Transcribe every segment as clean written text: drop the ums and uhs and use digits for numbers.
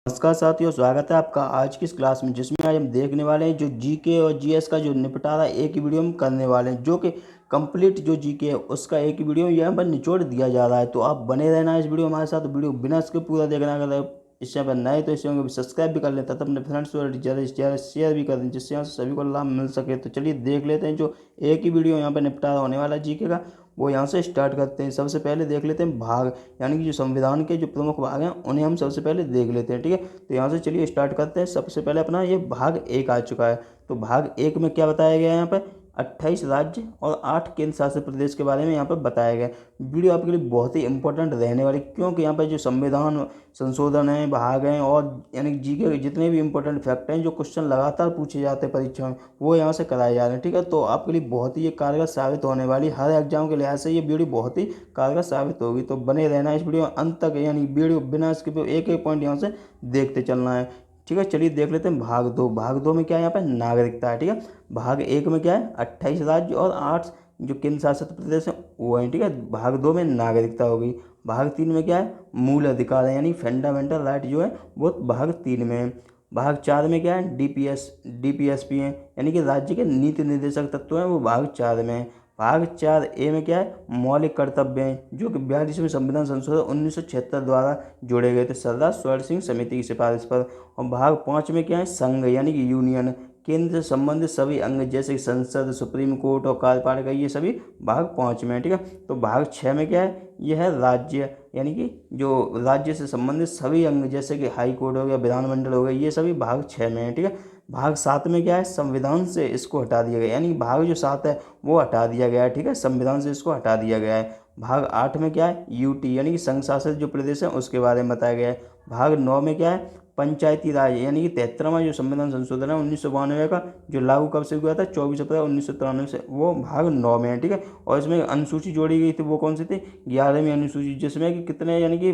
नमस्कार साथियों, स्वागत है आपका आज की इस क्लास में जिसमें आज हम देखने वाले हैं जो जीके और जीएस का जो निपटारा एक ही वीडियो में करने वाले हैं, जो कि कंप्लीट जो जीके है उसका एक ही वीडियो यहाँ पर निचोड़ दिया जा रहा है। तो आप बने रहना इस वीडियो हमारे साथ, वीडियो बिना स्किप पूरा देखना। अगर आप इस चैनल पर नए तो इस चैनल को सब्सक्राइब भी कर लें तथा अपने फ्रेंड्स और ज़्यादा से ज़्यादा शेयर भी कर दें, जिससे यहाँ से सभी को लाभ मिल सके। तो चलिए देख लेते हैं जो एक ही वीडियो यहाँ पर निपटारा होने वाला है जीके का, वो यहाँ से स्टार्ट करते हैं। सबसे पहले देख लेते हैं भाग, यानी कि जो संविधान के जो प्रमुख भाग हैं उन्हें हम सबसे पहले देख लेते हैं। ठीक है, तो यहाँ से चलिए स्टार्ट करते हैं। सबसे पहले अपना ये भाग एक आ चुका है। तो भाग एक में क्या बताया गया है, यहाँ पर 28 राज्य और 8 केंद्र शासित प्रदेश के बारे में यहाँ पर बताया गया है। वीडियो आपके लिए बहुत ही इंपॉर्टेंट रहने वाली, क्योंकि यहाँ पर जो संविधान संशोधन है, भाग हैं और यानी जी के जितने भी इंपॉर्टेंट फैक्ट हैं जो क्वेश्चन लगातार पूछे जाते हैं परीक्षा में, वो यहाँ से कराए जा रहे हैं। ठीक है, तो आपके लिए बहुत ही ये कारगर साबित होने वाली, हर एग्जाम के लिहाज से ये वीडियो बहुत ही कारगर साबित होगी। तो बने रहना इस वीडियो अंत तक, यानी वीडियो बिना स्किप एक एक पॉइंट यहाँ से देखते चलना है। ठीक है, चलिए देख लेते हैं भाग दो। भाग दो में क्या है, यहाँ पे नागरिकता है। ठीक है, भाग एक में क्या है, 28 राज्य और 8 जो केंद्र शासित प्रदेश हैं वो है। ठीक है, भाग दो में नागरिकता होगी। भाग तीन में क्या है, मूल अधिकार है, यानी फंडामेंटल राइट जो है वो भाग तीन में है। भाग चार में क्या है, डीपीएसपी है, यानी कि राज्य के नीति निर्देशक तत्व हैं, वो भाग चार में है। भाग चार ए में क्या है, मौलिक कर्तव्य हैं, जो कि 42वें संविधान संशोधन 1976 द्वारा जोड़े गए थे सरदार स्वर्ण सिंह समिति की सिफारिश पर। और भाग पाँच में क्या है, संघ यानी कि यूनियन, केंद्र से संबंधित सभी अंग जैसे कि संसद, सुप्रीम कोर्ट और कार्यपालिका, ये सभी भाग पाँच में है। ठीक है, तो भाग छः में क्या है, यह है राज्य, यानी कि जो राज्य से संबंधित सभी अंग जैसे कि हाई कोर्ट हो गया, विधानमंडल हो गया, ये सभी भाग छः में है। ठीक है, भाग सात में क्या है, संविधान से इसको हटा दिया गया, यानी भाग जो सात है वो हटा दिया गया है। ठीक है, संविधान से इसको हटा दिया गया है। भाग आठ में क्या है, यूटी यानी कि संघ शासित जो प्रदेश है उसके बारे में बताया गया है। भाग नौ में क्या है, पंचायती राज, यानी कि 73वां जो संविधान संशोधन है 1992 का, जो लागू कब से हुआ था, 24 अप्रैल 1993 से, वो भाग नौ में है। ठीक है, और इसमें अनुसूची जोड़ी गई थी, वो कौन सी थी, 11वीं अनुसूची, जिसमें कि कितने यानी कि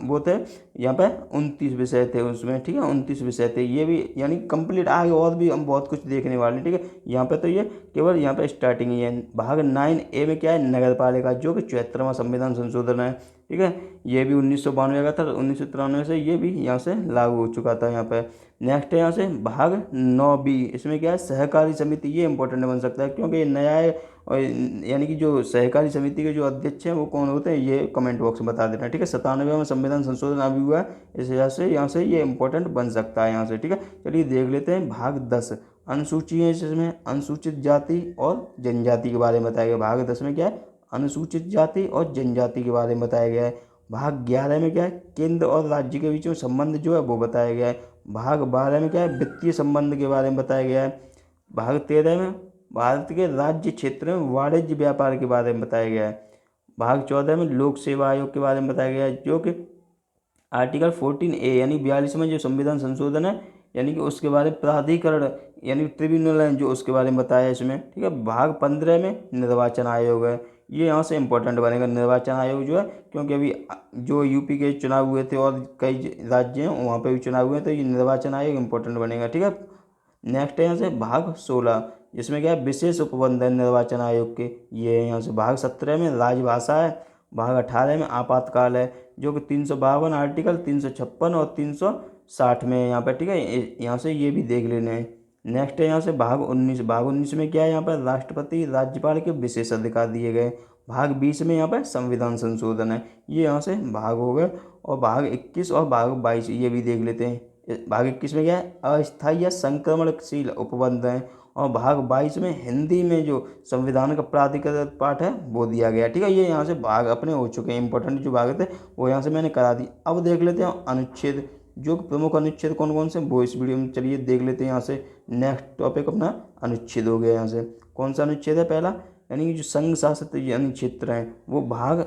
वो थे यहाँ पे 29 विषय थे उसमें। ठीक है, 29 विषय थे, ये भी यानी कंप्लीट आगे और भी हम बहुत कुछ देखने वाले हैं। ठीक है, यहाँ पे तो ये केवल यहाँ पे स्टार्टिंग ही है। भाग 9A में क्या है, नगर पालिका, जो कि 74वां संविधान संशोधन है। ठीक है, ये भी 1992 का था, 1993 से ये भी यहाँ से लागू हो चुका था यहाँ पे। नेक्स्ट है यहाँ से भाग 9B, इसमें क्या है, सहकारी समिति, ये इंपॉर्टेंट बन सकता है क्योंकि ये नया है। और यानी कि जो सहकारी समिति के जो अध्यक्ष हैं वो कौन होते हैं, ये कमेंट बॉक्स में बता देना। ठीक है, 97वां संविधान संशोधन अभी हुआ है, इस वजह से यहाँ से ये इंपॉर्टेंट बन सकता है यहाँ से। ठीक है, चलिए देख लेते हैं भाग 10, अनुसूची है, इसमें अनुसूचित जाति और जनजाति के बारे में बताया गया। भाग 10 में क्या है, अनुसूचित जाति और जनजाति के बारे में बताया गया है। भाग 11 में क्या है, केंद्र और राज्य के बीच में संबंध जो है वो बताया गया है। भाग 12 में क्या है, वित्तीय संबंध के बारे में बताया गया है। भाग 13 में भारत के राज्य क्षेत्र में वाणिज्य व्यापार के बारे में बताया गया है। भाग 14 में लोक सेवा आयोग के बारे में बताया गया है, जो कि आर्टिकल 14A यानी 42वां जो संविधान संशोधन है, यानी कि उसके बारे में प्राधिकरण यानी ट्रिब्यूनल है जो उसके बारे में बताया है इसमें। ठीक है, भाग 15 में निर्वाचन आयोग है, ये यहाँ से इंपॉर्टेंट बनेगा निर्वाचन आयोग जो है, क्योंकि अभी जो यूपी के चुनाव हुए थे और कई राज्य हैं वहाँ पे भी चुनाव हुए हैं, तो ये निर्वाचन आयोग इंपॉर्टेंट बनेगा। ठीक है, नेक्स्ट है यहाँ से भाग 16, जिसमें क्या है, विशेष उपबंध है निर्वाचन आयोग के, ये है यहाँ से। भाग 17 में राजभाषा है। भाग 18 में आपातकाल है, जो कि 352 आर्टिकल 356 और 360 में है यहाँ पर। ठीक है, यहाँ से ये भी देख लेने हैं। नेक्स्ट है यहाँ से भाग 19, भाग 19 में क्या है, यहाँ पर राष्ट्रपति राज्यपाल के विशेष अधिकार दिए गए। भाग 20 में यहाँ पर संविधान संशोधन है, ये यहाँ से भाग हो गए। और भाग 21 और भाग 22 ये भी देख लेते हैं। भाग 21 में क्या है, अस्थायी या संक्रमणशील उपबंध हैं। और भाग 22 में हिंदी में जो संविधान का प्राधिकृत पाठ है वो दिया गया। ठीक है, ये यहाँ से भाग अपने हो चुके हैं, इंपॉर्टेंट जो भाग थे वो यहाँ से मैंने करा दी। अब देख लेते हैं अनुच्छेद, जो प्रमुख अनुच्छेद कौन कौन से वो इस वीडियो में चलिए देख लेते हैं। यहाँ से नेक्स्ट टॉपिक अपना अनुच्छेद हो गया। यहाँ से कौन सा अनुच्छेद है, पहला, यानी कि जो संघ शासित यानी क्षेत्र हैं वो भाग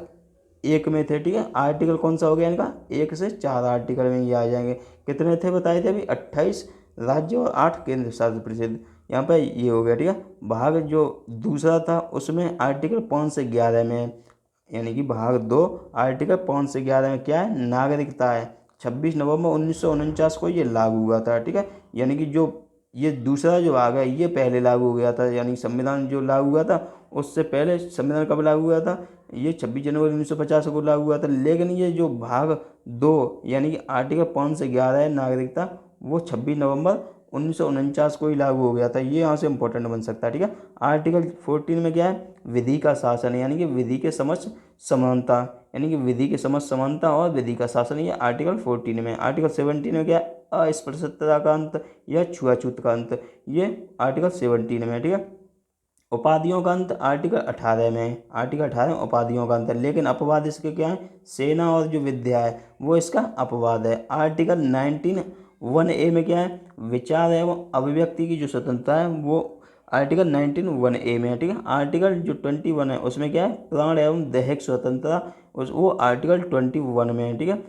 एक में थे। ठीक है, आर्टिकल कौन सा हो गया इनका, 1 से 4 आर्टिकल में ये आ जाएंगे। कितने थे बताए थे अभी, 28 राज्य और 8 केंद्र शासित प्रदेश, यहाँ पे ये हो गया। ठीक है, भाग जो दूसरा था उसमें आर्टिकल 5 से 11 में है, यानी कि भाग 2 आर्टिकल 5 से 11 में क्या है, नागरिकता है। 26 नवंबर 1949 को ये लागू हुआ था। ठीक है, यानी कि जो ये दूसरा जो भाग है ये पहले लागू हो गया था, यानी संविधान जो लागू हुआ था उससे पहले संविधान कब लागू हुआ था, ये 26 जनवरी 1950 को लागू हुआ था। लेकिन ये जो भाग 2 यानी कि आर्टिकल 5 से 11 है नागरिकता, वो 26 नवंबर 1949 को ही लागू हो गया था। ये यहाँ से इंपॉर्टेंट बन सकता है, ठीक है। आर्टिकल 14 में क्या है, विधि का शासन, यानी कि विधि के समक्ष समानता, यानी कि विधि के समक्ष समानता और विधि का शासन, ये आर्टिकल 14 में। आर्टिकल 17 में क्या है, अस्पृश्यता का अंत या छुआछूत का अंत, ये आर्टिकल 17 में, ठीक है। उपाधियों का अंत आर्टिकल 18 में है। आर्टिकल 18 में उपाधियों का अंत है, लेकिन अपवाद इसके क्या है, सेना और जो विद्या है वो इसका अपवाद है। आर्टिकल 19(1)(a) में क्या है, विचार एवं अभिव्यक्ति की जो स्वतंत्रता है वो आर्टिकल 19(1)(a) में है, ठीक है। आर्टिकल जो 21 है उसमें क्या है, प्राण एवं दैहिक स्वतंत्रता, वो आर्टिकल 21 में है, ठीक है।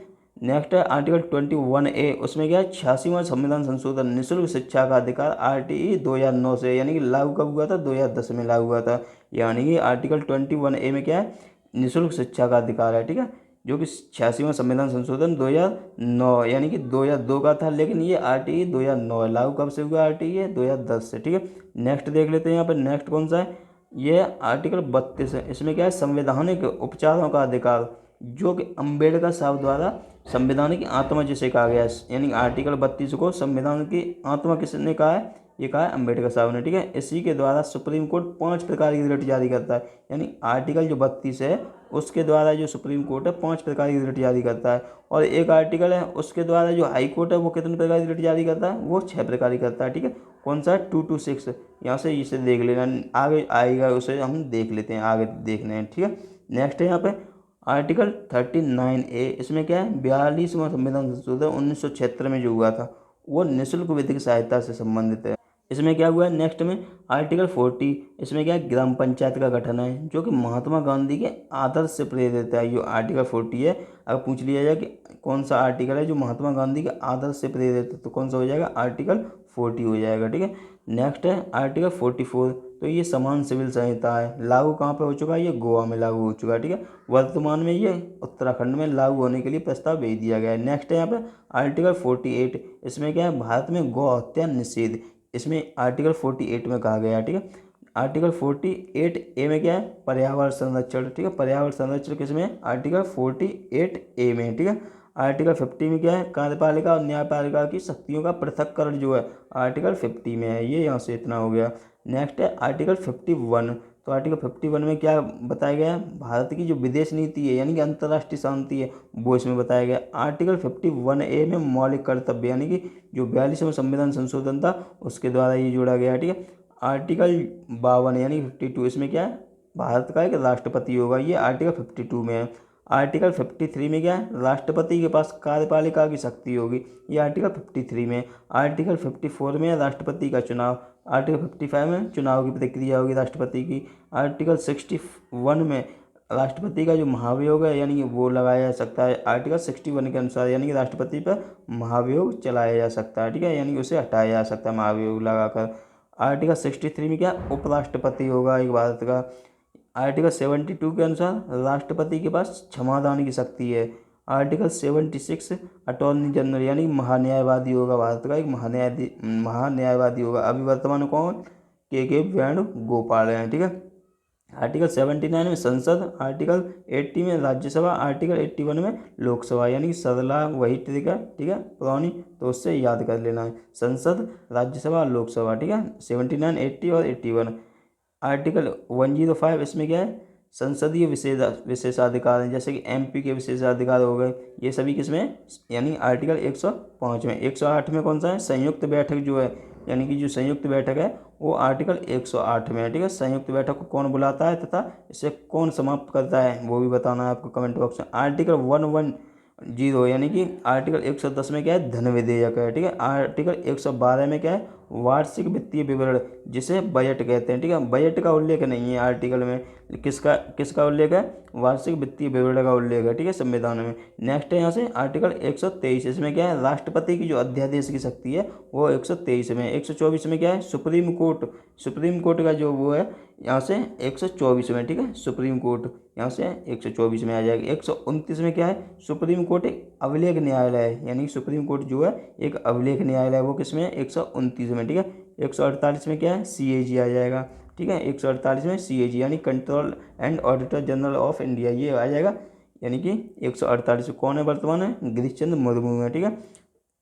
नेक्स्ट है आर्टिकल 21(a), उसमें क्या है, 86वां संविधान संशोधन, निःशुल्क शिक्षा का अधिकार, RTE 2009 से, यानी कि लागू कब हुआ था, 2010 में लागू हुआ था। यानी कि आर्टिकल 21(a) में क्या है, निःशुल्क शिक्षा का अधिकार है, ठीक है, जो कि 86वां संविधान संशोधन 2009 यानी कि 2002 का था, लेकिन ये RTE 2009 है। लागू कब से हुआ RTE 2010 से, ठीक है। नेक्स्ट देख लेते हैं यहाँ पर, नेक्स्ट कौन सा है, ये आर्टिकल 32 है। इसमें क्या है, संवैधानिक उपचारों का अधिकार, जो कि अम्बेडकर साहब द्वारा संविधान की आत्मा जिसे कहा गया है, यानी आर्टिकल 32 को संविधान की आत्मा किसने कहा है, ये कहा है अम्बेडकर साहब ने, ठीक है। इसी के द्वारा सुप्रीम कोर्ट 5 प्रकार की रिट जारी करता है, यानी आर्टिकल जो 32 है उसके द्वारा जो सुप्रीम कोर्ट है 5 प्रकार की रिट जारी करता है। और एक आर्टिकल है उसके द्वारा जो हाई कोर्ट है वो कितने प्रकार की रिट जारी करता है, वो 6 प्रकार की करता है, ठीक है। कौन सा है, 226, यहाँ से इसे देख लेना, आगे आएगा उसे हम देख लेते हैं, आगे देखने हैं, ठीक है। नेक्स्ट है यहाँ पे आर्टिकल 39(a), इसमें क्या है, 42वां संविधान संशोधन 1976 में जो हुआ था वो निःशुल्क विधिक सहायता से संबंधित है। इसमें क्या हुआ है, नेक्स्ट में आर्टिकल 40, इसमें क्या है, ग्राम पंचायत का गठन है, जो कि महात्मा गांधी के आदर्श से प्रेरित है। ये आर्टिकल 40 है। अगर पूछ लिया जाए कि कौन सा आर्टिकल है जो महात्मा गांधी के आदर्श से प्रेरित है, तो कौन सा हो जाएगा, आर्टिकल 40 हो जाएगा, ठीक है। नेक्स्ट है आर्टिकल 44, तो ये समान सिविल संहिता है। लागू कहाँ पे हो चुका है, ये गोवा में लागू हो चुका है, ठीक है। वर्तमान में ये उत्तराखंड में लागू होने के लिए प्रस्ताव भेज दिया गया है। नेक्स्ट है यहाँ पे आर्टिकल 48, इसमें क्या है, भारत में गौ हत्या निषेध, इसमें आर्टिकल 48 में कहा गया है, ठीक है। आर्टिकल 48(a) में क्या है, पर्यावरण संरक्षण, ठीक है। पर्यावरण संरक्षण किसमें, आर्टिकल 48(a) में, ठीक है। आर्टिकल 50 में क्या है, कार्यपालिका और न्यायपालिका की शक्तियों का पृथक्करण जो है आर्टिकल 50 में है। ये यहाँ से इतना हो गया। नेक्स्ट है आर्टिकल 51, तो आर्टिकल 51 में क्या बताया गया है, भारत की जो विदेश नीति है यानी कि अंतर्राष्ट्रीय शांति है वो इसमें बताया गया। आर्टिकल 51(a) में मौलिक कर्तव्य, यानी कि जो 42वां संविधान संशोधन था उसके द्वारा ये जोड़ा गया, ठीक है। आर्टिकल 52 यानी 52, इसमें क्या है, भारत का एक राष्ट्रपति होगा, ये आर्टिकल 52 में है। आर्टिकल 53 में क्या है, राष्ट्रपति के पास कार्यपालिका की शक्ति होगी, ये आर्टिकल 53 में। आर्टिकल 54 में राष्ट्रपति का चुनाव। आर्टिकल 55 में चुनाव की प्रक्रिया होगी राष्ट्रपति की। आर्टिकल 61 में राष्ट्रपति का जो महाभियोग है यानी कि वो लगाया जा सकता है। आर्टिकल 61 के अनुसार यानी कि राष्ट्रपति पर महाभियोग चलाया जा सकता है, ठीक है, यानी कि उसे हटाया जा सकता है महाभियोग लगाकर। आर्टिकल 63 में क्या, उपराष्ट्रपति होगा एक भारत का। आर्टिकल 72 के अनुसार राष्ट्रपति के पास क्षमादान की शक्ति है। आर्टिकल 76 अटॉर्नी जनरल यानी महान्यायवादी होगा, भारत का एक महान्यायवादी होगा। अभी वर्तमान में कौन, के वेणुगोपाल हैं, ठीक है। आर्टिकल 79 में संसद, आर्टिकल 80 में राज्यसभा, आर्टिकल 81 में लोकसभा, यानी कि सरला वही ट्रिक है, ठीक है, पुरानी, तो उससे याद कर लेना है, संसद, राज्यसभा, लोकसभा, ठीक है। 79, 80 और 81। आर्टिकल 105, इसमें क्या है, संसदीय विशेषाधिकार हैं, जैसे कि MP के विशेषाधिकार हो गए, ये सभी किसमें, यानी आर्टिकल 105 में। 108 में कौन सा है, संयुक्त बैठक जो है, यानी कि जो संयुक्त बैठक है वो आर्टिकल 108 में है, ठीक है। संयुक्त बैठक को कौन बुलाता है तथा इसे कौन समाप्त करता है वो भी बताना है आपको कमेंट बॉक्स में। आर्टिकल 110 यानी कि आर्टिकल 110 में क्या है, धन विधेयक है, ठीक है। आर्टिकल 112 में क्या है, वार्षिक वित्तीय विवरण, जिसे बजट कहते हैं, ठीक है। बजट का उल्लेख नहीं है आर्टिकल में, किसका उल्लेख है, वार्षिक वित्तीय विवरण का उल्लेख है, ठीक है, संविधान में। नेक्स्ट है यहाँ से आर्टिकल 123, इसमें क्या है, राष्ट्रपति की जो अध्यादेश की शक्ति है वो 123 में। 124 में क्या है, सुप्रीम कोर्ट का जो वो है यहाँ से 124 में, ठीक है, सुप्रीम कोर्ट यहाँ से 124 में आ जाएगा। 129 में क्या है, सुप्रीम कोर्ट एक अभिलेख न्यायालय है, यानी सुप्रीम कोर्ट जो है एक अभिलेख न्यायालय है, वो किसमें है, 129 में, ठीक है। 148 में क्या है, CAG आ जाएगा। ठीक है। 148 में CAG यानी control and auditor general of India, ये आ जाएगा। यानी कि 148 कौन है वर्तमान में? गिरीश चंद्र मुर्मू है, ठीक है।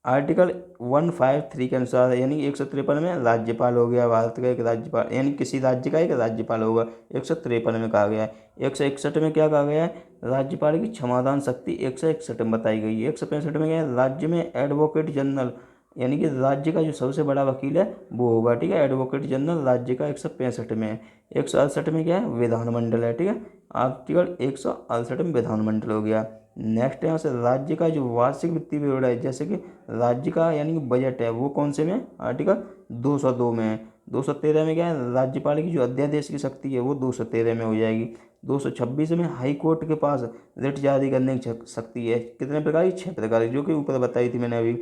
आर्टिकल 153 के अनुसार यानी कि 153 में राज्यपाल हो गया, भारत का एक राज्यपाल, यानी किसी राज्य का एक राज्यपाल होगा, 153 में कहा गया है। 161 में क्या कहा गया है? राज्यपाल की क्षमादान शक्ति 161 में बताई गई है। 165 में क्या है? राज्य में एडवोकेट जनरल यानी कि राज्य का जो सबसे बड़ा वकील है वो होगा, ठीक है। एडवोकेट जनरल राज्य का 165 में है। 168 में क्या है? विधानमंडल है, ठीक है। आर्टिकल 168 में विधानमंडल हो गया। नेक्स्ट यहाँ से राज्य का जो वार्षिक वित्तीय विवरण है, जैसे कि राज्य का यानी कि बजट है, वो कौन से में है? आर्टिकल 202 में है। 213 में क्या है? राज्यपाल की जो अध्यादेश की शक्ति है वो 213 में हो जाएगी। 226 में हाई कोर्ट के पास रिट जारी करने की शक्ति है, कितने प्रकार की? 6 प्रकार की, जो कि ऊपर बताई थी मैंने अभी।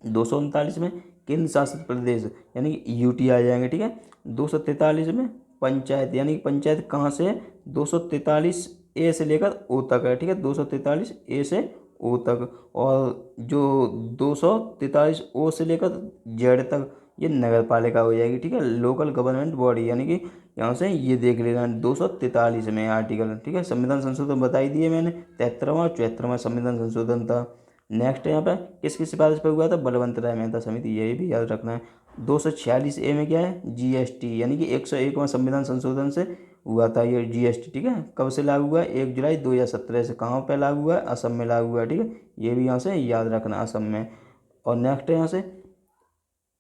239 में केंद्र शासित प्रदेश यानी कि यूटी आ जाएंगे, ठीक है। 243 में पंचायत यानी कि पंचायत कहाँ से है? 243 ए से लेकर ओ तक है, ठीक है। 243 ए से ओ तक। और जो 243 ओ से लेकर जेड तक ये नगर पालिका हो जाएगी, ठीक है। लोकल गवर्नमेंट बॉडी यानी कि यहाँ से ये देख लेना 243 में आर्टिकल, ठीक है। संविधान संशोधन बताई दिए मैंने, 73वां 74वां संविधान संशोधन था। नेक्स्ट यहाँ पे किसकी सिफारिश पर हुआ था? बलवंत राय मेहता समिति, यही भी याद रखना है। 246 ए में क्या है? जीएसटी यानी कि 101वां संविधान संशोधन से हुआ था ये जीएसटी, ठीक है। कब से लागू हुआ है? 1 जुलाई 2017 से। कहाँ पे लागू हुआ है? असम में लागू हुआ है, ठीक है। ये भी यहाँ से याद रखना, असम में। और नेक्स्ट है यहाँ से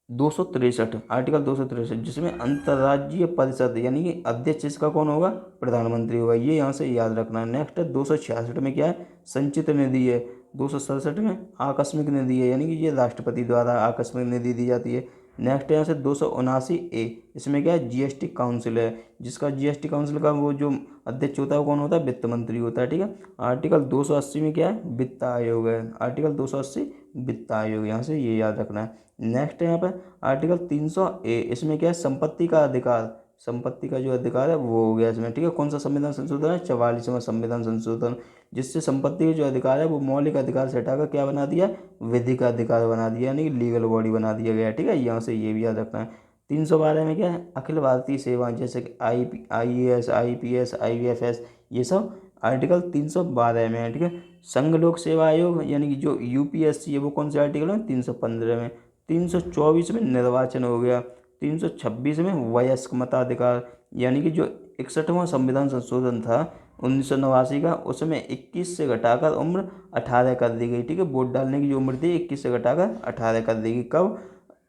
263 आर्टिकल 263, जिसमें अंतर्राज्यीय परिषद यानी कि अध्यक्ष इसका कौन होगा? प्रधानमंत्री होगा, ये यहाँ से याद रखना है। नेक्स्ट है 266 में क्या है? संचित निधि है। 267 में आकस्मिक निधि है, यानी कि ये राष्ट्रपति द्वारा आकस्मिक निधि दी जाती है। नेक्स्ट है यहाँ से 279 ए, इसमें क्या है? जीएसटी काउंसिल है, जिसका जीएसटी काउंसिल का वो जो अध्यक्ष होता है वो कौन होता है? वित्त मंत्री होता है, ठीक है। आर्टिकल 280 में क्या है? वित्त आयोग है, आर्टिकल 280 वित्त आयोग, यहाँ से ये याद रखना है। नेक्स्ट है यहाँ पे आर्टिकल 300 ए, इसमें क्या है? संपत्ति का अधिकार, संपत्ति का जो अधिकार है वो हो गया इसमें, ठीक है। कौन सा संविधान संशोधन है? 44वां संविधान संशोधन, जिससे संपत्ति के जो अधिकार है वो मौलिक अधिकार से हटाकर क्या बना दिया? विधिक अधिकार बना दिया, यानी कि लीगल बॉडी बना दिया गया, ठीक है। यहाँ से ये भी याद रखना है। 312 में क्या है? अखिल भारतीय सेवाएं, जैसे कि IAS IPS IBFS, ये सब आर्टिकल 312 में है, ठीक है। संघ लोक सेवा आयोग यानी कि जो UPSC है वो कौन से आर्टिकल में? 315 में। 324 में निर्वाचन हो गया। 326 में वयस्क मताधिकार, यानी कि जो 61वां संविधान संशोधन था 1989 का, उसमें 21 से घटाकर उम्र 18 कर दी गई, ठीक है। वोट डालने की जो उम्र थी 21 से घटाकर 18 कर दी गई, कब?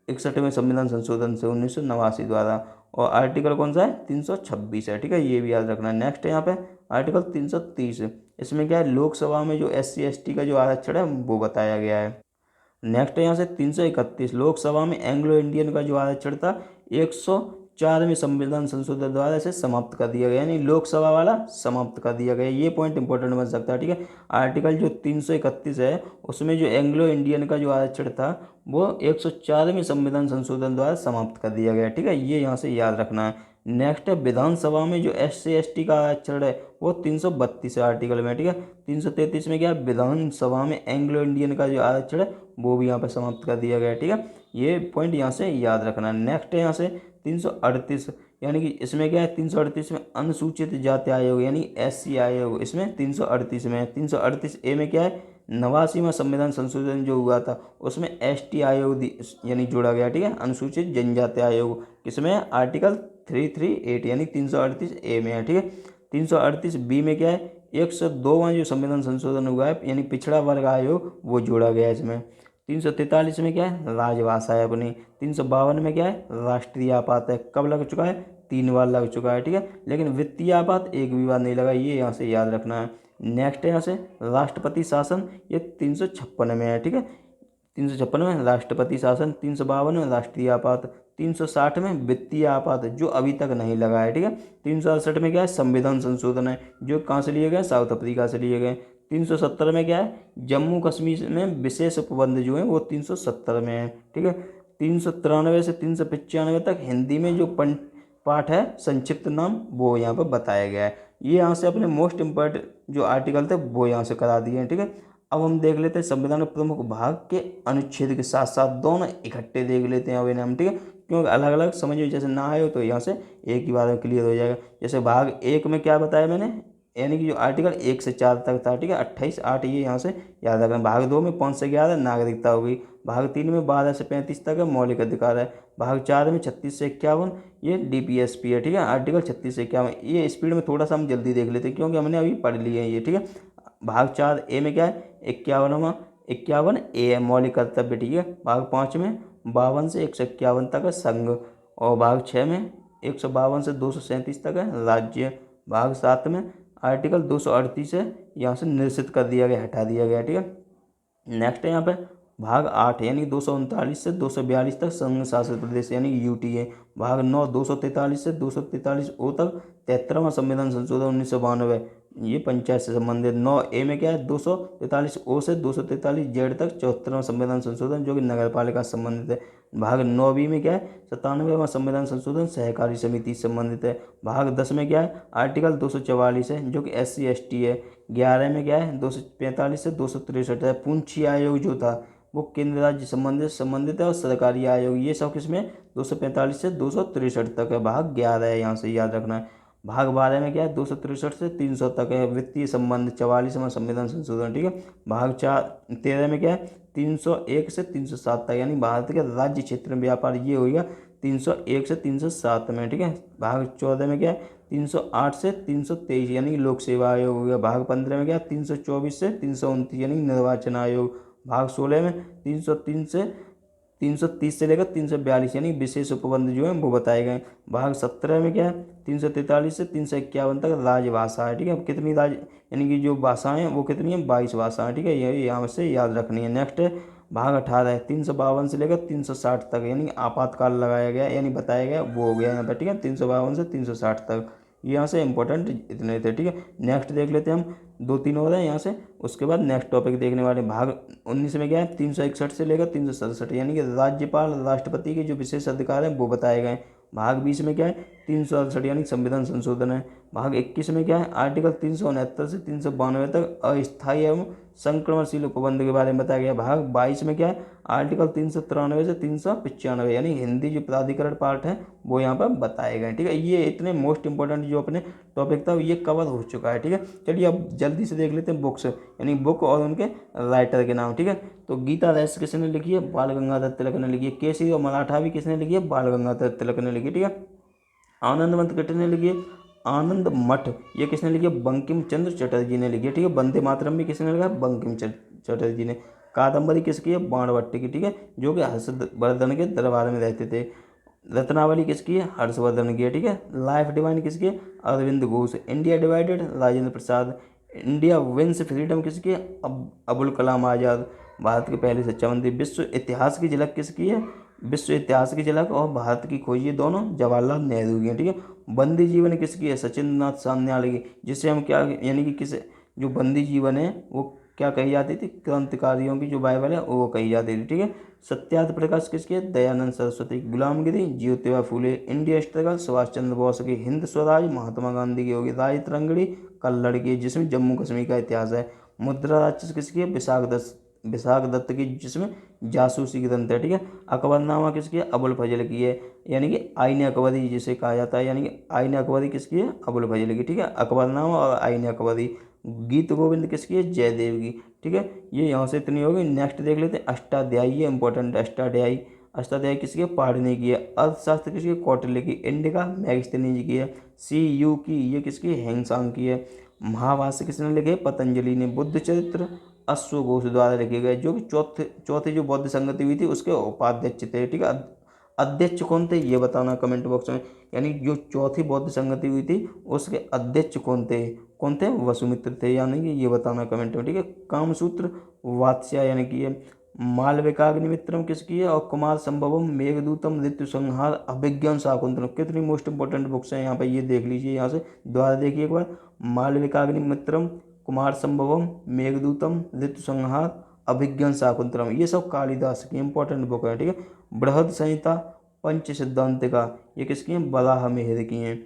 61वें संविधान संशोधन से 1989 द्वारा। और आर्टिकल कौन सा है? 326 है, ठीक है। ये भी याद रखना है। नेक्स्ट है यहाँ पे आर्टिकल 330, इसमें क्या है? लोकसभा में जो SC ST का जो आरक्षण है वो बताया गया है। नेक्स्ट है यहाँ से 331, लोकसभा में एंग्लो इंडियन का जो आरक्षण था 104वें संविधान संशोधन द्वारा इसे समाप्त कर दिया गया, यानी लोकसभा वाला समाप्त कर दिया गया। ये पॉइंट इंपॉर्टेंट बन सकता है, ठीक है। आर्टिकल जो 331 है उसमें जो एंग्लो इंडियन का जो आरक्षण था वो 104वें संविधान संशोधन द्वारा समाप्त कर दिया गया, ठीक है। ये यहाँ से याद रखना है। नेक्स्ट है विधानसभा में जो SC ST का आरक्षण है वो 332 आर्टिकल में, ठीक है। 333 में क्या है? विधानसभा में एंग्लो इंडियन का जो आरक्षण है वो भी यहाँ पर समाप्त कर दिया गया है, ठीक है। ये पॉइंट यहाँ से याद रखना है। नेक्स्ट है यहाँ से 338, यानी कि इसमें क्या है? 338 में अनुसूचित जाति आयोग यानी SC आयोग, इसमें 338 में है। 338 ए में क्या है? 89वां संविधान संशोधन जो हुआ था उसमें ST आयोग यानी जोड़ा गया, ठीक है। अनुसूचित जनजाति आयोग किसमें? आर्टिकल 338 यानी 338 ए में है, ठीक है। 338 बी में क्या है? 102वां जो संविधान संशोधन हुआ है यानी पिछड़ा वर्ग आयोग वो जोड़ा गया है इसमें। 343 में क्या है? राजभाषा है अपनी। 352 में क्या है? राष्ट्रीय आपात है, कब लग चुका है? 3 बार लग चुका है, ठीक है। लेकिन वित्तीय आपात एक भी बार नहीं लगा, ये यहाँ से याद रखना है। नेक्स्ट है यहाँ से राष्ट्रपति शासन, ये 356 में है, ठीक है। 356 में राष्ट्रपति शासन, 352 में राष्ट्रीय आपात, 360 में वित्तीय आपात जो अभी तक नहीं लगा है, ठीक है। 368 में क्या है? संविधान संशोधन है जो कहाँ से लिए गए? साउथ अफ्रीका से लिए गए। 370 में क्या है? जम्मू कश्मीर में विशेष उपबंध जो है वो 370 में है, ठीक है। 393 से 395 तक हिंदी में जो पाठ है संक्षिप्त नाम वो यहाँ पर बताया गया है। ये यहाँ से अपने मोस्ट इम्पोर्टेंट जो आर्टिकल थे वो यहाँ से करा दिए हैं, ठीक है। अब हम देख लेते हैं संविधान के प्रमुख भाग के अनुच्छेद के साथ साथ दोनों इकट्ठे देख लेते हैं अब इन्हें हम, ठीक है। क्योंकि अलग अलग समझ में जैसे ना आए तो यहाँ से एक ही बार में क्लियर हो जाएगा। जैसे भाग 1 में क्या बताया मैंने, यानी कि जो आर्टिकल 1 से 4 तक था, ठीक है, 28 ये यहाँ से याद रखना। भाग 2 में 5 से 11 नागरिकता होगी। भाग 3 में 12 से 35 तक है मौलिक अधिकार है। भाग 4 में 36 से 51 ये DPSP है, ठीक है, आर्टिकल 36 से 51। ये स्पीड में थोड़ा सा हम जल्दी देख लेते हैं क्योंकि हमने अभी पढ़ लिए हैं ये, ठीक है। भाग 4 ए में क्या है, 51 ए है मौलिक कर्तव्य, ठीक है। भाग 5 में 52 से 151 तक है संघ, और भाग 6 में 152 से 237 तक है राज्य। भाग 7 में आर्टिकल 238 है यहाँ से निश्चित कर दिया गया, हटा दिया गया, ठीक है। नेक्स्ट है यहाँ पे भाग 8 यानी 239 से 242 तक संघ शासित प्रदेश यानी UTA। भाग 9 243 से 243 ओ तक 73वां संविधान संशोधन 1992 ये पंचायत से संबंधित। 9 ए में क्या है, 243 ओ से 243 जेड तक 74वां संविधान संशोधन जो कि नगर पालिका से संबंधित है। भाग 9 बी में क्या है, 97वां संविधान संशोधन सहकारी समिति से संबंधित है। भाग 10 में क्या है, आर्टिकल 244 है जो कि SC ST है। 11 में क्या है, 245 से 263 है। पूंछी आयोग जो था वो केंद्र राज्य संबंधित है, और सरकारी आयोग ये सब किसमें 245 से 263 तक है। भाग 11 है, यहाँ से याद रखना है। भाग 12 में क्या है, 263 से 300 तक है वित्तीय संबंध 44वां संविधान संशोधन, ठीक है। भाग 13 में क्या है, 301 से 307 तक यानी भारत के राज्य क्षेत्र में व्यापार ये होगा 301 से 307 में, ठीक है। भाग 14 में क्या है, 308 से 323 यानी लोक सेवा आयोग हो गया। भाग 15 में क्या है, 324 से 329 यानी निर्वाचन आयोग। भाग 16 में 330 से लेकर 342 यानी विशेष उपबंध जो है वो बताए गए। भाग 17 में क्या है, 343 से 351 तक राजभाषा है, ठीक है। कितनी यानी कि जो भाषाएं हैं वो कितनी है, 22 भाषाएं, ठीक है, ये यहाँ से याद रखनी है। नेक्स्ट है भाग 18 है, 352 से लेकर 360 तक यानी आपातकाल लगाया गया यानी बताया गया वो हो गया यहाँ पर, ठीक है, 352 से 360 तक। यहाँ से इंपॉर्टेंट इतने थे, ठीक है। नेक्स्ट देख लेते हैं हम, 2-3 और हैं यहाँ से, उसके बाद नेक्स्ट टॉपिक देखने वाले। भाग 19 में क्या है, 361 से लेकर 367 यानी कि राज्यपाल राष्ट्रपति के जो विशेष अधिकार हैं वो बताए गए। भाग 20 में क्या है, 368 यानी संविधान संशोधन है। भाग 21 में क्या है, आर्टिकल 369 से 392 तक अस्थायी एवं संक्रमणशील उपबंध के बारे में बताया गया। भाग 22 में क्या है, आर्टिकल 393 से 395 यानी हिंदी जो प्राधिकरण पार्ट है वो यहाँ पर बताए गए, ठीक है। ये इतने मोस्ट इंपॉर्टेंट जो अपने टॉपिक था ये कवर हो चुका है, ठीक है। चलिए अब जल्दी से देख लेते हैं बुक्स यानी बुक और उनके राइटर के नाम, ठीक है। तो गीता रहस्य किसने लिखी है, बाल गंगाधर तिलक ने लिखी है। केसरी और मराठा भी किसने लिखी है, बाल गंगाधर तिलक ने लिखी है, ठीक है। आनंद मठ किसने लिखी है, आनंद मठ ये किसने लिखी है, बंकिम चंद्र चटर्जी ने लिखी है, ठीक है। वंदे मातरम भी किसने लिखा है, बंकिम चटर्जी ने। कादम्बरी किसकी है, बाणभट्ट की, ठीक है, जो कि हर्षवर्धन के दरबार में रहते थे। रत्नावली किसकी है, हर्षवर्धन की है, ठीक है। लाइफ डिवाइन किसकी है, Arvind Ghosh. India divided Rajendra Prasad. India wins freedom किसकी है, अबुल कलाम आज़ाद, भारत के पहले शिक्षा मंत्री। विश्व इतिहास की झलक किसकी है, विश्व इतिहास की झलक और भारत की खोज ये दोनों जवाहरलाल नेहरू की है, ठीक है। बंदी जीवन किसकी है, सचिंद्र नाथ सान्याल की, जिससे हम क्या यानी कि किस जो बंदी जीवन है वो क्या कही जाती थी, क्रांतिकारियों की जो बाइबल है वो कही जाती थी, ठीक है। सत्याग्रह प्रकाश किसके, दयानंद सरस्वती। गुलामगिरी ज्योतिबा फूले। इंडिया स्ट्रगल सुभाष चंद्र बोस की। हिंद स्वराज महात्मा गांधी की होगी। राज तरंगड़ी कल्लड़ की जिसमें जम्मू कश्मीर का इतिहास है। मुद्रा राक्षस किसकी है, विशाख दत्त की जिसमें जासूसी ग्रंथ है, ठीक है। अकबरनामा किसकी है, अबुल फजल की है यानी कि आईन अकबरी जिसे कहा जाता है, यानी कि आईन अकबरी किसकी है, अबुल फजल की, ठीक है। अकबरनामा और आईन अकबरी। गीत गोविंद किसकी है, जयदेव की, ठीक है। ये यहाँ से इतनी होगी। नेक्स्ट देख लेते हैं अष्टाध्यायी, ये इंपॉर्टेंट अष्टाध्यायी। अष्टाध्यायी किसकी है, पाणिनि की है। अर्थशास्त्र किसकी है, कौटिल्य की। इंडिका मैगस्थनीज की है। CU की ये किसकी है, हेंगसांग की है। महाभाष्य किसने लिखे, पतंजलि ने। बुद्ध चरित्र अश्वघोष द्वारा लिखे गए, जो कि चौथी जो बौद्ध संगति हुई थी उसके उपाध्यक्ष थे, ठीक है। अध्यक्ष कौन थे ये बताना कमेंट बॉक्स में, यानी जो चौथी बौद्ध संगति हुई थी उसके अध्यक्ष कौन थे, वसुमित्र थे, यानी कि ये बताना कमेंट में, ठीक है। कामसूत्र वात्स्या यानी कि ये। मालविकाग्निमित्रम किसकी है, और कुमार संभवम, मेघदूतम, ऋतु संहार, अभिज्ञान शाकुंतलम। कितनी मोस्ट इंपॉर्टेंट बुक्स हैं यहाँ पे, ये देख लीजिए यहाँ से दोबारा देखिए एक बार। मालविकाग्निमित्रम, कुमार संभवम, मेघदूतम, ऋतु संहार, अभिज्ञान शाकुंतलम ये सब कालिदास की इंपॉर्टेंट बुक है, ठीक है। बृहद संहिता पंच सिद्धांतिका ये किसकी हैं, बराह मिहिर की हैं।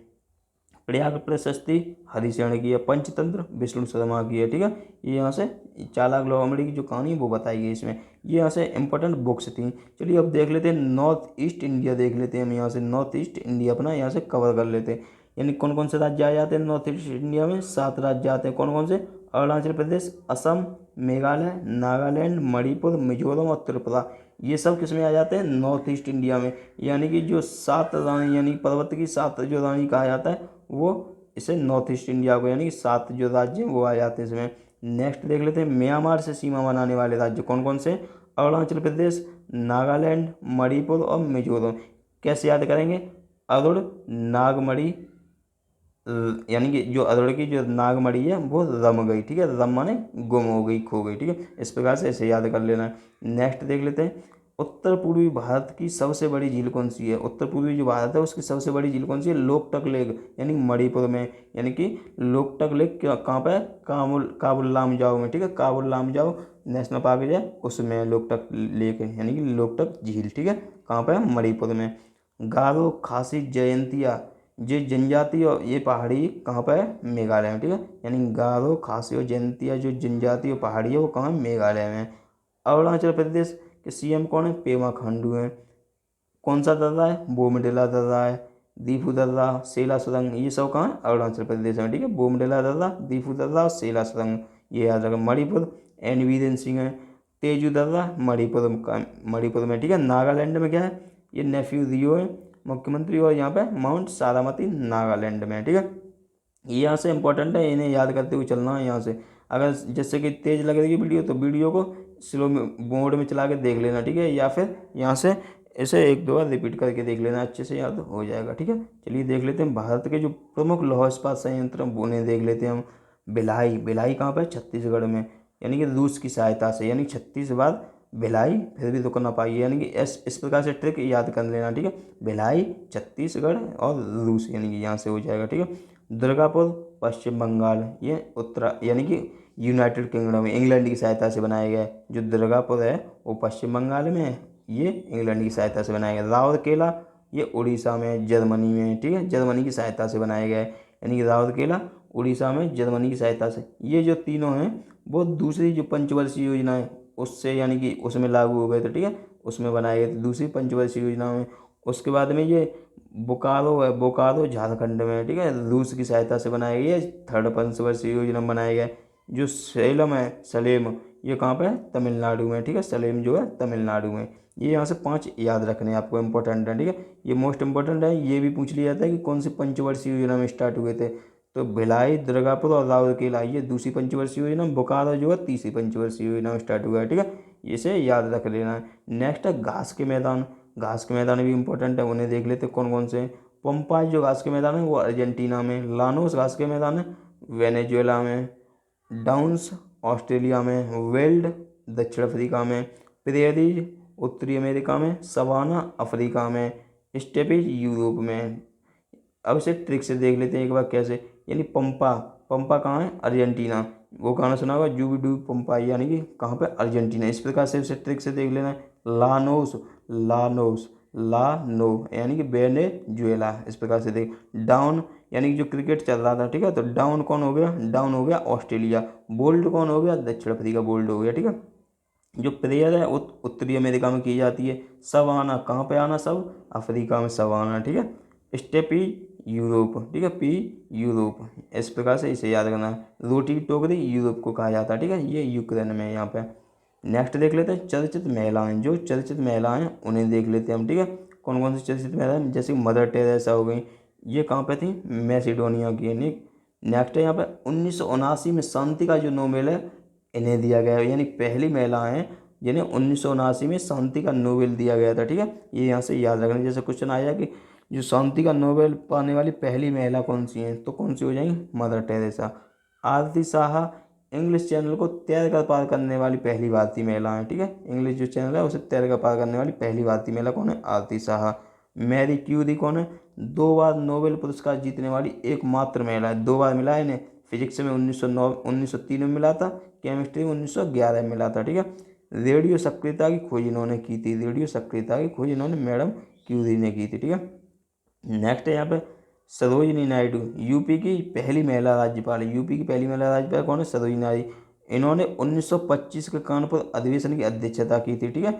प्रयाग प्रशस्ति हरिशरण की है। पंचतंत्र विष्णु शर्मा की है। ठीक है, ये यहाँ से चालाक लोहामड़ी की जो कहानी है वो बताई गई इसमें। ये यहाँ से इंपॉर्टेंट बुक्स थी। चलिए अब देख लेते हैं नॉर्थ ईस्ट इंडिया, देख लेते हैं हम यहाँ से नॉर्थ ईस्ट इंडिया अपना यहाँ से कवर कर लेते हैं। यानी कौन कौन से राज्य आ जाते हैं नॉर्थ ईस्ट इंडिया में? 7 राज्य आते हैं। कौन कौन से? अरुणाचल प्रदेश, असम, मेघालय, नागालैंड, मणिपुर, मिजोरम और त्रिपुरा। ये सब किस में आ जाते हैं? नॉर्थ ईस्ट इंडिया में। यानी कि जो 7 रानी, यानी पर्वत की 7 जो रानी कहा जाता है वो इसे नॉर्थ ईस्ट इंडिया को, यानी कि 7 जो राज्य हैं वो आ जाते हैं इसमें। नेक्स्ट देख लेते हैं म्यांमार से सीमा बनाने वाले राज्य कौन कौन से? अरुणाचल प्रदेश, नागालैंड, मणिपुर और मिजोरम। कैसे याद करेंगे? अरुण नागमणि, यानी कि जो अरुण की जो नागमणि है वो रम गई। ठीक है, रम माने गुम हो गई, खो गई। ठीक है, इस प्रकार से इसे याद कर लेना है। नेक्स्ट देख लेते हैं उत्तर पूर्वी भारत की सबसे बड़ी झील कौन सी है? उत्तर पूर्वी जो भारत है उसकी सबसे बड़ी झील कौन सी है? लोकटक लेक, यानी मणिपुर में। यानी कि लोकटक लेक कहाँ पे है? काबुल लामजाओ में। ठीक है, काबुल लामजाओ नेशनल पार्क है उसमें लोकटक लेक है, यानी कि लोकटक झील। ठीक है, कहाँ पे है? मणिपुर में। गारो, खासी, जयंतिया ये जनजाति और ये पहाड़ी कहाँ पर है? मेघालय में। ठीक है, यानी गारो, खासी और जयंतिया जो जनजाति और पहाड़ी है वो कहाँ है? मेघालय में। अरुणाचल प्रदेश के सीएम कौन है? पेमा खांडू हैं। कौन सा दर्रा है? बोमडिला दर्रा है। दीफू दर्रा, सेला सुरंग, ये सब कहाँ है? अरुणाचल प्रदेश में। ठीक है, बोमडिला दर्रा, दीफू दर्रा और सेला सुरंग, ये याद रखें। मणिपुर एन वीरेन सिंह है। तेजू दर्रा मणिपुर में। ठीक है, नागालैंड में क्या है? ये नेफ्यू रियो है मुख्यमंत्री, और यहाँ पे माउंट सारामती नागालैंड में। ठीक है, ये यहाँ से इंपॉर्टेंट है, इन्हें याद करते हुए चलना है यहाँ से। अगर जैसे कि तेज लग रही है वीडियो तो वीडियो को स्लो मोड में चला के देख लेना। ठीक है, या फिर यहाँ से इसे 1-2 बार रिपीट करके देख लेना, अच्छे से याद हो जाएगा। ठीक है, चलिए देख लेते हैं भारत के जो प्रमुख लौह इस्पात संयंत्र उन्हें देख लेते हैं हम। भिलाई, भिलाई कहाँ पर है? छत्तीसगढ़ में। यानी कि रूस की सहायता से, यानी 36 बार भिलाई फिर भी रुक ना पाई, यानी कि इस प्रकार से ट्रिक याद कर लेना। ठीक है, भिलाई, छत्तीसगढ़ और रूस, यानी कि यहाँ से हो जाएगा। ठीक है, दुर्गापुर पश्चिम बंगाल, ये उत्तरा यानी कि यूनाइटेड किंगडम में इंग्लैंड की सहायता से बनाया गया है। जो दुर्गापुर है वो पश्चिम बंगाल में है, ये इंग्लैंड की सहायता से बनाया गया। राउरकेला ये उड़ीसा में, जर्मनी में। ठीक है, जर्मनी की सहायता से बनाया गया है, यानी कि राउरकेला उड़ीसा में जर्मनी की सहायता से। ये जो तीनों हैं वो दूसरी जो पंचवर्षीय योजना है उससे, यानी कि उसमें लागू हो गए थे। ठीक है, उसमें बनाए गए थे दूसरी पंचवर्षीय योजना में। उसके बाद में ये बोकारो है, बोकारो झारखंड में। ठीक है, रूस की सहायता से बनाया गया है, 3rd पंचवर्षीय योजना में बनाया गया है। जो सेलम है, सलेम, ये कहाँ पे है? तमिलनाडु में। ठीक है, सलेम जो है तमिलनाडु में। ये यहाँ से 5 याद रखने हैं आपको, इंपॉर्टेंट है। ठीक है, ये मोस्ट इंपॉर्टेंट है। ये भी पूछ लिया जाता है कि कौन सी पंचवर्षीय योजना में स्टार्ट हुए थे, तो भिलाई, दुर्गापुर और राउरकेला ये दूसरी पंचवर्षीय योजना, बोकारो जो है तीसरी पंचवर्षीय योजना में स्टार्ट हुआ है। ठीक है, इसे याद रख लेना है। नेक्स्ट है घास के मैदान। घास के मैदान भी इंपॉर्टेंट है, उन्हें देख लेते कौन कौन से। पंपास जो घास के मैदान है वो अर्जेंटीना में। लानोस घास के मैदान है वेनेजुएला में। डाउन्स ऑस्ट्रेलिया में। वेल्ड दक्षिण अफ्रीका में। प्रेरीज उत्तरी अमेरिका में। सवाना अफ्रीका में। स्टेपीज यूरोप में। अब इसे ट्रिक से देख लेते हैं एक बार कैसे। यानी पंपा, पंपा कहाँ है? अर्जेंटीना। वो गाना सुना होगा जूबी डू पंपा, यानी कि कहाँ पे? अर्जेंटीना। इस प्रकार से उसे ट्रिक से देख लेना है। लानोस, लानोस, लानो यानी कि वेनेजुएला, इस प्रकार से देख। डाउन यानी कि जो क्रिकेट चल रहा था। ठीक है, तो डाउन कौन हो गया? डाउन हो गया ऑस्ट्रेलिया। बोल्ड कौन हो गया? दक्षिण अफ्रीका बोल्ड हो गया। ठीक है, जो प्रेयर है उत्तरी अमेरिका में की जाती है। सवाना कहाँ पे आना? सब अफ्रीका में सवाना। ठीक है, स्टेपी यूरोप। ठीक है, पी यूरोप, इस प्रकार से इसे याद करना है। रोटी की टोकरी यूरोप को कहा जाता है। ठीक है, ये यूक्रेन में है यहाँ पे। नेक्स्ट देख लेते हैं चर्चित महिलाएं। जो चर्चित महिलाएं उन्हें देख लेते हैं हम। ठीक है, कौन कौन सी चर्चित महिलाएं? जैसे मदर टेरेसा हो गई, ये कहाँ पे थी? मैसिडोनिया की। नेक्स्ट है यहाँ पे 1979 में शांति का जो नोबेल है इन्हें दिया गया है, यानी पहली महिला हैं जिन्हें 1979 में शांति का नोबेल दिया गया था। ठीक है, ये यहाँ से याद रखना। जैसे क्वेश्चन आया कि जो शांति का नोबेल पाने वाली पहली महिला कौन सी हैं, तो कौन सी हो जाएंगी? Mother Teresa. Aarti Saha English channel को तैर कर पार करने वाली पहली भारतीय महिला है। ठीक है, इंग्लिश जो चैनल है उसे तैर कर पार करने वाली पहली भारतीय महिला कौन है? आरती साहा। मैरी क्यूरी कौन है? 2 बार नोबेल पुरस्कार जीतने वाली एकमात्र महिला है। 2 बार मिला है इन्हें। फिजिक्स में 1903 में मिला था, केमिस्ट्री में 1911 में मिला था। ठीक है, रेडियो सक्रियता की खोज इन्होंने की थी। रेडियो सक्रियता की खोज इन्होंने मैडम क्यूरी ने की थी। ठीक है, नेक्स्ट है यहाँ पे सरोजिनी नायडू यूपी की पहली महिला राज्यपाल है। यूपी की पहली महिला राज्यपाल कौन है? सरोजिनी नायडू। इन्होंने 1925 के कानपुर अधिवेशन की अध्यक्षता की थी, ठीक है।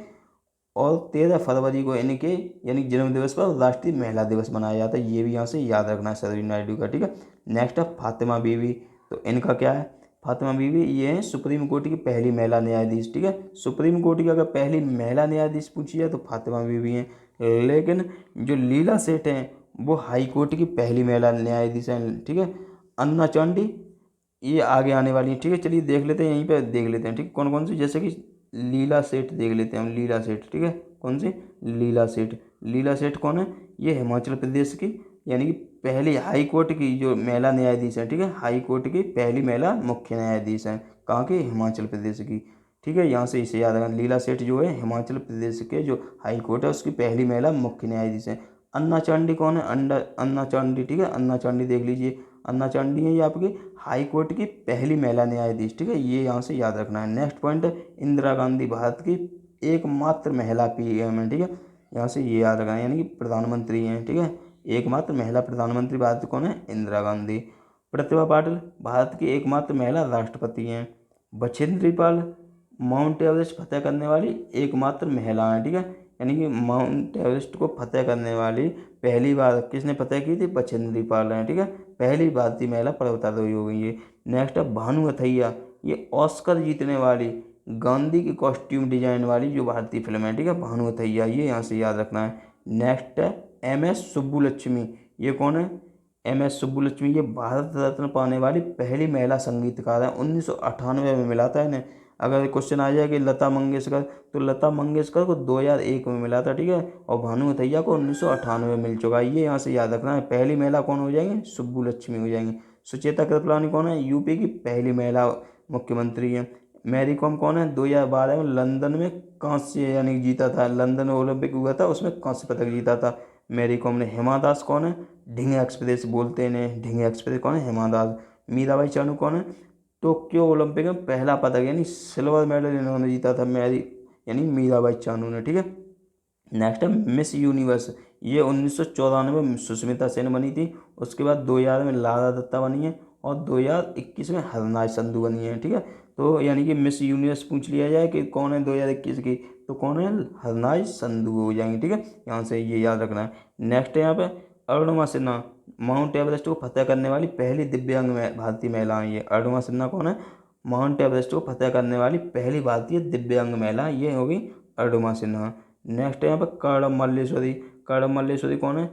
और 13 फरवरी को इनके यानी जन्म दिवस पर राष्ट्रीय महिला दिवस मनाया जाता है। ये भी यहाँ से याद रखना है सरोजिनी नायडू का, ठीक है। नेक्स्ट है फातिमा बीवी। तो इनका क्या है? फातिमा बीवी ये है सुप्रीम कोर्ट की पहली महिला न्यायाधीश, ठीक है। सुप्रीम कोर्ट की अगर पहली महिला न्यायाधीश पूछी है तो फातिमा बीवी हैं। लेकिन जो लीला सेठ हैं वो हाई कोर्ट की पहली महिला न्यायाधीश हैं, ठीक है। अन्ना चांडी ये आगे आने वाली है, ठीक है। चलिए देख लेते हैं, यहीं पे देख लेते हैं, ठीक। कौन कौन सी, जैसे कि लीला सेठ देख लेते हैं हम। लीला सेठ, ठीक है। कौन सी? लीला सेठ। लीला सेठ कौन है? ये हिमाचल प्रदेश की यानी कि पहली हाई कोर्ट की जो महिला न्यायाधीश है, ठीक है। हाई कोर्ट की पहली महिला मुख्य न्यायाधीश हैं। कहाँ की? हिमाचल प्रदेश की, ठीक है। यहाँ से इसे याद रखना। लीला सेठ जो है हिमाचल प्रदेश के जो हाई कोर्ट है उसकी पहली महिला मुख्य न्यायाधीश है। अन्ना चांडी कौन है? अन्ना चांडी, ठीक है। अन्ना चांडी देख लीजिए। अन्ना चांडी है ये आपकी हाई कोर्ट की पहली महिला न्यायाधीश, ठीक है। ये यहाँ से याद रखना है। नेक्स्ट पॉइंट है इंदिरा गांधी भारत की एकमात्र महिला पीएम है, ठीक है। यहाँ से ये याद रखना है, यानी कि प्रधानमंत्री हैं, ठीक है। एकमात्र महिला प्रधानमंत्री भारत की कौन है? इंदिरा गांधी। प्रतिभा पाटिल भारत की एकमात्र महिला राष्ट्रपति हैं। बछेंद्री पाल माउंट एवरेस्ट फतेह करने वाली एकमात्र महिला हैं, ठीक है। यानी कि माउंट एवरेस्ट को फतेह करने वाली पहली बार किसने फतेह की थी? बछेंद्री पाल हैं, ठीक है। पहली भारतीय महिला पर्वतारोही हो गई है। नेक्स्ट है भानु अथैया, ये ऑस्कर जीतने वाली गांधी की कॉस्ट्यूम डिजाइन वाली जो भारतीय फिल्म है, ठीक है। भानु अथैया, ये यहाँ से याद रखना है। नेक्स्ट है MS सुब्बुलक्ष्मी। ये कौन है? MS सुब्बुलक्ष्मी ये भारत रत्न पाने वाली पहली महिला संगीतकार है। 1998 में मिला था इन्हें। अगर क्वेश्चन आ जाए कि लता मंगेशकर, तो लता मंगेशकर को 2001 में मिला था, ठीक है। और भानु अथैया को 1998 में मिल चुका है। ये यहाँ से याद रखना है। पहली महिला कौन हो जाएंगे? सुब्बुलक्ष्मी हो जाएंगी। सुचेता कृपलानी कौन है? यूपी की पहली महिला मुख्यमंत्री है। मैरी कॉम कौन है? 2012 में लंदन में कांस्य यानी जीता था। लंदन ओलंपिक हुआ था उसमें कांस्य पदक जीता था मैरी कॉम ने। हिमा दास कौन है? ढिंग एक्सप्रेस बोलते हैं इन्हें। ढिंग एक्सप्रेस कौन है? हिमा दास। मीराबाई चानू कौन है? टोक्यो ओलंपिक में पहला पदक यानी सिल्वर मेडल इन्होंने जीता था, मैरी यानी मीराबाई चानू ने, ठीक है। नेक्स्ट है मिस यूनिवर्स। ये 1994 में सुष्मिता सेन बनी थी। उसके बाद 2000 में लारा दत्ता बनी है और 2021 में हरनाज संधू बनी है, ठीक है। तो यानी कि मिस यूनिवर्स पूछ लिया जाए कि कौन है 2021 की, तो कौन है? हरनाज संधू हो जाएंगे, ठीक है। यहाँ से ये याद रखना है। नेक्स्ट है यहाँ पे अरुणिमा सिन्हा, माउंट एवरेस्ट को फतेह करने वाली पहली दिव्यांग भारतीय महिला है ये। अरुणिमा सिन्हा कौन है? माउंट एवरेस्ट को फतेह करने वाली पहली भारतीय दिव्यांग महिला ये होगी अरुणिमा सिन्हा। नेक्स्ट है यहाँ पर कर्णम मल्लेश्वरी। कर्णम मल्लेश्वरी कौन है?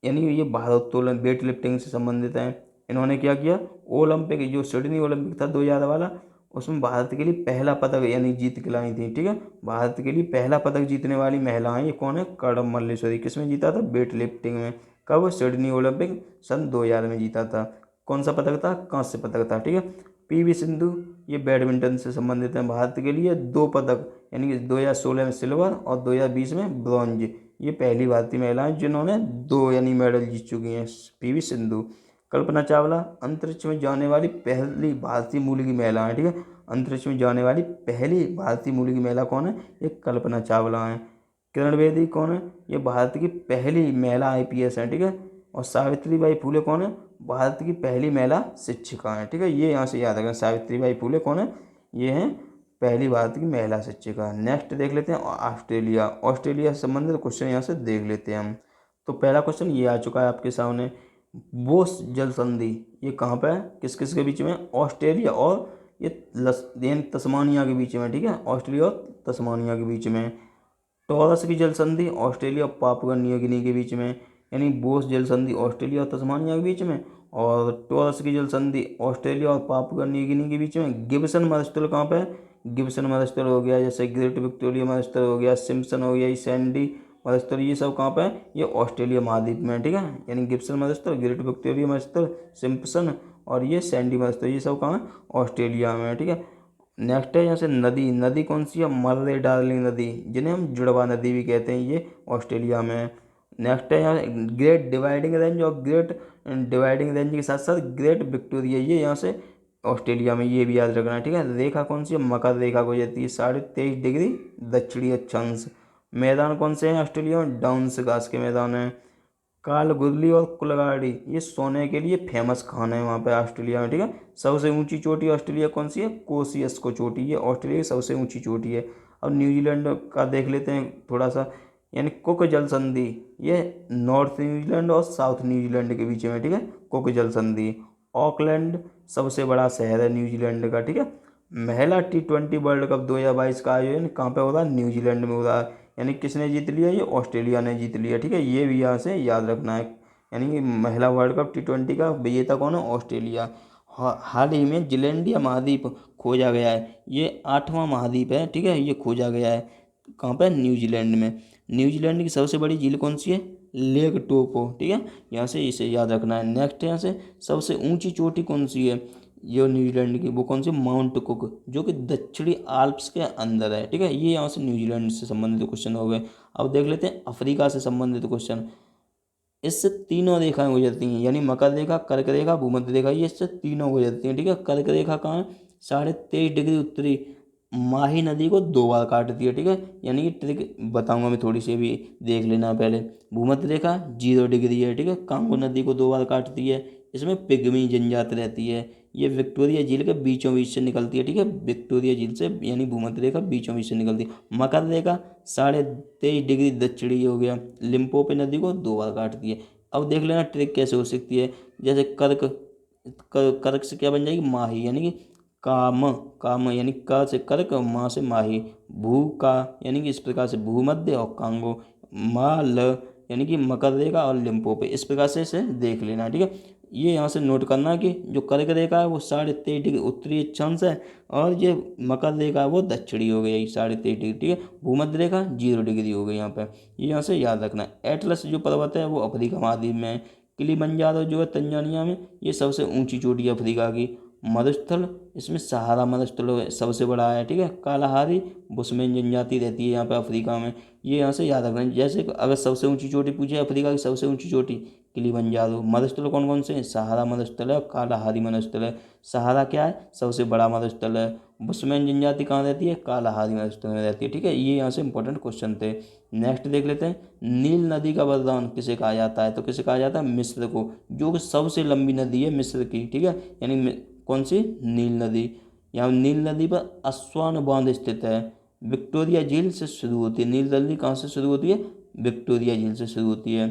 यानी ये भारोत्तोलन वेट लिफ्टिंग से संबंधित हैं। इन्होंने क्या किया? ओलंपिक जो सिडनी ओलंपिक था 2000 वाला, उसमें भारत के लिए पहला पदक यानी जीत के लाई थी, ठीक है। भारत के लिए पहला पदक जीतने वाली महिला है ये कौन है? कर्णम मल्लेश्वरी। किसमें जीता था? वेट लिफ्टिंग में। कब? सिडनी ओलंपिक सन 2000 में जीता था। कौन सा पदक था? कांस्य पदक था, ठीक है। PV सिंधु ये बैडमिंटन से संबंधित हैं। भारत के लिए 2 पदक यानी कि 2016 में सिल्वर और 2020 में ब्रॉन्ज। ये पहली भारतीय महिला हैं जिन्होंने 2 यानी मेडल जीत चुकी हैं। PV सिंधु। कल्पना चावला अंतरिक्ष में जाने वाली पहली भारतीय मूल की महिला है, ठीक है। अंतरिक्ष में जाने वाली पहली भारतीय मूल की महिला कौन है? ये कल्पना चावला है। किरण बेदी कौन है? ये भारत की पहली महिला IPS है, ठीक है। और सावित्री बाई फुले कौन है? भारत की पहली महिला शिक्षिका है, ठीक है। ये यहाँ से याद रखें। सावित्री बाई फुले कौन है? ये हैं पहली भारत की महिला शिक्षिका। नेक्स्ट देख लेते हैं ऑस्ट्रेलिया। ऑस्ट्रेलिया से संबंधित क्वेश्चन यहाँ से देख लेते हैं हम। तो पहला क्वेश्चन ये आ चुका है आपके सामने। बोस जल संधि ये कहाँ पे है? किस किस के बीच में? ऑस्ट्रेलिया और ये तस्मानिया के बीच में, ठीक है। ऑस्ट्रेलिया और तस्मानिया के बीच में। टॉरस की जल संधि ऑस्ट्रेलिया और पापुआ न्यू गिनी के बीच में, यानी बोस जल संधि ऑस्ट्रेलिया और तस्मानिया के बीच में। और टॉरस की जल संधि ऑस्ट्रेलिया और पापुआ न्यू गिनी के बीच में। गिब्सन मरुस्थल कहाँ पे है? गिब्सन मरुस्थल हो गया, जैसे ग्रेट विक्टोरिया मरुस्थल हो गया, सिम्पसन हो गया, सैंडी मरुस्थल, ये सब कहाँ पे है? ये ऑस्ट्रेलिया महाद्वीप में, ठीक है। यानी गिब्सन मरुस्थल, ग्रेट विक्टोरिया मरुस्थल, सिम्पसन और ये सैंडी मरुस्थल, ये सब कहाँ है? ऑस्ट्रेलिया में है, ठीक है। नेक्स्ट है यहाँ से नदी। नदी कौन सी है? मर्रे डार्लिंग नदी, जिन्हें हम जुड़वा नदी भी कहते हैं, ये ऑस्ट्रेलिया में है। नेक्स्ट है यहाँ ग्रेट डिवाइडिंग रेंज और ग्रेट डिवाइडिंग रेंज के साथ साथ ग्रेट विक्टोरिया, ये यहाँ से ऑस्ट्रेलिया में, ये भी याद रखना है, ठीक है। रेखा कौन सी है? मकर रेखा को जाती है 23.5 डिग्री दक्षिणी अक्षांश। मैदान कौन से हैं ऑस्ट्रेलिया में? डाउन्स घास के मैदान हैं। कालगुदली और कुलगाड़ी ये सोने के लिए फेमस खाना है वहाँ पे ऑस्ट्रेलिया में, ठीक है। सबसे ऊंची चोटी ऑस्ट्रेलिया कौन सी है? कोसियस चोटी, ये ऑस्ट्रेलिया की सबसे ऊंची चोटी है। अब न्यूजीलैंड का देख लेते हैं थोड़ा सा, यानी कुक जल संधि, ये नॉर्थ न्यूजीलैंड और साउथ न्यूजीलैंड के बीच में, ठीक है, कुक जल संधि। ऑकलैंड सबसे बड़ा शहर है न्यूजीलैंड का, ठीक है। महिला T20 वर्ल्ड कप 2022 का आयोजन कहाँ पे हो रहा है? न्यूजीलैंड में हो रहा है। यानी किसने जीत लिया? ये ऑस्ट्रेलिया ने जीत लिया, ठीक है। ये भी यहाँ से याद रखना है। यानी कि महिला वर्ल्ड कप T20 का विजेता कौन है? ऑस्ट्रेलिया। हाल ही में जिलैंडिया महाद्वीप खोजा गया है, ये 8वां महाद्वीप है, ठीक है। ये खोजा गया है कहाँ पर? न्यूजीलैंड में। न्यूजीलैंड की सबसे बड़ी झील कौन सी है? लेक टोपो, ठीक है। यहाँ से इसे याद रखना है। नेक्स्ट यहाँ से सबसे ऊंची चोटी कौन सी है? ये न्यूजीलैंड की वो कौन सी? माउंट कुक, जो कि दक्षिणी आल्प्स के अंदर है, ठीक है। ये यहाँ से न्यूजीलैंड से संबंधित क्वेश्चन हो गए। अब देख लेते हैं अफ्रीका से संबंधित क्वेश्चन। इससे तीनों रेखाएं गुजरती हैं, यानी मकर रेखा, कर्क रेखा, भूमध्य रेखा, ये इससे तीनों गुजरती हैं, ठीक है। कर्क रेखा कहाँ है? 23.5 डिग्री उत्तरी माही नदी को 2 बार काटती है, ठीक है। यानी कि ट्रिक बताऊंगा मैं, थोड़ी सी भी देख लेना पहले। भूमध्य रेखा 0 डिग्री है, ठीक है, कांगो नदी को 2 बार काटती है। इसमें पिग्मी जनजाति रहती है। ये विक्टोरिया झील के बीचों बीच से निकलती है, ठीक है। विक्टोरिया झील से यानी भूमध्य रेखा बीचों बीच से निकलती है। मकर रेखा 23.5 डिग्री दक्षिणी हो गया, लिम्पोपो नदी को 2 बार काटती है। अब देख लेना ट्रिक कैसे हो सकती है। जैसे कर्क, कर्क से क्या बन जाएगी? माही, यानी कि काम, काम यानी क से कर्क और माँ से माही। भू का यानी कि इस प्रकार से भूमध्य और कांगो। माल यानी कि मकर रेखा और लिम्पोपो, इस प्रकार से इसे देख लेना, ठीक है। ये यहाँ से नोट करना कि जो कर्क रेखा है वो 23.5 डिग्री उत्तरी अक्षांश है, और ये मकर रेखा है वो दक्षिणी हो गई 23.5 डिग्री, ठीक है। भूमध्य रेखा 0 डिग्री हो गई यहाँ पे, ये यहाँ से याद रखना है। एटलस जो पर्वत है वो अफ्रीका महाद्वीप में है। किलिमंजारो जो है तंजानिया में, ये सबसे ऊंची चोटी है अफ्रीका की। मरुस्थल, इसमें सहारा मरुस्थल सबसे बड़ा है, ठीक है। कालाहारी बुशमैन जनजाति रहती है यहाँ पे अफ्रीका में, ये यहाँ से याद रखना है। जैसे अगर सबसे ऊंची चोटी पूछे अफ्रीका की सबसे ऊंची चोटी, किलिमंजारो। मरुस्थल कौन कौन से हैं? सहारा मरुस्थल है और कालाहारी मरुस्थल है। सहारा क्या है? सबसे बड़ा मरुस्थल है। बुशमैन जनजाति कहाँ रहती है? कालाहारी मरुस्थल में रहती है, ठीक है। ये यहाँ से इंपॉर्टेंट क्वेश्चन थे। नेक्स्ट देख लेते हैं, नील नदी का वरदान किसे कहा जाता है? तो किसे कहा जाता है? मिस्र को, जो कि सबसे लंबी नदी है मिस्र की, ठीक है। यानी कौन सी? नील नदी। यहाँ नील नदी पर अस्वान बांध स्थित है। विक्टोरिया झील से शुरू होती है। नील नदी कहाँ से शुरू होती है? विक्टोरिया झील से शुरू होती है।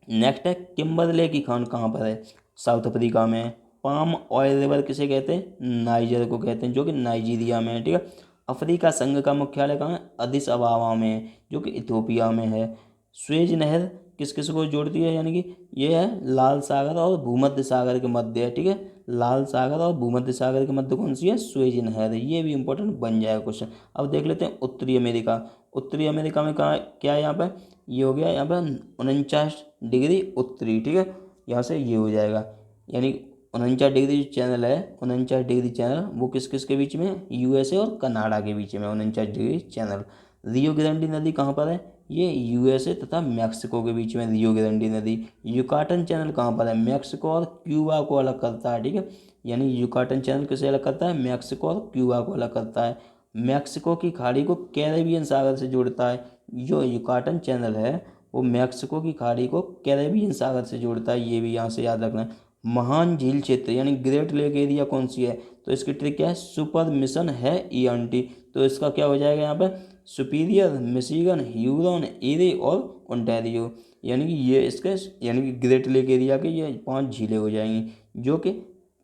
नेक्स्ट है किम्बरले की खान कहाँ पर है? साउथ अफ्रीका में। पाम ऑयल रिवर किसे कहते हैं? नाइजर को कहते हैं, जो कि नाइजीरिया में है, ठीक है। अफ्रीका संघ का मुख्यालय कहाँ है? अदिस अबाबा में है, जो कि इथियोपिया में है। स्वेज नहर किस किस को जोड़ती है? यानी कि ये है लाल सागर और भूमध्य सागर के मध्य है, ठीक है। लाल सागर और भूमध्य सागर के मध्य कौन सी है? स्वेज नहर है। ये भी इंपॉर्टेंट बन जाएगा क्वेश्चन। अब देख लेते हैं उत्तरी अमेरिका। उत्तरी अमेरिका में कहाँ क्या है? यहाँ पे ये हो गया यहाँ पे 49 डिग्री उत्तरी, ठीक है। यहाँ से ये हो जाएगा, यानी 49 डिग्री जो चैनल है, 49 डिग्री चैनल वो किस किस के बीच में है? यूएसए और कनाडा के बीच में 49 डिग्री चैनल। रियो ग्रांडी नदी कहाँ पर है? ये यूएसए तथा मैक्सिको के बीच में रियो ग्रांडी नदी। युकाटन चैनल कहाँ पर है? मैक्सिको और क्यूबा को अलग करता है, ठीक है। यानी युकाटन चैनल किसे अलग करता है? मैक्सिको और क्यूबा को अलग करता है। मैक्सिको की खाड़ी को कैरेबियन सागर से जोड़ता है। जो युकाटन चैनल है वो मैक्सिको की खाड़ी को कैरेबियन सागर से जोड़ता है, ये भी यहाँ से याद रखना है। महान झील क्षेत्र यानी ग्रेट लेक एरिया कौन सी है? तो इसकी ट्रिक क्या है? सुपर मिशन है ईएनटी। तो इसका क्या हो जाएगा यहाँ पे? सुपीरियर, मिशिगन, ह्यूरॉन, एरे और ओंटारियो। यानी कि ये इसके यानी कि ग्रेट लेक एरिया के ये 5 झीलें हो जाएंगी, जो कि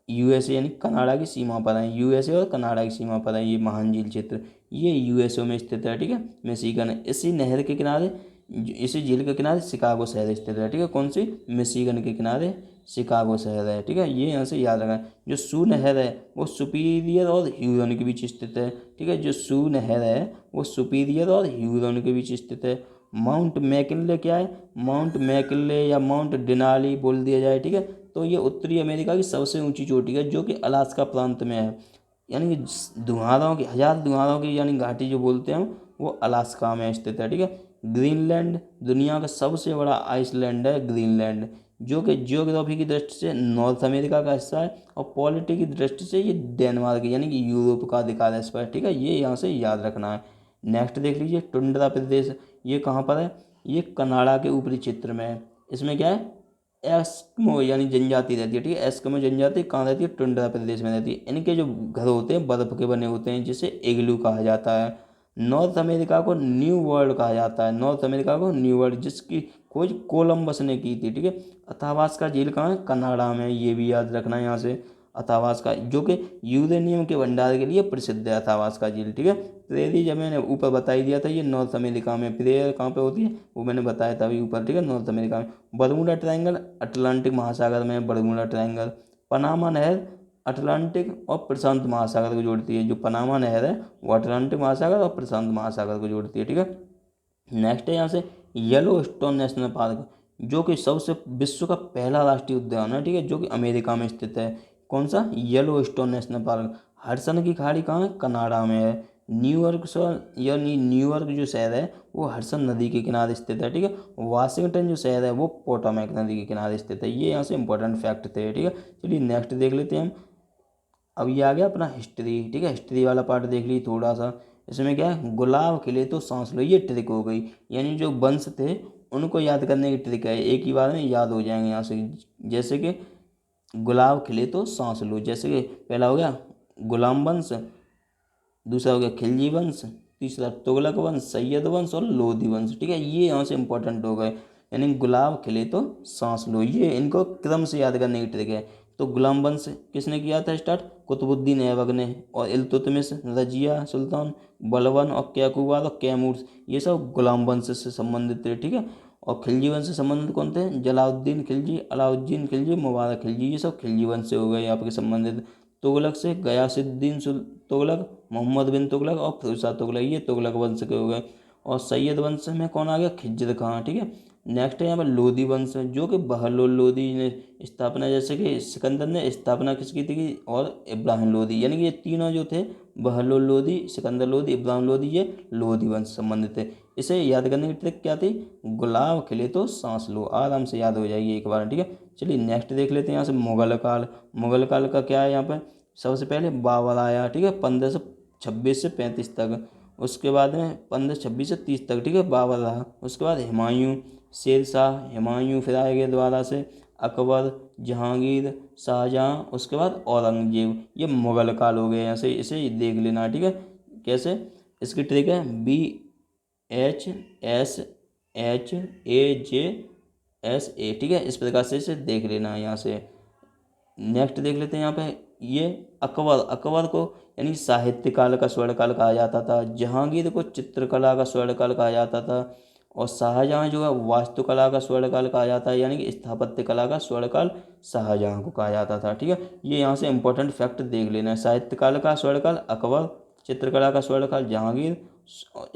यूएसए यानी कनाडा की सीमा पर है। यूएसए और कनाडा की सीमा पर है ये महान झील क्षेत्र, ये यूएसए में स्थित है, ठीक है। मिशिगन है। इसी नहर के किनारे, इसी झील के किनारे शिकागो शहर स्थित है, ठीक है। कौन सी? मिशिगन के किनारे शिकागो शहर है, ठीक है। ये यहाँ से याद रखना। जो सू नहर है वो सुपीरियर और ह्यूरॉन के बीच स्थित है, ठीक है। जो सू नहर है वो सुपीरियर और ह्यूरॉन के बीच स्थित है। माउंट मैकिनले क्या है? माउंट मैकिनले या माउंट डेनाली बोल दिया जाए, ठीक है। तो ये उत्तरी अमेरिका की सबसे ऊंची चोटी है, जो कि अलास्का प्रांत में है। यानी कि दुहारों की, 1000 दुहारों की यानी घाटी जो बोलते हैं हम, वो अलास्का में स्थित है, ठीक है। ग्रीनलैंड दुनिया का सबसे बड़ा आइसलैंड है ग्रीनलैंड, जो कि जियोग्राफी की दृष्टि से नॉर्थ अमेरिका का हिस्सा है, और पॉलिटी की दृष्टि से ये डेनमार्क यानी कि यूरोप का अधिकार है इस पर, ठीक है। ये यहाँ से याद रखना है। नेक्स्ट देख लीजिए टुंड्रा प्रदेश, ये कहाँ पर है? ये कनाडा के ऊपरी क्षेत्र में है। इसमें क्या है, एस्किमो यानी जनजाति रहती है, ठीक है। एस्किमो जनजाति कहाँ रहती है, टुंड्रा प्रदेश में रहती है। इनके जो घर होते हैं बर्फ के बने होते हैं, जिसे इग्लू कहा जाता है। नॉर्थ अमेरिका को न्यू वर्ल्ड कहा जाता है, नॉर्थ अमेरिका को न्यू वर्ल्ड, जिसकी खोज कोलंबस ने की थी, ठीक है। अथावास्का झील कहाँ है, कनाडा में, ये भी याद रखना है यहाँ से। अथावास्का जो कि यूरेनियम के भंडार के लिए प्रसिद्ध है, अथावास्का झील, ठीक है। प्रेरी जब मैंने ऊपर बता ही दिया था, ये नॉर्थ अमेरिका में। प्रेयर कहाँ पे होती है वो मैंने बताया था अभी ऊपर, ठीक है, नॉर्थ अमेरिका में। बरमूडा ट्रायंगल अटलांटिक महासागर में, बरमूडा ट्रायंगल। पनामा नहर अटलांटिक और प्रशांत महासागर को जोड़ती है। जो पनामा नहर है वो अटलांटिक महासागर और प्रशांत महासागर को जोड़ती है, ठीक है। नेक्स्ट है यहाँ से येलो स्टोन नेशनल पार्क, जो कि सबसे विश्व का पहला राष्ट्रीय उद्यान है, ठीक है, जो कि अमेरिका में स्थित है। कौन सा, yellow stone national park. Hudson की खाड़ी कहाँ है, कनाडा में है। न्यूयॉर्क शहर यानी न्यूयॉर्क जो शहर है वो हडसन नदी के किनारे स्थित है, ठीक है। वाशिंगटन जो शहर है वो पोटोमैक नदी के किनारे स्थित है। ये यहाँ से इंपॉर्टेंट फैक्ट थे, ठीक है। चलिए नेक्स्ट देख लेते हैं हम। अब ये आ गया अपना हिस्ट्री, ठीक है। हिस्ट्री वाला पार्ट देख ली थोड़ा सा। इसमें क्या है, गुलाब खिले तो सांस लो, ये ट्रिक हो गई। यानी जो वंश थे उनको याद करने की ट्रिक है, एक ही बार में याद हो जाएंगे यहाँ से। जैसे कि गुलाब खिले तो सांस लो, जैसे कि पहला हो गया गुलाम वंश, दूसरा हो गया खिलजी वंश, तीसरा तुगलक वंश, सैयद वंश और लोधी वंश, ठीक है। ये यहाँ से इंपॉर्टेंट हो गए। यानी गुलाब खिले तो सांस लो, ये इनको क्रम से याद करने की ट्रिक है। तो गुलाम वंश किसने किया था स्टार्ट, कुतुबुद्दीन ऐबक ने। और इल्तुतमिश, रजिया सुल्तान, बलबन और कैकुबार और कैमूर, ये सब गुलाम वंश से संबंधित थे, ठीक है। और खिलजी वंश से संबंधित कौन थे, जलाउद्दीन खिलजी, अलाउद्दीन खिलजी, मुबारक खिलजी, ये सब खिलजी वंश से हो गए आपके संबंधित। तुगलक से गयासुद्दीन तुगलक, मोहम्मद बिन तुगलक और फिरोज तुगलक, ये तुगलक वंश के हो गए। और सैयद वंश में कौन आ गया, खिज्र खां, ठीक है। नेक्स्ट है यहाँ पर लोधी वंश, जो कि बहलोल लोधी ने स्थापना, जैसे कि सिकंदर ने स्थापना किसकी थी, और इब्राहिम लोधी, यानी कि ये तीनों जो थे, बहलोल लोधी, सिकंदर लोधी, इब्राहिम लोधी, ये लोधी वंश संबंधित थे। इसे याद करने की ट्रिक क्या थी, गुलाब खिले तो सांस लो, आराम से याद हो जाएगी एक बार, ठीक है। चलिए नेक्स्ट देख लेते हैं यहाँ से मुगल काल। मुगल काल का क्या है यहाँ पर, सबसे पहले बाबर आया, ठीक है, 1526 से 35 तक। उसके बाद में 1526 से 30 तक, ठीक है, बाबर रहा। उसके बाद हुमायूं, शेरशाह, हुमायूं फिर आएंगे दोबारा से, अकबर, जहांगीर, शाहजहाँ, उसके बाद औरंगजेब। ये मुगल काल हो गए, यहाँ से इसे देख लेना, ठीक है। कैसे, इसकी ट्रिक है BHSHAJSA, ठीक है, इस प्रकार से इसे देख लेना है यहाँ से। नेक्स्ट देख लेते हैं यहाँ पे, ये अकबर, अकबर को यानी साहित्य काल का स्वर्ण काल कहा जाता था। जहांगीर को चित्रकला का स्वर्ण काल कहा जाता था। और शाहजहाँ जो है वास्तुकला का स्वर्ण काल कहा जाता है, यानी कि स्थापत्य कला का स्वर्ण काल शाहजहाँ को कहा जाता था, ठीक है। ये यहाँ से इंपॉर्टेंट फैक्ट देख लेना है, साहित्य काल का स्वर्ण काल अकबर, चित्रकला का स्वर्ण काल जहांगीर,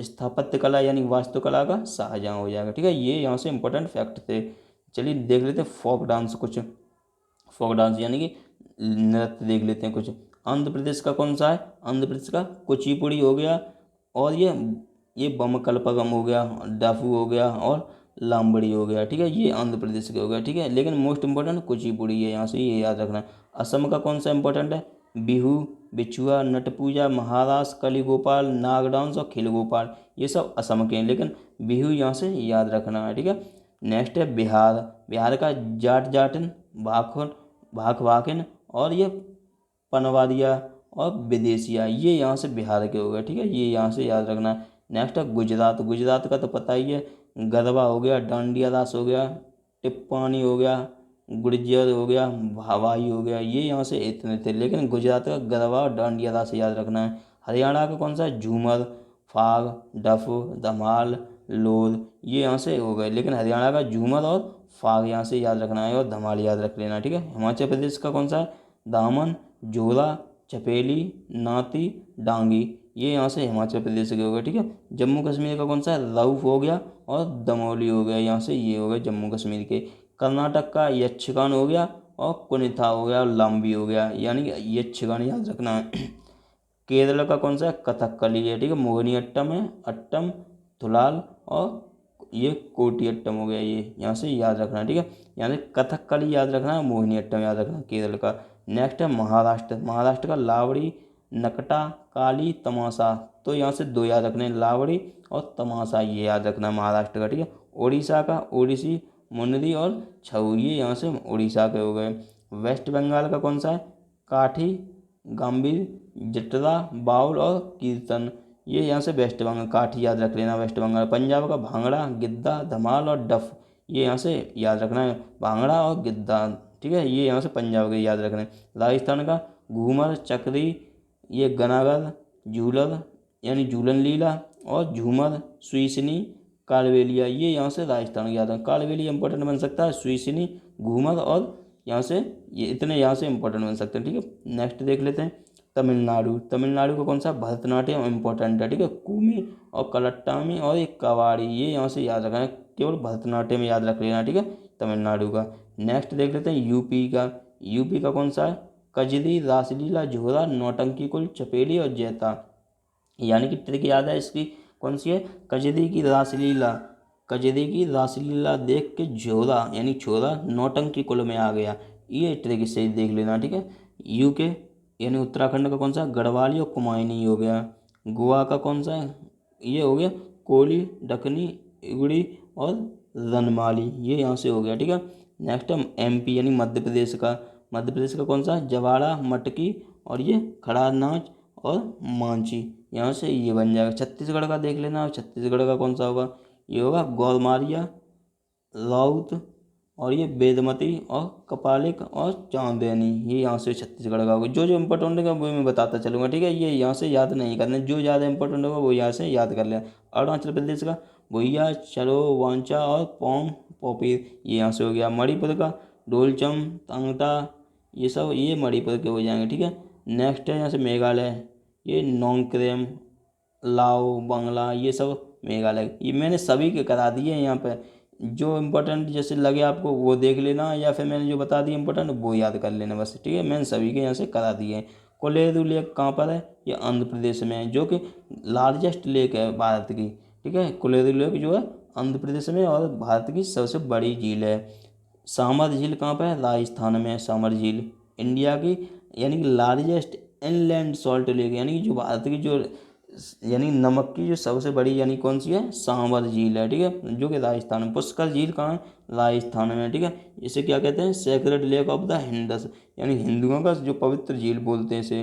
स्थापत्य कला यानी वास्तुकला का शाहजहाँ हो जाएगा, ठीक है। ये यहाँ से इंपॉर्टेंट फैक्ट थे। चलिए देख लेते हैं फोक डांस कुछ। फोक डांस यानी कि नृत्य देख लेते हैं कुछ। आंध्र प्रदेश का कौन सा है, आंध्र प्रदेश का कुचिपुड़ी हो गया, और ये बमकलपगम हो गया, डाफू हो गया और लामबड़ी हो गया, ठीक है। ये आंध्र प्रदेश के हो गया, ठीक है। लेकिन मोस्ट इंपॉर्टेंट कुचिपुड़ी है, यहाँ से ये याद रखना है। असम का कौन सा इंपॉर्टेंट है, बिहू, बिछुआ, नट पूजा, महारास, कली गोपाल, नाग डांस और खिल गोपाल, ये सब असम के हैं, लेकिन बिहू यहाँ से याद रखना है, ठीक है। नेक्स्ट है बिहार। बिहार का जाट जाटिन, भाखुर, भाख भाकिन और ये पनवारिया और विदेशिया, ये यहाँ से बिहार के हो गए, ठीक है। ये यहाँ से याद रखना है। नेक्स्ट है गुजरात। गुजरात का तो पता ही है, गरबा हो गया, डांडिया रास हो गया, टिप्पानी हो गया, गुर्जर हो गया, हवाई हो गया, ये यहाँ से इतने थे, लेकिन गुजरात का गरबा और डांडिया रास याद रखना है। हरियाणा का कौन सा है, झूमर, फाग, डफ, धमाल, लोद, ये यहाँ से हो गए, लेकिन हरियाणा का झूमर और फाग यहाँ से याद रखना है, और धमाल याद रख लेना, ठीक है। हिमाचल प्रदेश का कौन सा है, दामन, जोरा, चपेली, नाती, डांगी, ये यहाँ से हिमाचल प्रदेश के हो गए, ठीक है। जम्मू कश्मीर का कौन सा है, रऊफ हो गया और दमोली हो गया, यहाँ से ये हो गए जम्मू कश्मीर के। कर्नाटक का यक्षगान हो गया और कुनिथा हो गया और लाम्बी हो गया, यानी कि यक्षगान याद रखना है। केरल का कौन सा है, कथकली है, ठीक है। मोहिनी अट्टम है, अट्टम, धुलाल और ये कोटी अट्टम हो गया, ये यहाँ से याद रखना है, ठीक है। यहाँ से कथकली याद रखना है, मोहिनी अट्टम याद रखना है केरल का। नेक्स्ट है महाराष्ट्र। महाराष्ट्र का लावड़ी, नकटा, काली, तमाशा, तो यहाँ से दो याद रखने हैं, लावड़ी और तमाशा, ये याद रखना है महाराष्ट्र का, ठीक है। उड़ीसा का ओडिसी मुनरी और छऊ, ये यहाँ से उड़ीसा के हो गए। वेस्ट बंगाल का कौन सा है? काठी, गंभीर, जटरा, बाउल और कीर्तन, ये यहाँ से वेस्ट बंगाल, काठी याद रख लेना वेस्ट बंगाल। पंजाब का भांगड़ा, गिद्धा, धमाल और डफ, ये यहाँ से याद रखना है, भांगड़ा और गिद्धा, ठीक है, ये यहाँ से पंजाब के याद रखना है। राजस्थान का घूमर, चक्री, ये गनागल, झूलर यानी झूलन लीला और झूमर, सुईसनी, कालबेलिया, ये यहाँ से राजस्थान के याद है। कालबेलिया इंपॉर्टेंट बन सकता है, सुईसनी, घूमर और यहाँ से ये इतने यहाँ से इंपॉर्टेंट बन सकते हैं, ठीक है। नेक्स्ट देख लेते हैं तमिलनाडु। तमिलनाडु का कौन सा? भरतनाट्यम इंपॉर्टेंट है, ठीक है। कूमी और कलट्टामी और एक कवाड़ी, ये यहाँ से याद रखना है, केवल भरतनाट्यम याद रख लेना, ठीक है, तमिलनाडु का। नेक्स्ट देख लेते हैं यूपी का। यूपी का कौन सा है? कजरी, रासलीला, झोरा, नौटंकी कुल, चपेली और जैता, यानी कि ट्रिक याद है इसकी, कौन सी है? कजरी की रासलीला, कजरी की रासलीला देख के झोरा यानी छोरा नौटंकी कुल में आ गया, ये ट्रिक से देख लेना, ठीक है। यूके यानी उत्तराखंड का कौन सा? गढ़वाली और कुमायूनी हो गया। गोवा का कौन सा है? ये हो गया कोली, डकनी, इगड़ी और रनमाली, ये यहाँ से हो गया, ठीक है। नेक्स्ट हम एमपी यानी मध्य प्रदेश का। मध्य प्रदेश का कौन सा? जवाड़ा, मटकी और ये खड़ा नाच और मांझी, यहाँ से ये बन जाएगा। छत्तीसगढ़ का देख लेना, छत्तीसगढ़ का कौन सा होगा? ये होगा गौरमारिया, राउत और ये बेदमती और कपालिक और चांदनी, ये यहाँ से छत्तीसगढ़ का होगा। जो जो इंपॉर्टेंट होगा वो मैं बताता चलूँगा, ठीक है। ये यहाँ से याद नहीं करना, जो ज़्यादा इंपॉर्टेंट होगा वो यहाँ से याद कर लें। अरुणाचल प्रदेश का भुइया, चलो, वांचा और पोम पोपीर, ये यहाँ से हो गया। मणिपुर का डोलचम, तंगटा, ये सब ये मणिपुर के हो जाएंगे, ठीक है। नेक्स्ट है यहाँ से मेघालय, ये नोंगक्रेम, लाओ, बांग्ला, ये सब मेघालय, ये मैंने सभी के करा दिए हैं। यहाँ पे जो इम्पोर्टेंट जैसे लगे आपको वो देख लेना, या फिर मैंने जो बता दिया इम्पोर्टेंट वो याद कर लेना बस, ठीक है। मैंने सभी के यहाँ से करा दिए हैं। कोलेरू लेक कहाँ पर है? ये आंध्र प्रदेश में है, जो कि लार्जेस्ट लेक है भारत की, ठीक है। कोलेरू लेक जो है आंध्र प्रदेश में और भारत की सबसे बड़ी झील है। सामर झील कहाँ पर है? राजस्थान में है सामर झील। इंडिया की यानी कि लार्जेस्ट इनलैंड सॉल्ट लेक, यानी कि जो भारत की जो यानी नमक की जो सबसे बड़ी यानी कौन सी है? सांवर झील है, ठीक है, जो कि राजस्थान में। पुष्कर झील कहाँ है? राजस्थान में, ठीक है। इसे क्या कहते हैं? सेक्रेड लेक ऑफ द हिंदस, यानी हिंदुओं का जो पवित्र झील बोलते हैं इसे,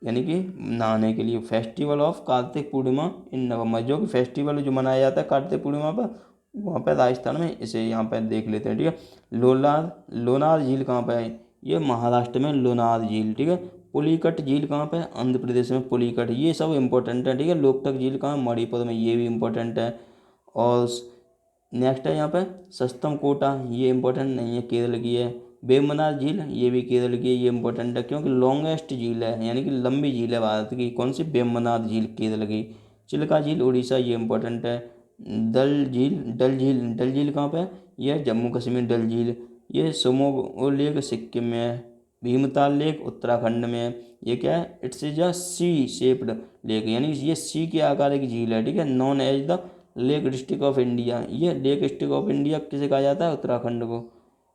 यानी कि नहाने के लिए। फेस्टिवल ऑफ कार्तिक पूर्णिमा इन नवंबर, जो कि फेस्टिवल जो मनाया जाता है कार्तिक पूर्णिमा पर, वहाँ पर राजस्थान में, इसे यहाँ पर देख लेते हैं, ठीक है। लोनार झील कहाँ पर है? ये महाराष्ट्र में लोनार झील, ठीक है। पुलिकट झील कहाँ पे? आंध्र प्रदेश में पुलिकट, ये सब इंपॉर्टेंट है, ठीक है। लोकतक झील कहाँ? मणिपुर में, ये भी इंपॉर्टेंट है। और नेक्स्ट है यहाँ पे सस्तम कोटा, ये इंपॉर्टेंट नहीं है, केरल की है। वेम्बनाड झील, ये भी केरल की है, ये इंपॉर्टेंट है क्योंकि लॉन्गेस्ट झील है, यानी कि लंबी झील है भारत की। कौन सी? वेम्बनाड झील, केरल की। चिल्का झील उड़ीसा, ये इंपॉर्टेंट है। डल झील कहाँ पे है? ये जम्मू कश्मीर डल झील। ये सोमो लेक सिक्किम में है। भीमताल लेक उत्तराखंड में है। ये क्या है? It's is a C shaped lake, यानी ये सी के आकार की झील है, ठीक है। Known as the lake district of India, ये लेक डिस्ट्रिक्ट ऑफ इंडिया किसे कहा जाता है? उत्तराखंड को।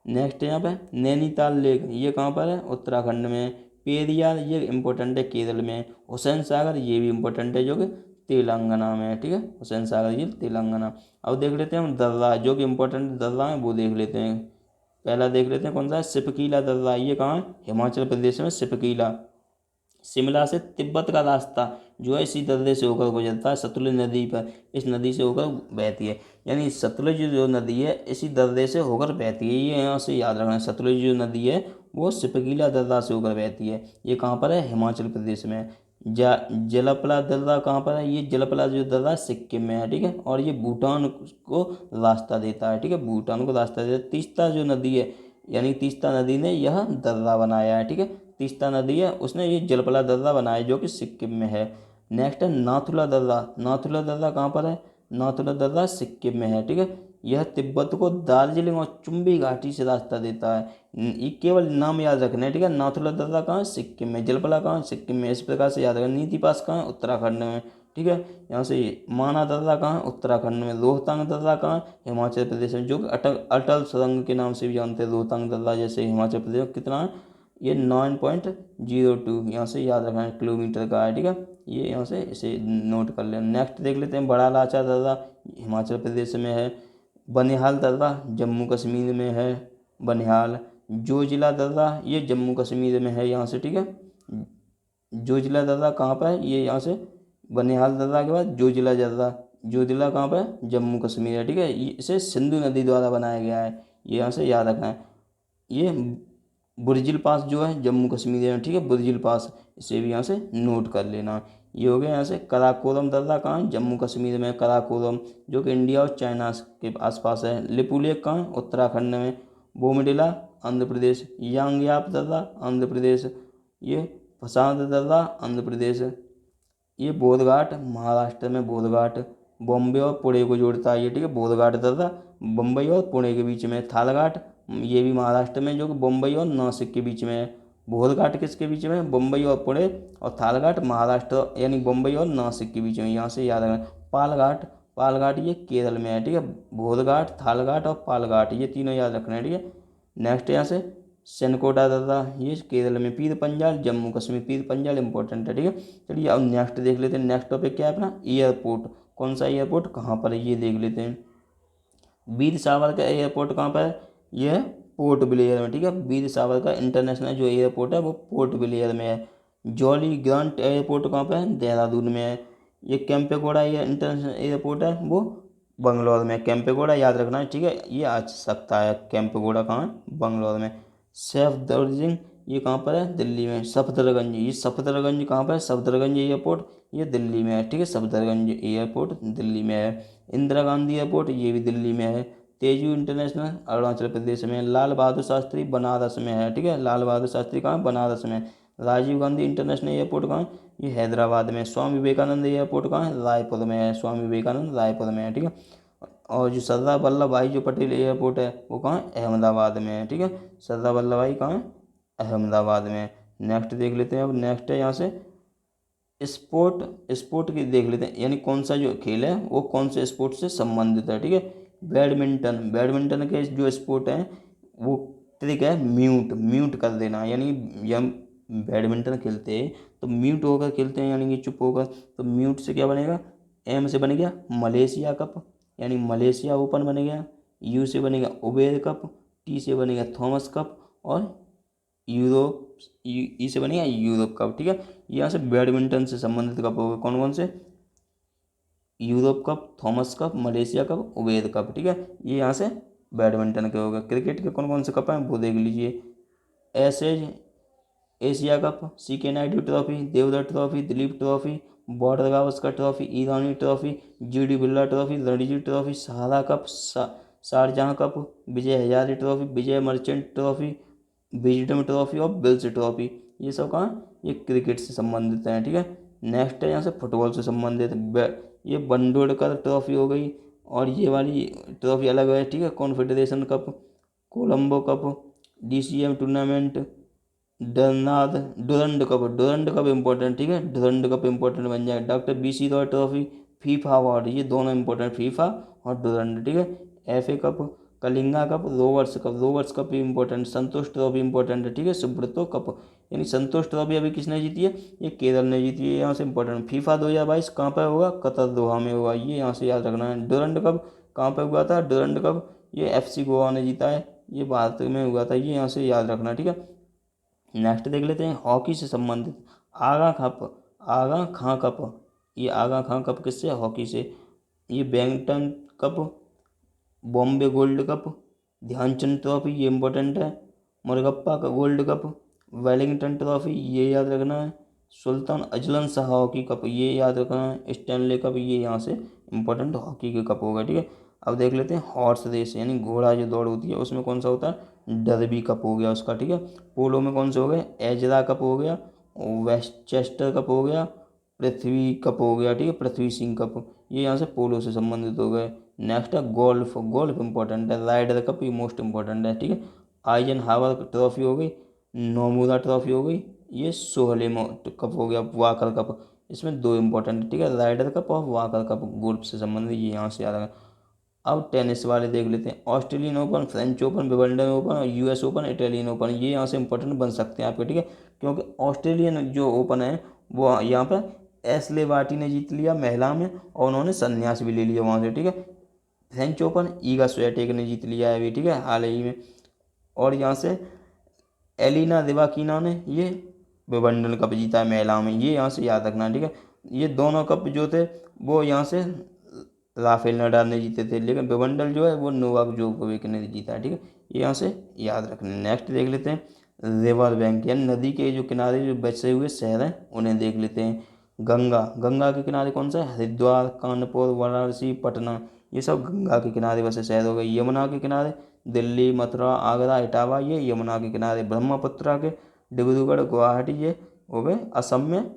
नेक्स्ट यहाँ पे नैनीताल लेक, ये कहाँ पर है? उत्तराखंड में। पेरियार, ये इंपॉर्टेंट है, केरल में। हुसैन सागर, ये भी इंपॉर्टेंट है, जो कि तेलंगाना में है, ठीक है। हुसैन सागर झील तेलंगाना। अब देख लेते हैं हम दर्रा, जो कि इंपॉर्टेंट दर्रा है वो देख लेते हैं। पहला देख लेते हैं कौन सा है? सिपकीला दर्रा, ये कहाँ है? हिमाचल प्रदेश में सिपकीला। शिमला से तिब्बत का रास्ता जो है इसी दर्रे से होकर गुजरता है, सतलुज नदी पर, इस नदी से होकर बहती है, यानी सतलुज जो नदी है इसी दर्रे से होकर बहती है, ये यहाँ से याद रखना है। सतलुज जो नदी है वो सिपकीला दर्रा से होकर बहती है, ये कहाँ पर है? हिमाचल प्रदेश में। जलपला दर्रा कहाँ पर है? ये जलपला जो दर्रा सिक्किम में है, ठीक है, और ये भूटान को रास्ता देता है, ठीक है, भूटान को रास्ता देता है। तीस्ता जो नदी है, यानी तीस्ता नदी ने यह दर्रा बनाया है, ठीक है, तीस्ता नदी है उसने ये जलपला दर्रा बनाया जो कि सिक्किम में है। नेक्स्ट है नाथुला दर्रा। नाथुला दर्रा कहाँ पर है? नाथुला दर्रा सिक्किम में है, ठीक है। यह तिब्बत को दार्जिलिंग और चुंबी घाटी से रास्ता देता है। ये केवल नाम याद रखना है, ठीक है। नाथुला दर्रा कहाँ है? सिक्किम में। जलपला कहाँ है? सिक्किम में। इस प्रकार से याद रखना। नीति पास कहाँ है? उत्तराखंड में, ठीक है। यहाँ से माना दर्रा कहाँ है? उत्तराखंड में। रोहतांग दर्रा कहाँ है? हिमाचल प्रदेश में, जो कि अटल अटल सुरंग के नाम से भी जानते हैं। रोहतांग दर्रा जैसे हिमाचल प्रदेश में कितना है? ये 9.02 यहाँ से याद रखना है, किलोमीटर का है, ठीक है। ये यहाँ से इसे नोट कर लें। नेक्स्ट देख लेते हैं बड़ा लाचा दर्रा, हिमाचल प्रदेश में है। बनिहाल दर्रा जम्मू कश्मीर में है, बनिहाल। जोजिला दर्रा ये जम्मू कश्मीर में है यहाँ से, ठीक है। जोजिला दर्रा कहाँ पर है, ये यहाँ से बनिहाल दर्रा के बाद जोजिला दर्रा, जोजिला कहाँ पर है, जम्मू कश्मीर है, ठीक है। इसे सिंधु नदी द्वारा बनाया गया है, ये यहाँ से याद रखना है। ये बुर्जिल पास जो है जम्मू कश्मीर में, ठीक है, बुर्जिल पास, इसे भी यहाँ से नोट कर लेना। ये हो गया यहाँ से। कराकोरम दर्रा कहाँ है, जम्मू कश्मीर में, कराकोरम, जो कि इंडिया और चाइना के आसपास है। लिपुलेख कहाँ है, उत्तराखंड में। बोमडिला आंध्र प्रदेश। यांगयाप दर्रा आंध्र प्रदेश। ये फसाद दर्रा आंध्र प्रदेश। ये बोधघाट महाराष्ट्र में, बोधघाट बॉम्बे और पुणे को जोड़ता है ये, ठीक है। बोधघाट दर्रा बम्बई और पुणे के बीच में। थालघाट ये भी महाराष्ट्र में, जो कि बम्बई और नासिक के बीच में है। बोधघाट किसके बीच में, बम्बई और पुणे, और थालघाट महाराष्ट्र यानी बम्बई और नासिक के बीच में, यहाँ से याद रखना। पालघाट, पालघाट ये केरल में है, ठीक है। बोधघाट, थालघाट और पालघाट ये तीनों याद रखना है, ठीक है। नेक्स्ट यहाँ से सेनकोटा दर्रा ये केरल में। पीर पंजाल जम्मू कश्मीर, पीर पंजाल इंपॉर्टेंट है, ठीक है। चलिए अब नेक्स्ट देख लेते हैं। नेक्स्ट टॉपिक क्या है अपना, एयरपोर्ट। कौन सा एयरपोर्ट कहाँ पर है ये देख लेते हैं। वीर सावरकर एयरपोर्ट कहाँ पर है, ये है पोर्ट ब्लेयर में, ठीक है। वीर सावरकर इंटरनेशनल जो एयरपोर्ट है वो पोर्ट ब्लेयर में है। जॉली ग्रांट एयरपोर्ट कहाँ पर है, देहरादून में है। ये कैंपेगौड़ा ये इंटरनेशनल एयरपोर्ट है वो बंगलौर में। कैंपेगौड़ा याद रखना है, ठीक है, ये आ सकता है। कैंपेगौड़ा कहाँ है, बंगलौर में। सफदरजंग ये कहाँ पर है, दिल्ली में। सफदरगंज, ये सफदरगंज कहाँ पर है, सफदरगंज एयरपोर्ट ये दिल्ली में है, ठीक है। सफदरगंज एयरपोर्ट दिल्ली में है। इंदिरा गांधी एयरपोर्ट ये भी दिल्ली में है। तेजू इंटरनेशनल अरुणाचल प्रदेश में। लाल बहादुर शास्त्री बनारस में है, ठीक है। लाल बहादुर शास्त्री कहाँ, बनारस में। राजीव गांधी इंटरनेशनल एयरपोर्ट कहाँ है, ये हैदराबाद में। स्वामी विवेकानंद एयरपोर्ट कहाँ है, रायपुर में है। स्वामी विवेकानंद रायपुर में है, ठीक है। और जो सरदार वल्लभ भाई जो पटेल एयरपोर्ट है वो कहाँ है, अहमदाबाद में है, ठीक है। सरदार वल्लभ भाई कहाँ है, अहमदाबाद में। नेक्स्ट देख लेते हैं। अब नेक्स्ट है यहाँ से स्पोर्ट। स्पोर्ट की देख लेते हैं, यानी कौन सा जो खेल है वो कौन से स्पोर्ट से संबंधित है, ठीक है। बैडमिंटन, बैडमिंटन के जो स्पोर्ट है वो ट्रिक है म्यूट, म्यूट कर देना। यानी हम बैडमिंटन खेलते हैं तो म्यूट होकर खेलते हैं, यानी कि चुप होकर। तो म्यूट से क्या बनेगा, एम से बन गया मलेशिया कप, यानी मलेशिया ओपन बन गया। यू से बनेगा उबेर कप। टी से बनेगा थॉमस कप। और यूरोप, ई से बनेगा यूरोप कप, ठीक है। यहाँ से बैडमिंटन से संबंधित कप होगा, कौन कौन से, Europe cup, Thomas cup, Malaysia cup, Uber cup, ठीक है। ये यहाँ से बैडमिंटन के होगा। क्रिकेट के कौन कौन से कप हैं वो देख लीजिए। Essays Asia cup, C K Naidu trophy, Deodhar trophy, Duleep trophy, Border Gavaskar trophy, Irani trophy, G Birla trophy, Ranji trophy, Sahara cup, Sharjah cup, Vijay Hazare trophy, Vijay Merchant trophy, Wisden trophy और विल्स ट्रॉफी। ये सब कहाँ, ये क्रिकेट से संबंधित हैं, ठीक है। नेक्स्ट है यहाँ से फुटबॉल से संबंधित ये बंडोड़कर ट्रॉफी हो गई। और ये वाली ट्रॉफी अलग है, ठीक है। Confederation cup, Colombo cup, DCM tournament, डरनाद, Durand cup, Durand cup important, ठीक है। डुरंड कप इंपॉर्टेंट बन जाए। Doctor BC Roy trophy, FIFA award, ये दोनों इंपॉर्टेंट, फीफा और डुरंड, ठीक है। FA cup, Kalinga cup, Rovers cup, Rovers cup भी इंपॉर्टेंट। संतोष ट्रॉफी इंपॉर्टेंट है, ठीक है। सुब्रतो कप, यानी संतोष ट्रॉफी अभी किसने जीती है, ये केरल ने जीती है, यहाँ से इंपॉर्टेंट। फीफा 2022 कहाँ पर होगा, कतर दोहा में होगा, ये यहाँ से याद रखना है। डुरंड कप कहाँ पर हुआ था, डुरंड कप ये FC गोवा ने जीता है, ये भारत में हुआ था, ये यहाँ से याद रखना, ठीक है। नेक्स्ट देख लेते हैं हॉकी से संबंधित। आगा कप, आगा खां कप, ये आगा खां कप किससे, हॉकी से। ये badminton cup, Bombay gold cup, Dhyan Chand trophy ये इंपॉर्टेंट है। मुरगप्पा का गोल्ड कप, वेलिंगटन ट्रॉफी ये याद रखना है। Sultan Azlan Shah hockey cup ये याद रखना है। स्टैनले कप ये यहाँ से इंपॉर्टेंट हॉकी के कप होगा, ठीक है। अब देख लेते हैं हॉर्स रेस, यानी घोड़ा जो दौड़ होती है उसमें कौन सा होता है, डरबी कप हो गया उसका, ठीक है। पोलो में कौन से हो गए, एजरा कप हो गया, वेस्टचेस्टर कप हो गया, पृथ्वी कप हो गया, ठीक है, पृथ्वी सिंह कप, ये यहाँ से पोलो से संबंधित हो गए। नेक्स्ट है गोल्फ, गोल्फ इंपॉर्टेंट है। राइडर कप ये मोस्ट इंपॉर्टेंट है, ठीक है। आइजन हावर ट्रॉफी हो गई, नोमुरा ट्रॉफी हो गई, ये सोहले कप हो गया, वाकर कप, इसमें दो इंपॉर्टेंट है, ठीक है। राइडर कप और वाकर कप गोल्फ से संबंधित, ये यहाँ से याद रखना। अब टेनिस वाले देख लेते हैं। Australian open, French open, Wimbledon open और US ओपन, इटालियन ओपन, ये यहाँ से इंपॉर्टेंट बन सकते हैं आपके, ठीक है। क्योंकि ऑस्ट्रेलियन जो ओपन है वो यहाँ पर एशले बार्टी ने जीत लिया महिला में, और उन्होंने संन्यास भी ले लिया वहाँ से, ठीक है। फ्रेंच ओपन ईगा स्वियाटेक ने जीत लिया है अभी, ठीक है, हाल ही में। और यहाँ से एलिना रिबाकिना ने ये विंबलडन कप जीता है महिलाओं में, ये यहाँ से याद रखना, ठीक है। ये दोनों कप जो थे वो यहाँ से राफेल नडाल ने जीते थे, लेकिन विंबलडन जो है वो नोवाक जोकोविक ने जीता है, ठीक है, ये यहाँ से याद रखना। नेक्स्ट देख लेते हैं रिवर बैंक, यानी नदी के जो किनारे जो बचे हुए शहर हैं उन्हें देख लेते हैं। गंगा, गंगा के किनारे कौन सा है? हरिद्वार, कानपुर, वाराणसी, पटना, ये सब गंगा के किनारे बसे शहर हो गए। यमुना के किनारे दिल्ली, मथुरा, आगरा, इटावा, ये यमुना के किनारे। ब्रह्मपुत्र के डिब्रूगढ़, गुवाहाटी, ये हो गए असम में,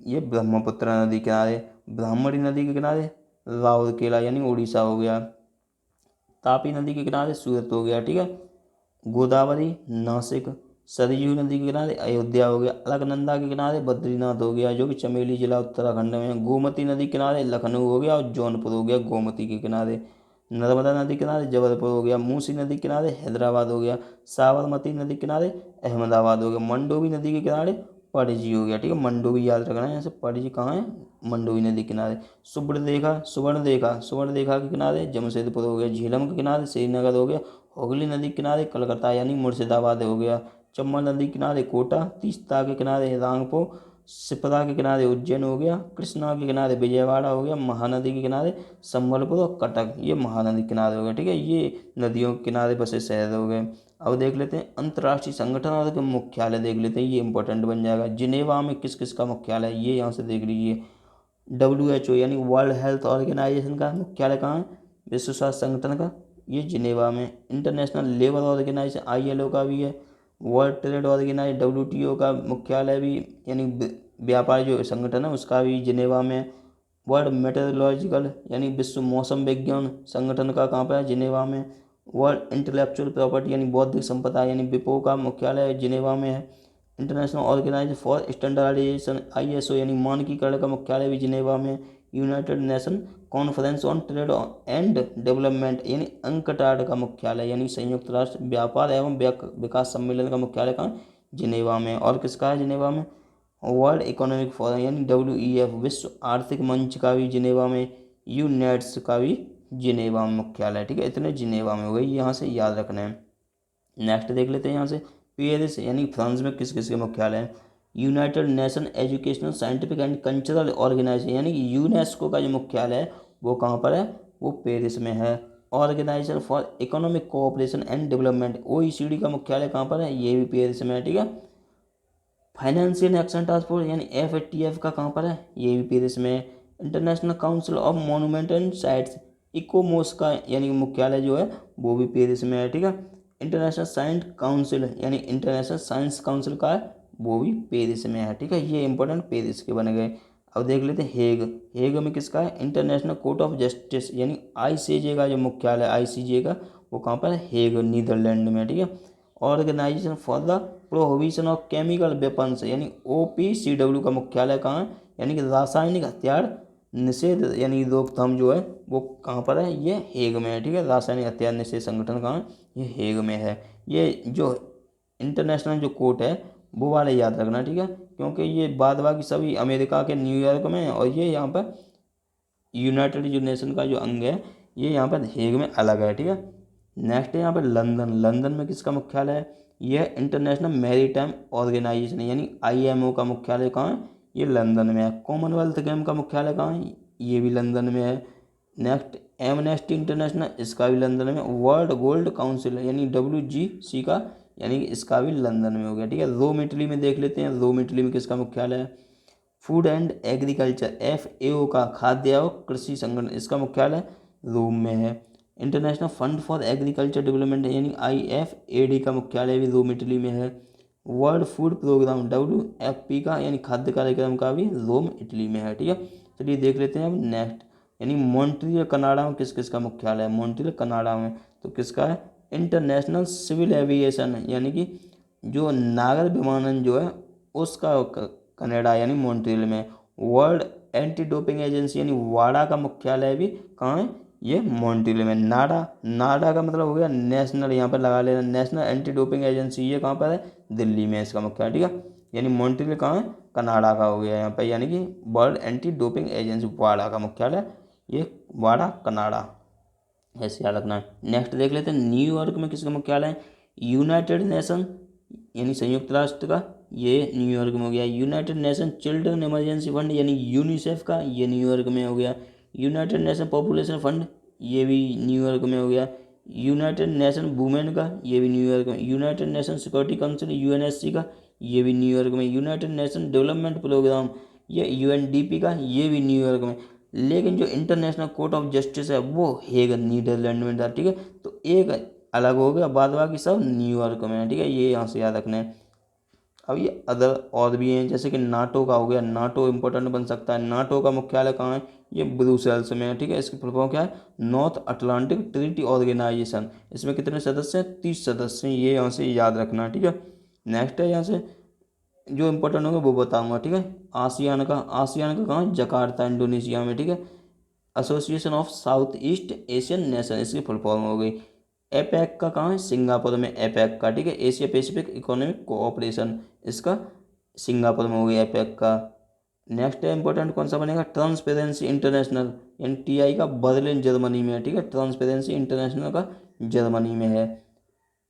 ये ब्रह्मपुत्र नदी के किनारे। ब्राह्मणी नदी के किनारे राउरकेला यानी उड़ीसा हो गया। तापी नदी के किनारे सूरत हो गया, ठीक है। गोदावरी नासिक, सरयू नदी के किनारे अयोध्या हो गया। अलकनंदा के किनारे बद्रीनाथ हो गया जो कि चमेली जिला उत्तराखंड में है। गोमती नदी के किनारे लखनऊ हो गया और जौनपुर हो गया गोमती के किनारे। नर्मदा नदी के किनारे जबलपुर हो गया। मूसी नदी के किनारे हैदराबाद हो गया। साबरमती नदी के किनारे अहमदाबाद हो गया। मंडोवी नदी के किनारे पणजी हो गया, ठीक है, मंडोवी याद रखना है, ऐसे पणजी कहाँ है? मंडोवी नदी किनारे। सुवर्णरेखा के किनारे जमशेदपुर हो गया। झेलम के किनारे श्रीनगर हो गया। हुगली नदी के किनारे कलकत्ता यानी मुर्शिदाबाद हो गया। चंबल नदी के किनारे कोटा। तीस्ता के किनारे रांगपुर। सिपरा के किनारे उज्जैन हो गया। कृष्णा के किनारे विजयवाड़ा हो गया। महानदी के किनारे संबलपुर और कटक, ये महानदी किनारे हो गए, ठीक है, ये नदियों के किनारे बसे शहर हो गए। अब देख लेते हैं अंतर्राष्ट्रीय संगठन और के मुख्यालय देख लेते हैं, ये इंपॉर्टेंट बन जाएगा। जिनेवा में किस किस का मुख्यालय है, ये यहाँ से देख लीजिए। WHO यानी वर्ल्ड हेल्थ ऑर्गेनाइजेशन का मुख्यालय कहाँ है? विश्व स्वास्थ्य संगठन का, ये जिनेवा में। इंटरनेशनल लेबर ऑर्गेनाइजेशन ILO का भी है। वर्ल्ड ट्रेड ऑर्गेनाइजेशन WTO का मुख्यालय भी, यानी व्यापार जो संगठन है उसका भी जिनेवा में। वर्ल्ड मेटेरोलॉजिकल यानी विश्व मौसम विज्ञान संगठन का कहाँ पर है? जिनेवा में। वर्ल्ड इंटेलेक्चुअल प्रॉपर्टी यानी बौद्धिक संपदा यानी WIPO का मुख्यालय जिनेवा में है। International Organization for Standardization ISO यानी मानकीकरण का मुख्यालय भी जिनेवा में। United Nation Conference on Trade and Development यानी अंकटाड का मुख्यालय, यानी संयुक्त राष्ट्र व्यापार एवं विकास सम्मेलन का मुख्यालय कहाँ? जिनेवा में। और किसका है जिनेवा में? वर्ल्ड इकोनॉमिक फोरम यानी WEF विश्व आर्थिक मंच का भी जिनेवा में। यूनेट्स का भी जिनेवा में मुख्यालय, ठीक है, इतने जिनेवा में हो गई, यहाँ से याद रखना है। नेक्स्ट देख लेते हैं यहाँ से पेरिस यानी फ्रांस में किस किस के मुख्यालय हैं? United Nation Educational Scientific and Cultural Organization यानी कि यूनेस्को का जो मुख्यालय है वो कहाँ पर है? वो पेरिस में है। Organization for Economic Cooperation and Development OECD का मुख्यालय कहाँ पर है? ये भी पेरिस में है, ठीक है। फाइनेंशियल एक्शन टास्क फोर्स यानी FATF का कहाँ पर है? ये भी पेरिस में है। International Council of Monument and Sites ICOMOS का यानी मुख्यालय जो है वो भी पेरिस में है, ठीक है। इंटरनेशनल साइंस काउंसिल यानी इंटरनेशनल साइंस काउंसिल का है वो भी पेरिस में है, ठीक है, ये इंपॉर्टेंट पेरिस के बन गए। अब देख लेते हैं हेग में किसका है? इंटरनेशनल कोर्ट ऑफ जस्टिस यानी ICJ का जो मुख्यालय ICJ का वो कहाँ पर है? हेग नीदरलैंड में, ठीक है। Organization for the Prohibition of Chemical Weapons यानी OPCW का मुख्यालय कहाँ है? यानी कि रासायनिक हथियार निषेध यानी रोकथाम जो है वो कहाँ पर है? ये हेग में है, ठीक है। रासायनिक हथियार निषेध संगठन कहाँ है? ये हेग में है। ये जो इंटरनेशनल जो कोर्ट है वो वाले याद रखना, ठीक है, क्योंकि ये बाद बाकी सभी अमेरिका के न्यूयॉर्क में है और ये यहाँ पर यूनाइटेड जो नेशन का जो अंग है ये यहाँ पर हेग में अलग है, ठीक है। नेक्स्ट है यहाँ पर लंदन में किसका मुख्यालय है? यह इंटरनेशनल मैरीटाइम ऑर्गेनाइजेशन यानी IMO का मुख्यालय कहाँ है? ये लंदन में है। कॉमनवेल्थ गेम का मुख्यालय कहाँ है? ये भी लंदन में है। नेक्स्ट एमनेस्टी इंटरनेशनल, इसका भी लंदन में। वर्ल्ड गोल्ड काउंसिल यानी WGC का, यानी कि इसका भी लंदन में हो गया, ठीक है। रोम इटली में देख लेते हैं, रोम इटली में किसका मुख्यालय है? फूड एंड एग्रीकल्चर FAO का खाद्य और कृषि संगठन, इसका मुख्यालय रोम में है। International fund for agriculture development यानी IFAD का मुख्यालय भी रोम इटली में है। वर्ल्ड फूड प्रोग्राम WFP का यानी खाद्य कार्यक्रम का भी रोम इटली में है, ठीक है। चलिए देख लेते हैं अब नेक्स्ट, यानी मॉन्ट्रियल कनाडा में किस किस का मुख्यालय है? मॉन्ट्रियल कनाडा में तो किसका है? इंटरनेशनल सिविल एविएशन यानी कि जो नागर विमानन जो है उसका कनाडा यानी मॉन्ट्रियल में। वर्ल्ड एंटी डोपिंग एजेंसी यानी वाडा का मुख्यालय भी कहाँ है? ये मॉन्ट्रियल में। नाडा का मतलब हो गया नेशनल, यहाँ पर लगा लेना, नेशनल एंटी डोपिंग एजेंसी, ये कहाँ पर है? दिल्ली में इसका मुख्यालय, ठीक है। यानी मॉन्ट्रियल कहाँ है? कनाडा का हो गया यहाँ पर, यानी कि वर्ल्ड एंटी डोपिंग एजेंसी वाडा का मुख्यालय ये वाडा कनाडा। ऐसे याद रखना है। नेक्स्ट देख लेते हैं, न्यूयॉर्क में किसका मुख्यालय है? यूनाइटेड नेशन यानी संयुक्त राष्ट्र का, ये न्यूयॉर्क में हो गया। United nation children emergency fund यानी यूनिसेफ का, ये न्यूयॉर्क में हो गया। यूनाइटेड नेशन पॉपुलेशन फंड, ये भी न्यूयॉर्क में हो गया। यूनाइटेड नेशन वुमेन का, ये भी न्यूयॉर्क में। United nation security council UNSC का, ये भी न्यूयॉर्क में। यूनाइटेड नेशन डेवलपमेंट प्रोग्राम, ये यूएनडीपी का, ये भी न्यूयॉर्क में। लेकिन जो इंटरनेशनल कोर्ट ऑफ जस्टिस है वो हेग नीदरलैंड में था, ठीक है। तो एक अलग हो गया, बाद बाकी सब न्यूयॉर्क में है, ठीक है। ये यहाँ से याद रखना है। अब ये अदर और भी हैं, जैसे कि नाटो का हो गया, नाटो इंपॉर्टेंट बन सकता है। नाटो का मुख्यालय कहाँ है? ये ब्रुसेल्स में है, ठीक है। इसकी फुल फॉर्म क्या है? North Atlantic Treaty Organization. इसमें कितने सदस्य हैं? 30 सदस्य हैं, ये यहाँ से याद रखना है, ठीक है। नेक्स्ट है यहाँ से जो इंपॉर्टेंट होगा वो बताऊंगा, ठीक है। आसियान का, आसियान का कहाँ है? जकार्ता इंडोनेशिया में, ठीक है। Association of south east Asian nation, इसकी फुल फॉर्म हो गई। एपैक का कहाँ है? सिंगापुर में, एपैक का, ठीक है। एशिया पैसिफिक इकोनॉमिक कोऑपरेशन, इसका सिंगापुर में हो गया एपैक का। नेक्स्ट है इंपॉर्टेंट कौन सा बनेगा? ट्रांसपेरेंसी इंटरनेशनल यानी टीआई का, बर्लिन जर्मनी में है, ठीक है। ट्रांसपेरेंसी इंटरनेशनल का जर्मनी में है।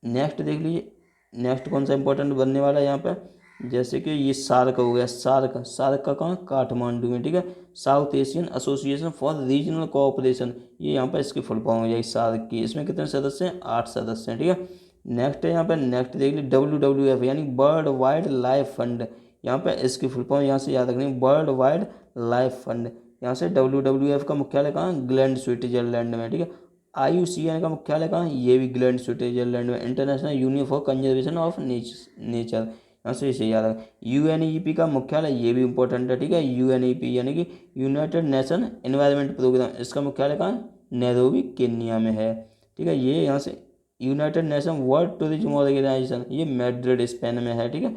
नेक्स्ट देख लीजिए, नेक्स्ट कौन सा इंपॉर्टेंट बनने वाला है यहाँ पे? जैसे कि ये सार्क हो गया, सार्क, सार्क का कहाँ? काठमांडू में, ठीक है। South Asian association for regional cooperation, ये यहाँ पर इसकी फुल फॉर्म हो जाएगी सार्क की। इसमें कितने सदस्य हैं? 8 सदस्य हैं, ठीक है। नेक्स्ट है यहाँ पे, नेक्स्ट देख लीजिए WWF यानी वर्ल्ड वाइड लाइफ फंड, यहाँ पे इसकी फुल फॉर्म यहाँ से याद रखनी, वर्ल्ड वाइड लाइफ फंड। यहाँ से WWF का मुख्यालय कहाँ? ग्लैंड स्विट्जरलैंड में, ठीक है। IUCN का मुख्यालय कहाँ? ये भी ग्लैंड स्विट्जरलैंड में। International union for conservation of nature, यहाँ से इसे याद रखें। UNEP का मुख्यालय, ये भी इंपॉर्टेंट है, ठीक है। UNEP यानी कि यूनाइटेड नेशन एनवायरनमेंट प्रोग्राम, इसका मुख्यालय कहाँ है? नैरोबी केन्या में है, ठीक है। ये यहाँ से United Nation World Tourism Organization, ये मैड्रिड स्पेन में है, ठीक है।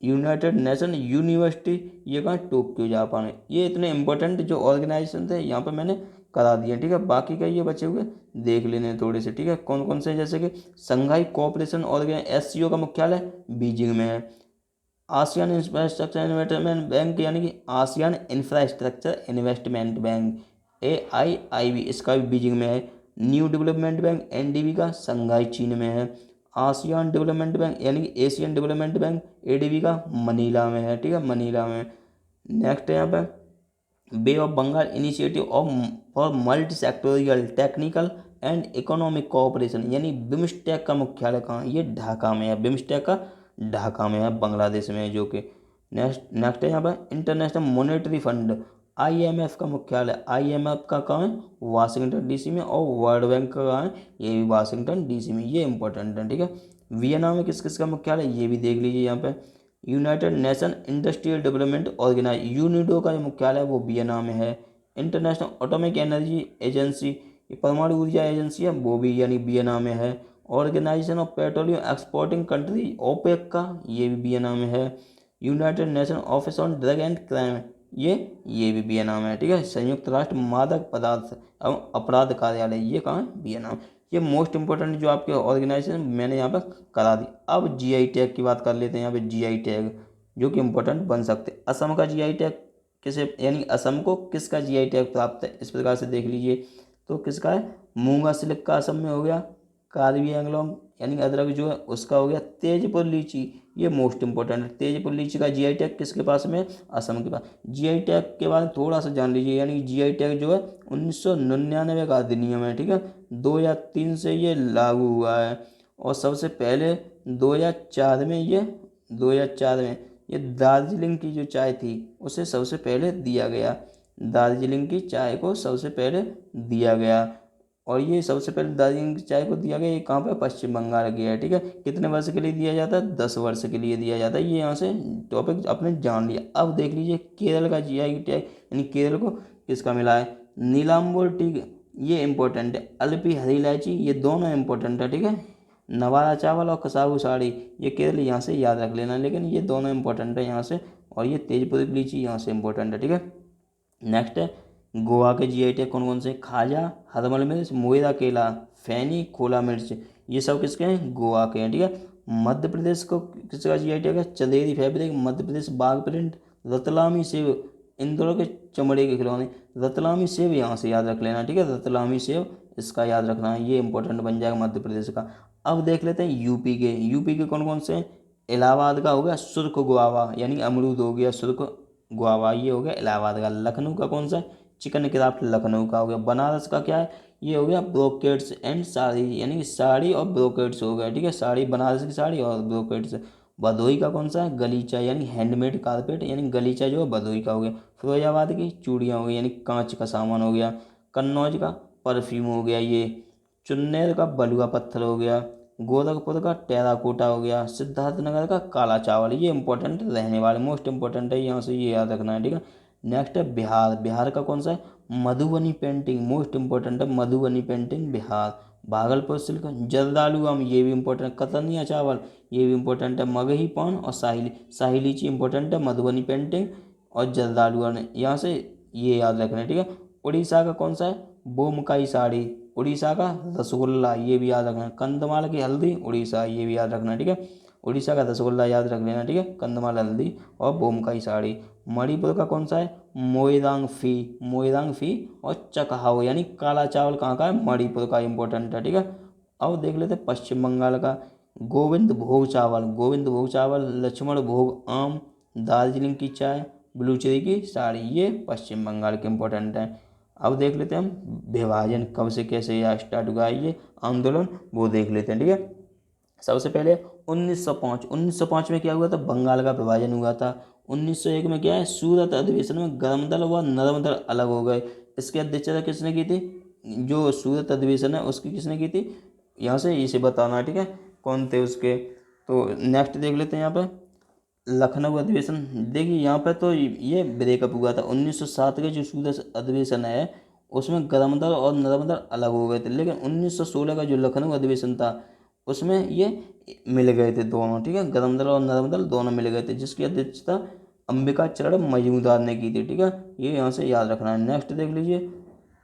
यूनाइटेड नेशन यूनिवर्सिटी, ये कहाँ? टोक्यो जापान में। ये इतने इंपॉर्टेंट जो ऑर्गेनाइजेशन थे यहाँ पे मैंने करा दिए, ठीक है। बाकी का ये बचे हुए देख लेने थोड़े से, ठीक है। कौन कौन से? जैसे कि संघाई कोऑपरेशन ऑर्गेनाइजेशन SCO का मुख्यालय बीजिंग में है। आसियान इंफ्रास्ट्रक्चर इन्वेस्टमेंट बैंक यानी कि ASEAN infrastructure investment bank AIIB, इसका भी बीजिंग में है। न्यू डेवलपमेंट बैंक NDB का संघाई चीन में है। आसियान डेवलपमेंट बैंक यानी कि एशियन डेवलपमेंट बैंक ADB का मनीला में है, ठीक है, मनीला में। नेक्स्ट है यहाँ पे Bay of Bengal Initiative of for Multi Sectoral Technical and Economic Cooperation यानी बिम्स्टेक का मुख्यालय कहाँ? ये ढाका में है, बिम्स्टेक का ढाका में है, बांग्लादेश में है, जो कि नेक्स्ट है यहाँ पर इंटरनेशनल मॉनेटरी फंड IMF का मुख्यालय, IMF का कहाँ है? वाशिंगटन DC में। और वर्ल्ड बैंक का कहाँ है? ये भी वाशिंगटन DC में। ये इंपॉर्टेंट है, ठीक है। वियना में किस किस का मुख्यालय? ये भी देख लीजिए यहाँ पे। United Nation Industrial Development Organize UNIDO का जो मुख्यालय है वो वियना में है। इंटरनेशनल एटॉमिक एनर्जी एजेंसी, ये परमाणु ऊर्जा एजेंसी है, वो भी यानी वियना में है। Organization of Petroleum Exporting Country OPEC का, ये भी वियना में है। United Nation Office on Drug and Crime, ये भी वियना में है, ठीक है। संयुक्त राष्ट्र मादक पदार्थ एवं अपराध कार्यालय, ये कहाँ है? वियना में। ये मोस्ट इंपॉर्टेंट जो आपके ऑर्गेनाइजेशन मैंने यहाँ पर करा दी। अब GI टैग की बात कर लेते हैं। यहाँ पे GI टैग जो कि इंपॉर्टेंट बन सकते हैं। असम का GI टैग किसे यानी असम को किसका GI टैग प्राप्त है? इस प्रकार से देख लीजिए, तो किसका है? मूंगा सिल्क का असम में हो गया। कार्बी एंगलोंग यानी अदरक जो है उसका हो गया। तेजपुर लीची, ये मोस्ट इंपॉर्टेंट है। तेजपुर लीची का GI टैग किसके पास में? असम के पास। GI टैग के बारे में थोड़ा सा जान लीजिए, यानी GI टैग जो है 1999 का अधिनियम है, ठीक है। 2003 से ये लागू हुआ है और सबसे पहले 2004 में ये दार्जिलिंग की जो चाय थी उसे सबसे पहले दिया गया। दार्जिलिंग की चाय को सबसे पहले दिया गया और ये सबसे पहले दार्जिलिंग की चाय को दिया गया। ये कहाँ पे? पश्चिम बंगाल गया है, ठीक है। कितने वर्ष के लिए दिया जाता है? 10 वर्ष के लिए दिया जाता है। ये यहाँ से टॉपिक आपने जान लिया। अब देख लीजिए केरल का GI टैग यानी केरल को किसका मिला है? नीलाम्बूर टी, ये इंपॉर्टेंट है। अल्पी हरी इलायची, ये दोनों इंपॉर्टेंट है, ठीक है। नवारा चावल और कसाबू साड़ी, ये केरल यहाँ से याद रख लेना, लेकिन ये दोनों इंपॉर्टेंट है यहाँ से। और ये तेजपुर लीची यहाँ से इंपॉर्टेंट है, ठीक है। नेक्स्ट है गोवा के GI टैग कौन कौन से? खाजा, हरमल मिर्च, मोइरा केला, फैनी, खोला मिर्च, ये सब किसके हैं? गोवा के हैं, ठीक है। मध्य प्रदेश को किसका GI टैग है? चंदेरी फैब्रिक, मध्य प्रदेश बाघ प्रिंट, रतलामी सेव, इंदौर के चमड़े के खिलौने। रतलामी सेव यहाँ से याद रख लेना, ठीक है। रतलामी सेव इसका याद रखना है, ये इंपॉर्टेंट बन जाएगा मध्य प्रदेश का। अब देख लेते हैं यूपी के कौन कौन से हैं। इलाहाबाद का हो गया सुर्ख गुआवा यानी अमरूद हो गया सुर्ख गुआवा, ये हो गया इलाहाबाद का। लखनऊ का कौन सा है, चिकन क्राफ्ट लखनऊ का हो गया। बनारस का क्या है, ये हो गया ब्रोकेट्स एंड साड़ी यानी कि साड़ी और ब्रोकेट्स हो गया, ठीक है, साड़ी बनारस की साड़ी और ब्रोकेट्स। भदोही का कौन सा है, गलीचा यानी हैंडमेड कारपेट यानी गलीचा जो है भदोही का हो गया। फिरोजाबाद की चूड़ियाँ हो गई यानी कांच का सामान हो गया। कन्नौज का परफ्यूम हो गया ये। चुन्नेर का बलुआ पत्थर हो गया। गोरखपुर का टेराकोटा हो गया। सिद्धार्थनगर का काला चावल, ये इंपॉर्टेंट रहने वाले, मोस्ट इंपॉर्टेंट है, यहाँ से ये याद रखना है, ठीक है। नेक्स्ट है बिहार का कौन सा है, मधुबनी पेंटिंग, मोस्ट इंपॉर्टेंट है मधुबनी पेंटिंग बिहार। भागलपुर सिल्क, जर्दालू आम, ये भी इंपॉर्टेंट, कतरनिया चावल, ये भी इंपॉर्टेंट है। मगही पान और शाही लीची इंपॉर्टेंट है, मधुबनी पेंटिंग और जर्दालू आम, यहाँ से ये याद रखना है, ठीक है। उड़ीसा का कौन सा है, बोमकाई साड़ी, उड़ीसा का रसगुल्ला, ये भी याद रखना है। कंधमाल की हल्दी, उड़ीसा, ये भी याद रखना है, ठीक है। उड़ीसा का रसगुल्ला याद रख लेना, ठीक है, कंधमाल हल्दी और बोमकाई साड़ी। मणिपुर का कौन सा है, मोइरांग फी और चकहाओ यानी काला चावल कहाँ का है, मणिपुर का, इंपॉर्टेंट है, ठीक है। अब देख लेते हैं पश्चिम बंगाल का। गोविंद भोग चावल, लक्ष्मण भोग आम, दार्जिलिंग की चाय, ब्लूचेरी की साड़ी, ये पश्चिम बंगाल के इंपॉर्टेंट हैं। अब देख लेते हैं हम विभाजन कब से कैसे या स्टार्ट हुआ है ये आंदोलन, वो देख लेते हैं, ठीक है। सबसे पहले 1905 में क्या हुआ था, बंगाल का विभाजन हुआ था। 1901 में क्या है, सूरत अधिवेशन में गर्म दल व नरम दल अलग हो गए। इसकी अध्यक्षता किसने की थी, जो सूरत अधिवेशन है उसकी किसने की थी, यहाँ से इसे बताना है, ठीक है, कौन थे उसके। तो नेक्स्ट देख लेते हैं यहाँ पे लखनऊ अधिवेशन। देखिए यहाँ पे तो ये ब्रेकअप हुआ था 1907 के जो सूरत अधिवेशन है उसमें गर्म दल और नरम दल अलग हो गए थे, लेकिन 1916 का जो लखनऊ अधिवेशन था उसमें ये मिल गए थे दोनों, ठीक है, गर्म दल और नरम दल दोनों मिल गए थे, जिसकी अध्यक्षता अंबिका चरण मजूमदार ने की थी, ठीक है, ये यहाँ से याद रखना है। नेक्स्ट देख लीजिए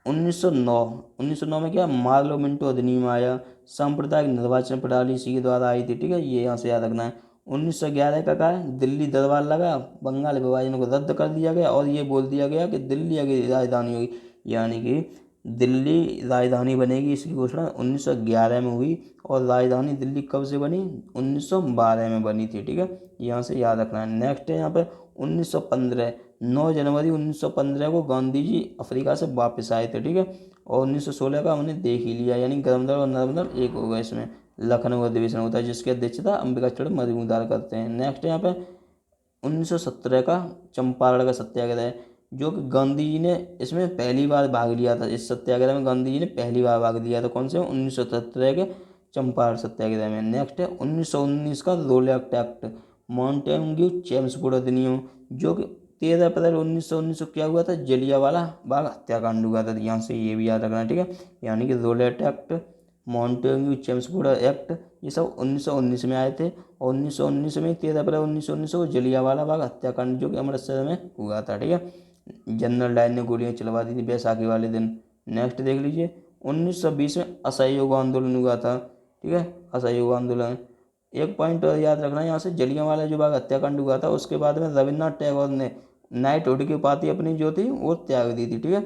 1909 में क्या मार्लो मिंटो अधिनियम आया, सांप्रदायिक निर्वाचन प्रणाली इसी के द्वारा आई थी, ठीक है, ये यहाँ से याद रखना है। 1911 का क्या है, दिल्ली दरबार लगा, बंगाल विभाजन को रद्द कर दिया गया और ये बोल दिया गया कि दिल्ली अगर राजधानी होगी, यानी कि दिल्ली राजधानी बनेगी, इसकी घोषणा 1911 में हुई और राजधानी दिल्ली कब से बनी, 1912 में बनी थी, ठीक है, यहाँ से याद रखना है। नेक्स्ट है यहाँ पे 1915, 9 जनवरी 1915 को गांधी जी अफ्रीका से वापस आए थे, ठीक है, और 1916 का हमने देख ही लिया, यानी गर्म दल और नरम दल एक हो गए इसमें। लखनऊ अधिवेशन होता है जिसकी अध्यक्षता अंबिका चरण मजूमदार करते हैं। नेक्स्ट यहाँ पे 1917 का चंपारण का सत्याग्रह, जो कि गांधी जी ने इसमें पहली बार भाग लिया था, इस सत्याग्रह में गांधी जी ने पहली बार भाग लिया था, कौन से 1917 के चंपारण सत्याग्रह में। नेक्स्ट है 1919 का रोलेक्ट एक्ट, मॉन्टेग्यू चेम्सफोर्ड अधिनियम, जो कि 13 अप्रैल 1919 को क्या हुआ था, जलियांवाला बाग हत्याकांड हुआ था, यहाँ से ये भी याद रखना, ठीक है, यानी कि Rowlatt Act, Montagu Chelmsford Act, ये सब 1919 में आए थे और 1919 में 13 अप्रैल 1919 को जलियांवाला बाग हत्याकांड जो कि अमृतसर में हुआ था, ठीक है, जनरल डायर ने गोलियां चलवा दी थी बैसाखी वाले दिन। नेक्स्ट देख लीजिए 1920 में असहयोग आंदोलन हुआ था, ठीक है, असहयोग आंदोलन। एक पॉइंट और याद रखना है यहाँ से, जलियांवाला जो बाग हत्याकांड हुआ था उसके बाद में रविन्द्रनाथ टैगोर ने नाइटहुड की उपाधि अपनी जो थी वो त्याग दी थी, ठीक है,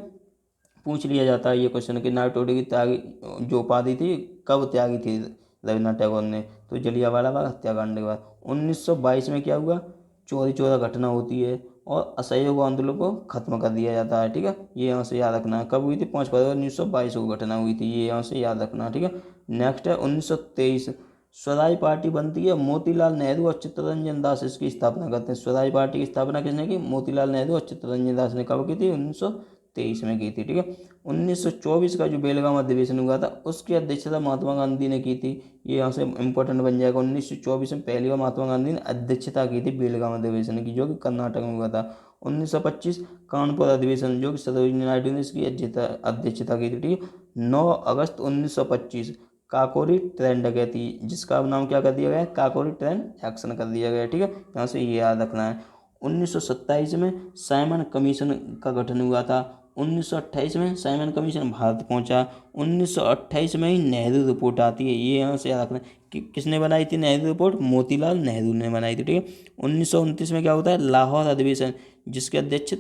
पूछ लिया जाता है ये क्वेश्चन कि नाइटहुड की त्यागी जो उपाधि थी कब त्यागी थी रविन्द्रनाथ टैगोर ने, तो जलियांवाला बाग हत्याकांड के बाद। 1922 में क्या हुआ, चौरी चौरा घटना होती है और असहयोग आंदोलन को खत्म कर दिया जाता है, ठीक है, ये यहाँ से याद रखना है। कब हुई थी, 5 फरवरी 1922 को घटना हुई थी, ये यहाँ से याद रखना है, ठीक है। नेक्स्ट है 1923, स्वराज पार्टी बनती है, मोतीलाल नेहरू और चित्तरंजन दास इसकी स्थापना करते हैं। स्वराज पार्टी की स्थापना किसने की, मोतीलाल नेहरू और चित्तरंजन दास ने कब की थी, 1923 में की थी, ठीक है। 1924 का जो बेलगाम अधिवेशन हुआ था उसकी अध्यक्षता महात्मा गांधी ने की थी, ये यहाँ से इंपॉर्टेंट बन जाएगा। 1924 में पहली बार महात्मा गांधी ने अध्यक्षता की थी बेलगाम अधिवेशन की, जो कि कर्नाटक में हुआ था। 1925 कानपुर अधिवेशन, जो कि सरोजिनी नायडू ने इसकी अध्यक्षता की थी, ठीक है। 9 अगस्त 1925 काकोरी ट्रेन डकैती, जिसका नाम क्या कर दिया गया है, काकोरी ट्रेन एक्शन कर दिया गया है, ठीक है, यहाँ से ये याद रखना है। 1927 में साइमन कमीशन का गठन हुआ था। 1928 में साइमन कमीशन भारत पहुंचा। 1928 में ही नेहरू रिपोर्ट आती है, ये यहाँ से याद रखना है कि किसने बनाई थी नेहरू रिपोर्ट, मोतीलाल नेहरू ने बनाई थी, ठीक है। 1929 में क्या होता है, लाहौर अधिवेशन, जिसके अध्यक्ष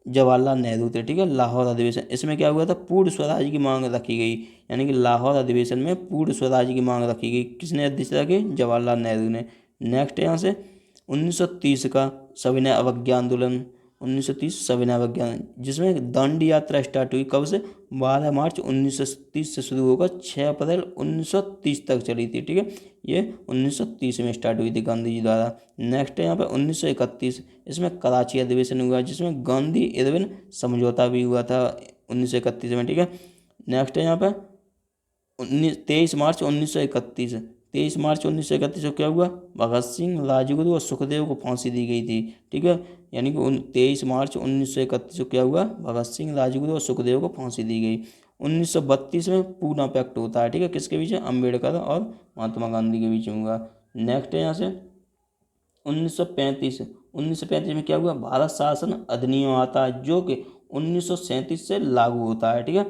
जवाहरलाल नेहरू थे, ठीक है। लाहौर अधिवेशन, इसमें क्या हुआ था, पूर्ण स्वराज की मांग रखी गई, यानी कि लाहौर अधिवेशन में पूर्ण स्वराज की मांग रखी गई। किसने अध्यक्षता की, जवाहरलाल नेहरू ने। नेक्स्ट यहाँ से 1930 का सविनय अवज्ञा आंदोलन, 1930 सविनय अवज्ञा, जिसमें दांडी यात्रा स्टार्ट हुई कब से, 12 मार्च 1930 से शुरू होकर 6 अप्रैल 1930 तक चली थी, ठीक है। ये 1930 में स्टार्ट हुई थी गांधी जी द्वारा। नेक्स्ट है यहाँ पे 1931, इसमें कराची अधिवेशन हुआ, जिसमें गांधी इरविन समझौता भी हुआ था 1931 में, ठीक है। नेक्स्ट है यहाँ पे 23 मार्च 1931, 23 मार्च 1931 को क्या हुआ, भगत सिंह, राजगुरु और सुखदेव को फांसी दी गई थी, ठीक है। यानी कि 23 मार्च 1931 को क्या हुआ, भगत सिंह, राजगुरु और सुखदेव को फांसी दी गई। 1932 में पूना पैक्ट होता है, ठीक है, किसके बीच, अम्बेडकर और महात्मा गांधी के बीच में हुआ। नेक्स्ट है यहाँ से 1935, 1935 में क्या हुआ, भारत शासन अधिनियम आता है, जो कि 1937 से लागू होता है, ठीक है।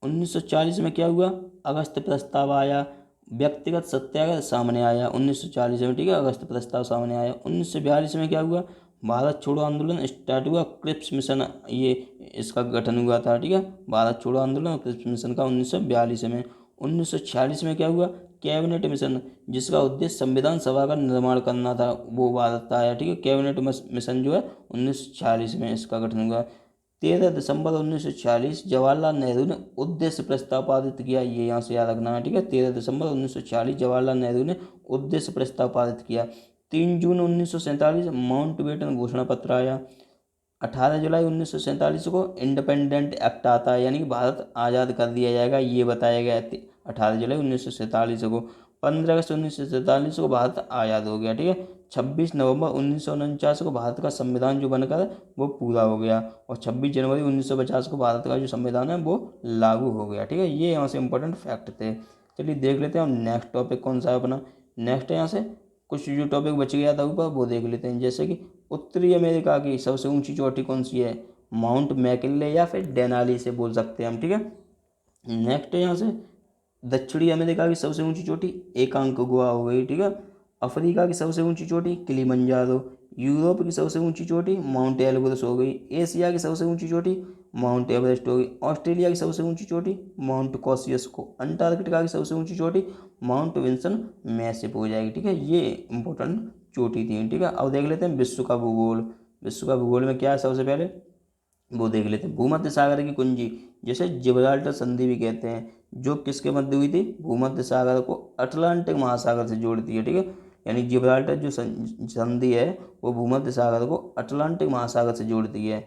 1940 में क्या हुआ, अगस्त प्रस्ताव आया, व्यक्तिगत सत्याग्रह सामने आया 1940 में, ठीक है, अगस्त प्रस्ताव सामने आया। 1942 में क्या हुआ, भारत छोड़ो आंदोलन स्टार्ट हुआ, क्रिप्स मिशन, ये इसका गठन हुआ था, ठीक है, भारत छोड़ो आंदोलन और क्रिप्स मिशन का 1942 में। 1946 में क्या हुआ, कैबिनेट मिशन, जिसका उद्देश्य संविधान सभा का निर्माण करना था, वो भारत का आया, ठीक है। कैबिनेट मिशन जो है 1946 में इसका गठन हुआ। 13 दिसंबर 1946 जवाहरलाल नेहरू ने उद्देश्य प्रस्ताव पारित किया, ये यहाँ से याद रखना है, ठीक है। 13 दिसंबर 1946 जवाहरलाल नेहरू ने उद्देश्य प्रस्ताव पारित किया। 3 जून 1947 माउंटबेटन घोषणा पत्र आया। 18 जुलाई 1947 को इंडिपेंडेंट एक्ट आता है, यानी कि भारत आज़ाद कर दिया जाएगा, ये बताया गया है 18 जुलाई 1947 को। 15 अगस्त 1947 को भारत आज़ाद हो गया, ठीक है। 26 नवंबर 1949 को भारत का संविधान जो बनकर है वो पूरा हो गया, और 26 जनवरी 1950 को भारत का जो संविधान है वो लागू हो गया, ठीक है। ये यहाँ से इंपॉर्टेंट फैक्ट थे। चलिए देख लेते हैं हम नेक्स्ट टॉपिक कौन सा है अपना। नेक्स्ट यहाँ से कुछ जो टॉपिक बच गया था ऊपर वो देख लेते हैं, जैसे कि उत्तरी अमेरिका की सबसे ऊंची चोटी कौन सी है, माउंट मैकिनले या फिर डेनाली से बोल सकते हैं हम, ठीक है। नेक्स्ट यहाँ से दक्षिणी अमेरिका की सबसे ऊंची चोटी एकांक गुहा हो गई, ठीक है। अफ्रीका की सबसे ऊंची चोटी किलिमंजारो। यूरोप की सबसे ऊंची चोटी माउंट एल्ब्रस हो गई। एशिया की सबसे ऊंची चोटी माउंट एवरेस्ट हो गई। ऑस्ट्रेलिया की सबसे ऊंची चोटी माउंट कॉसियस्को। अंटार्कटिका की सबसे ऊंची चोटी माउंट विंसन मैसिप हो जाएगी, ठीक है। ये इंपॉर्टेंट चोटी थी, ठीक है। अब देख लेते हैं विश्व का भूगोल। विश्व का भूगोल में क्या है, सबसे पहले वो देख लेते हैं। भूमध्य सागर की कुंजी, जैसे जिब्राल्टर संधि भी कहते हैं, जो किसके मध्य हुई थी, भूमध्य सागर को अटलांटिक महासागर से जोड़ती है, ठीक है। यानी जिब्राल्टर जो संधि है वो भूमध्य सागर को अटलांटिक महासागर से जोड़ती है।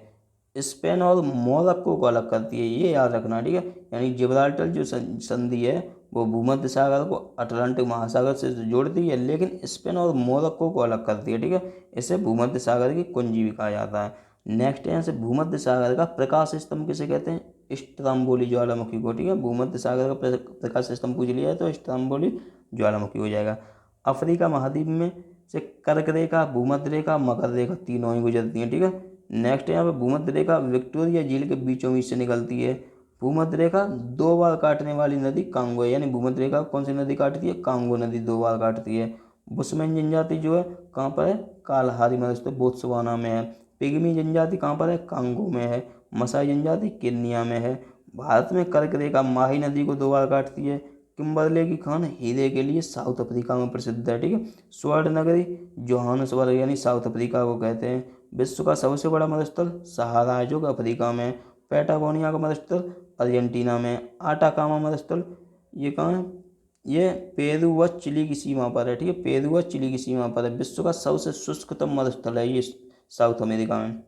स्पेन और मोरक्को को अलग करती है, ये याद रखना, ठीक है। यानी जिब्राल्टर जो संधि है वो भूमध्य सागर को अटलांटिक महासागर से जोड़ती है, लेकिन स्पेन और मोरक्को को अलग करती है, ठीक है। इसे भूमध्य सागर की कुंजी भी कहा जाता है। नेक्स्ट यहाँ से भूमध्य सागर का प्रकाश स्तंभ किसे कहते हैं, स्ट्रोम्बोली ज्वालामुखी को, ठीक है। भूमध्य सागर का प्रकाश स्तंभ पूछ लिया है तो स्ट्रोम्बोली ज्वालामुखी हो जाएगा। अफ्रीका महाद्वीप में से कर्क रेखा, भूमध्य रेखा, मकर रेखा तीनों ही गुजरती हैं, ठीक है। नेक्स्ट यहाँ पे भूमध्य रेखा विक्टोरिया झील के बीचों बीच से निकलती है। भूमध्य रेखा 2 बार काटने वाली नदी कांगो है, यानी भूमध्य रेखा कौन सी नदी काटती है, कांगो नदी 2 बार काटती है। बुशमैन जनजाति जो है कहाँ पर है, कालहारी मरुस्थल बोत्सवाना में है। पिग्मी जनजाति कहाँ पर है, कांगो में है। मसाई जनजाति केन्या में है। भारत में कर्क रेखा माही नदी को 2 बार काटती है। किम्बरले की खान हीरे के लिए साउथ अफ्रीका में प्रसिद्ध है, ठीक है। स्वर्ण नगरी जोहान्सबर्ग यानी साउथ अफ्रीका को कहते हैं। विश्व का सबसे बड़ा मरुस्थल सहारा है जो कि अफ्रीका में। पैटागोनिया का मरुस्थल अर्जेंटीना में। आटाकामा मरुस्थल ये कहाँ है, ये पेरू व चिली की सीमा पर है, ठीक है। पेरू व चिली की सीमा पर है। विश्व का सबसे शुष्कतम मरुस्थल है ये साउथ अमेरिका में।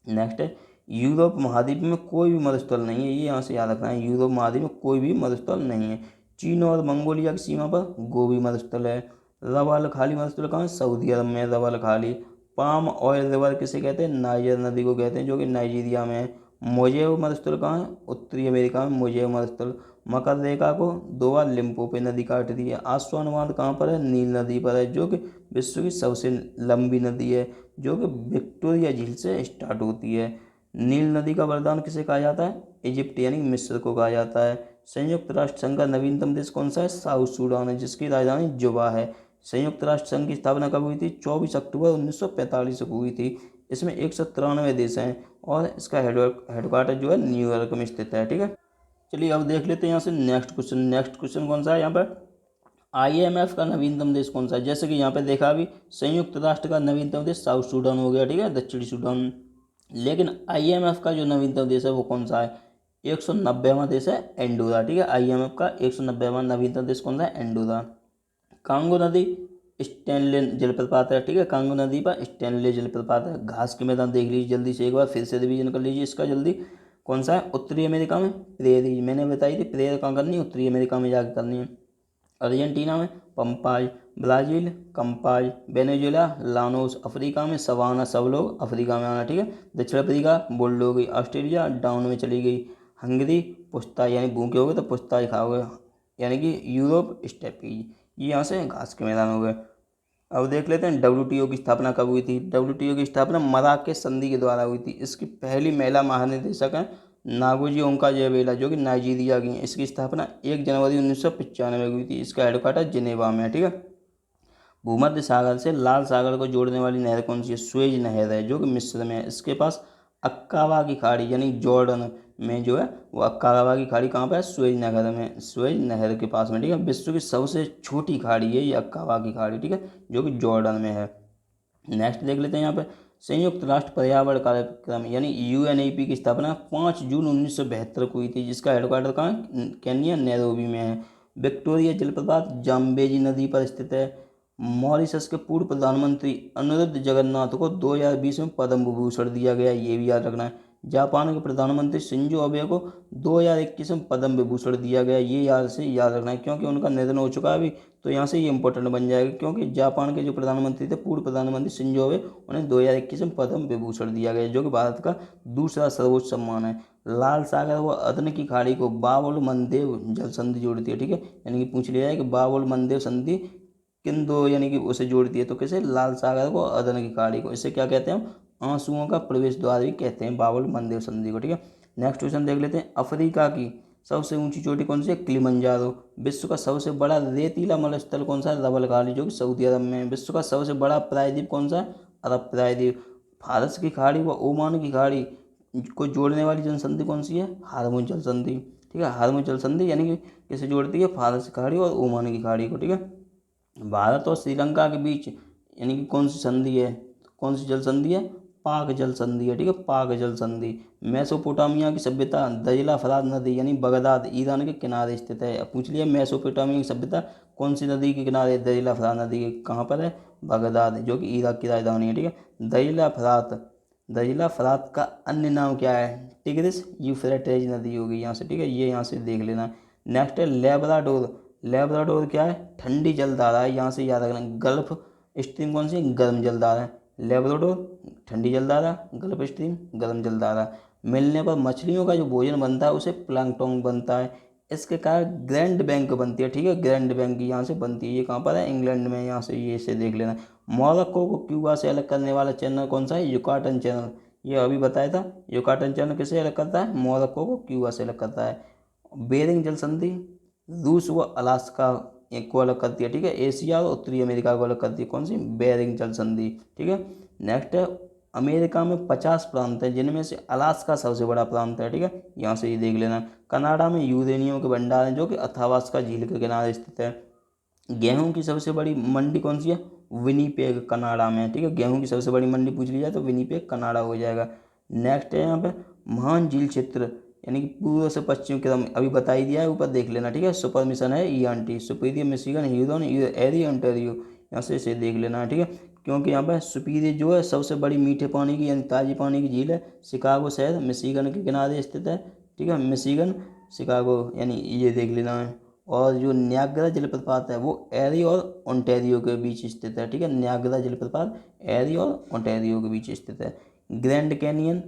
नेक्स्ट है यूरोप महाद्वीप में कोई भी मरुस्थल नहीं है, ये यहाँ से याद रखना है, यूरोप महाद्वीप में कोई भी मरुस्थल नहीं है। चीन और मंगोलिया की सीमा पर गोबी मरुस्थल है। रवाल खाली मरुस्थल कहाँ है, सऊदी अरब में रवाल खाली। पाम ऑयल रिवर किसे कहते हैं, नाइजर नदी को कहते हैं जो कि नाइजीरिया में है। मोजेव मरुस्थल कहाँ है, उत्तरी अमेरिका में मोजेव मरुस्थल। मकर रेखा को 2 बार लिम्पोपो नदी काटती है। आस्वान बांध कहाँ पर है, नील नदी पर है जो कि विश्व की सबसे लंबी नदी है, जो कि विक्टोरिया झील से स्टार्ट होती है। नील नदी का वरदान किसे कहा जाता है, इजिप्ट यानी मिस्र को कहा जाता है। संयुक्त राष्ट्र संघ का नवीनतम देश कौन सा है, साउथ सूडान है, जिसकी राजधानी जुबा है। संयुक्त राष्ट्र संघ की स्थापना कब हुई थी, 24 अक्टूबर 1945 को हुई थी। इसमें 193 देश हैं और इसका हेडक्वार्टर जो है न्यूयॉर्क में स्थित है। ठीक है, चलिए अब देख लेते हैं यहाँ से नेक्स्ट क्वेश्चन कौन सा है यहाँ पर, IMF का नवीनतम देश कौन सा है। जैसे कि यहाँ पे देखा अभी, संयुक्त राष्ट्र का नवीनतम देश साउथ सूडान हो गया, ठीक है, दक्षिणी सूडान। लेकिन IMF का जो नवीनतम देश है वो कौन सा है, 190वां देश है एंडोरा। ठीक है, IMF का 190वां नवीनतम देश कौन सा है, एंडोरा। कांगो नदी स्टैनले जलप्रपात है। ठीक है, कांगो नदी पर स्टैनले जलप्रपात है। घास के मैदान देख लीजिए जल्दी से एक बार, फिर से रिवीजन कर लीजिए इसका जल्दी। कौन सा है, उत्तरी अमेरिका में प्रेरी, मैंने बताई थी प्रेयर कहाँ करनी है, उत्तरी अमेरिका में जाकर करनी है। अर्जेंटीना में पंपाज, ब्राज़ील कंपाज, वेनेजुएला लानोस, अफ्रीका में सवाना, सब लोग अफ्रीका में आना। ठीक है, दक्षिण अफ्रीका बोल्ड हो गई, ऑस्ट्रेलिया डाउन में चली गई, हंगरी पुश्ता यानी भूखे हो गए तो पुश्ता ही खाओगे, यानी कि यूरोप स्टेपीज, ये यहाँ से घास के मैदान हो गए। अब देख लेते हैं WTO की स्थापना कब हुई थी। WTO की स्थापना मराकेश संधि के द्वारा हुई थी। इसकी पहली महिला महानिदेशक हैं नागोजी ओंकाजेवेला, जो कि नाइजीरिया की हैं। इसकी स्थापना 1 जनवरी 1995 में हुई थी। इसका हेडक्वार्टर जिनेवा में है। ठीक है, भूमध्य सागर से लाल सागर को जोड़ने वाली नहर कौन सी है, स्वेज नहर है, जो कि मिस्र में है। इसके पास अक्काबा की खाड़ी यानी जॉर्डन में जो है वो अक्काबा की खाड़ी कहाँ पर है, स्वेज नहर में, स्वेज नहर के पास में। ठीक है, विश्व की सबसे छोटी खाड़ी है ये अक्काबा की खाड़ी। ठीक है, जो कि जॉर्डन में है। नेक्स्ट देख लेते हैं यहाँ पे, संयुक्त राष्ट्र पर्यावरण कार्यक्रम यानी UNEP की स्थापना 5 जून 1972 को हुई थी, जिसका हेडक्वार्टर कहाँ है, केन्या नैरोबी में है। विक्टोरिया जलप्रपात जाम्बेजी नदी पर स्थित है। मॉरिशस के पूर्व प्रधानमंत्री अनिरुद्ध जगन्नाथ को 2020 में पद्म विभूषण दिया गया, ये भी याद रखना है। जापान के प्रधानमंत्री शिंजो अबे को 2021 में पद्म विभूषण दिया गया, ये याद रखना है, क्योंकि उनका निधन हो चुका है अभी, तो यहाँ से ये इंपॉर्टेंट बन जाएगा, क्योंकि जापान के जो प्रधानमंत्री थे पूर्व प्रधानमंत्री शिंजो अबे, उन्हें 2021 में पद्म विभूषण दिया गया, जो कि भारत का दूसरा सर्वोच्च सम्मान है। लाल सागर व अदन की खाड़ी को बाब और मनदेव जल संधि जोड़ती है। ठीक है, यानी कि पूछ लिया है कि बाब और मनदेव संधि किन दो यानी कि उसे जोड़ती है, तो कैसे, लाल सागर को अदन की खाड़ी को। इसे क्या कहते हैं हम, आंसुओं का प्रवेश द्वार भी कहते हैं बाब और मनदेव संधि को। ठीक है, नेक्स्ट क्वेश्चन देख लेते हैं, अफ्रीका की सबसे ऊंची चोटी कौन सी है, किलिमंजारो। विश्व का सबसे बड़ा रेतीला मरुस्थल कौन सा है, रबल गाली, जो कि सऊदी अरब में है। विश्व का सबसे बड़ा प्रायद्वीप कौन सा है, अरब प्रायद्वीप। फारस की खाड़ी व ओमान की खाड़ी को जोड़ने वाली जनसंधि कौन सी है, हार्मोन जल संधि। ठीक है, हार्मोन जल संधि यानी कि किसे जोड़ती है, फारस की खाड़ी और ओमान की खाड़ी को। ठीक है, भारत और श्रीलंका के बीच यानी कि कौन सी संधि है, कौन सी जल संधि है, पाक जल संधि है। ठीक है, पाक जल संधि। मेसोपोटामिया की सभ्यता दजला फरात नदी यानी बगदाद ईरान के किनारे स्थित है। अब पूछ लिया मेसोपोटामिया की सभ्यता कौन सी नदी के किनारे, दजला फरात नदी के कहाँ पर है, बगदाद, जो कि इराक की राजधानी है। ठीक है, दजला फरात का अन्य नाम क्या है, टिग्रिस यूफ्रेटिस नदी होगी यहाँ से। ठीक है, ये यहाँ से देख लेना। नेक्स्ट है लेब्राडोर। लेब्राडोर क्या है, ठंडी जलधारा है, यहाँ से याद रखना। गल्फ स्ट्रीम कौन सी, गर्म जलधारा है। लेब्राडोर ठंडी जलधारा, गल्फ स्ट्रीम गर्म जलधारा। मिलने पर मछलियों का जो भोजन बनता है उसे प्लैंकटन बनता है। इसके कारण ग्रैंड बैंक बनती है। ठीक है, ग्रैंड बैंक यहाँ से बनती है, ये कहाँ पर है, इंग्लैंड में। यहाँ से ये इसे देख लेना। मोरक्को को क्यूबा से अलग करने वाला चैनल कौन सा है, युकाटन चैनल, ये अभी बताया था। युकाटन चैनल किसे अलग करता है, मोरक्को को क्यूबा से अलग करता है। बेरिंग जल संधि रूस व अलास्का को अलग करती है। ठीक है, एशिया और उत्तरी अमेरिका को अलग करती है, कौन सी, बेरिंग जल संधि। ठीक है, नेक्स्ट है, अमेरिका में 50 प्रांत हैं, जिनमें से अलास्का सबसे बड़ा प्रांत है। ठीक है, यहाँ से ये देख लेना। कनाडा में यूरेनियम के भंडार हैं, जो कि अथावास्का झील के किनारे स्थित है। गेहूं की सबसे बड़ी मंडी कौन सी है, विनीपेग कनाडा में। ठीक है, गेहूं की सबसे बड़ी मंडी पूछ ली जाए तो विनीपेग कनाडा हो जाएगा। नेक्स्ट है यहाँ पे महान झील क्षेत्र यानी कि पूर्व से पश्चिम क्रम, अभी बता ही दिया है, ऊपर देख लेना। ठीक है, सुपर मिशन है ENT, सुपीरियर मिशिगन ह्यूरन एरी ओंटारियो, यहाँ से इसे देख लेना है। ठीक है, क्योंकि यहाँ पे सुपीरियर जो है सबसे बड़ी मीठे पानी की यानी ताज़ी पानी की झील है, शिकागो शहर मिशिगन के किनारे स्थित है। ठीक है, मिशिगन शिकागो यानी ये देख लेना है। और जो न्यागरा जलप्रपात है वो एरी और ओंटारियो के बीच स्थित है। ठीक है, न्यागरा जलप्रपात एरी और ओंटारियो के बीच स्थित है। ग्रैंड कैनियन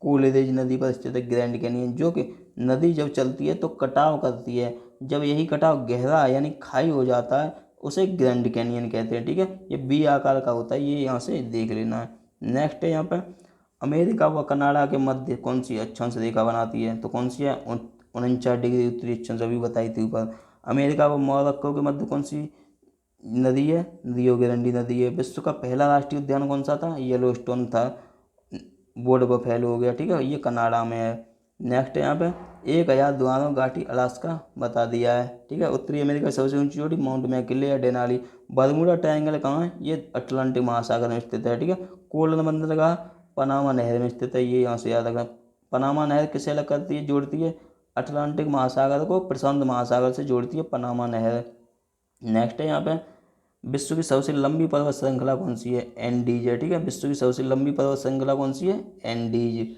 कोलेरेज नदी पर स्थित है, ग्रैंड कैनियन, जो कि नदी जब चलती है तो कटाव करती है, जब यही कटाव गहरा यानी खाई हो जाता है उसे ग्रैंड कैनियन कहते हैं। ठीक है, ये बी आकार का होता है, ये यहाँ से देख लेना है। नेक्स्ट है यहाँ पर अमेरिका व कनाडा के मध्य कौन सी अक्षांश रेखा बनाती है, तो कौन सी है, 49 डिग्री उत्तरी अक्षांश, अभी बताई थी ऊपर। अमेरिका व मोरक्को के मध्य कौन सी नदी है, रियो ग्रांडी नदी है। विश्व का पहला राष्ट्रीय उद्यान कौन सा था, येलोस्टोन था। बोर्ड बफेलो हो गया, ठीक है, ये कनाडा में है। नेक्स्ट यहाँ पे 1200 घाटी अलास्का बता दिया है, ठीक है। उत्तरी अमेरिका की सबसे ऊंची चोटी माउंट मैकिले या डेनाली। बर्मुडा ट्रायंगल कहाँ है? ये अटलांटिक महासागर में स्थित है, ठीक है। कोलन बंदरगाह पनामा नहर में स्थित है, ये यहाँ से याद रखना। पनामा नहर किसे अलग करती है, जोड़ती है? अटलांटिक महासागर को प्रशांत महासागर से जोड़ती है पनामा नहर। नेक्स्ट है यहाँ पे विश्व की सबसे लंबी पर्वत श्रृंखला कौन सी है? एंडीज है, ठीक है। विश्व की सबसे लंबी पर्वत श्रृंखला कौन सी है? एंडीज।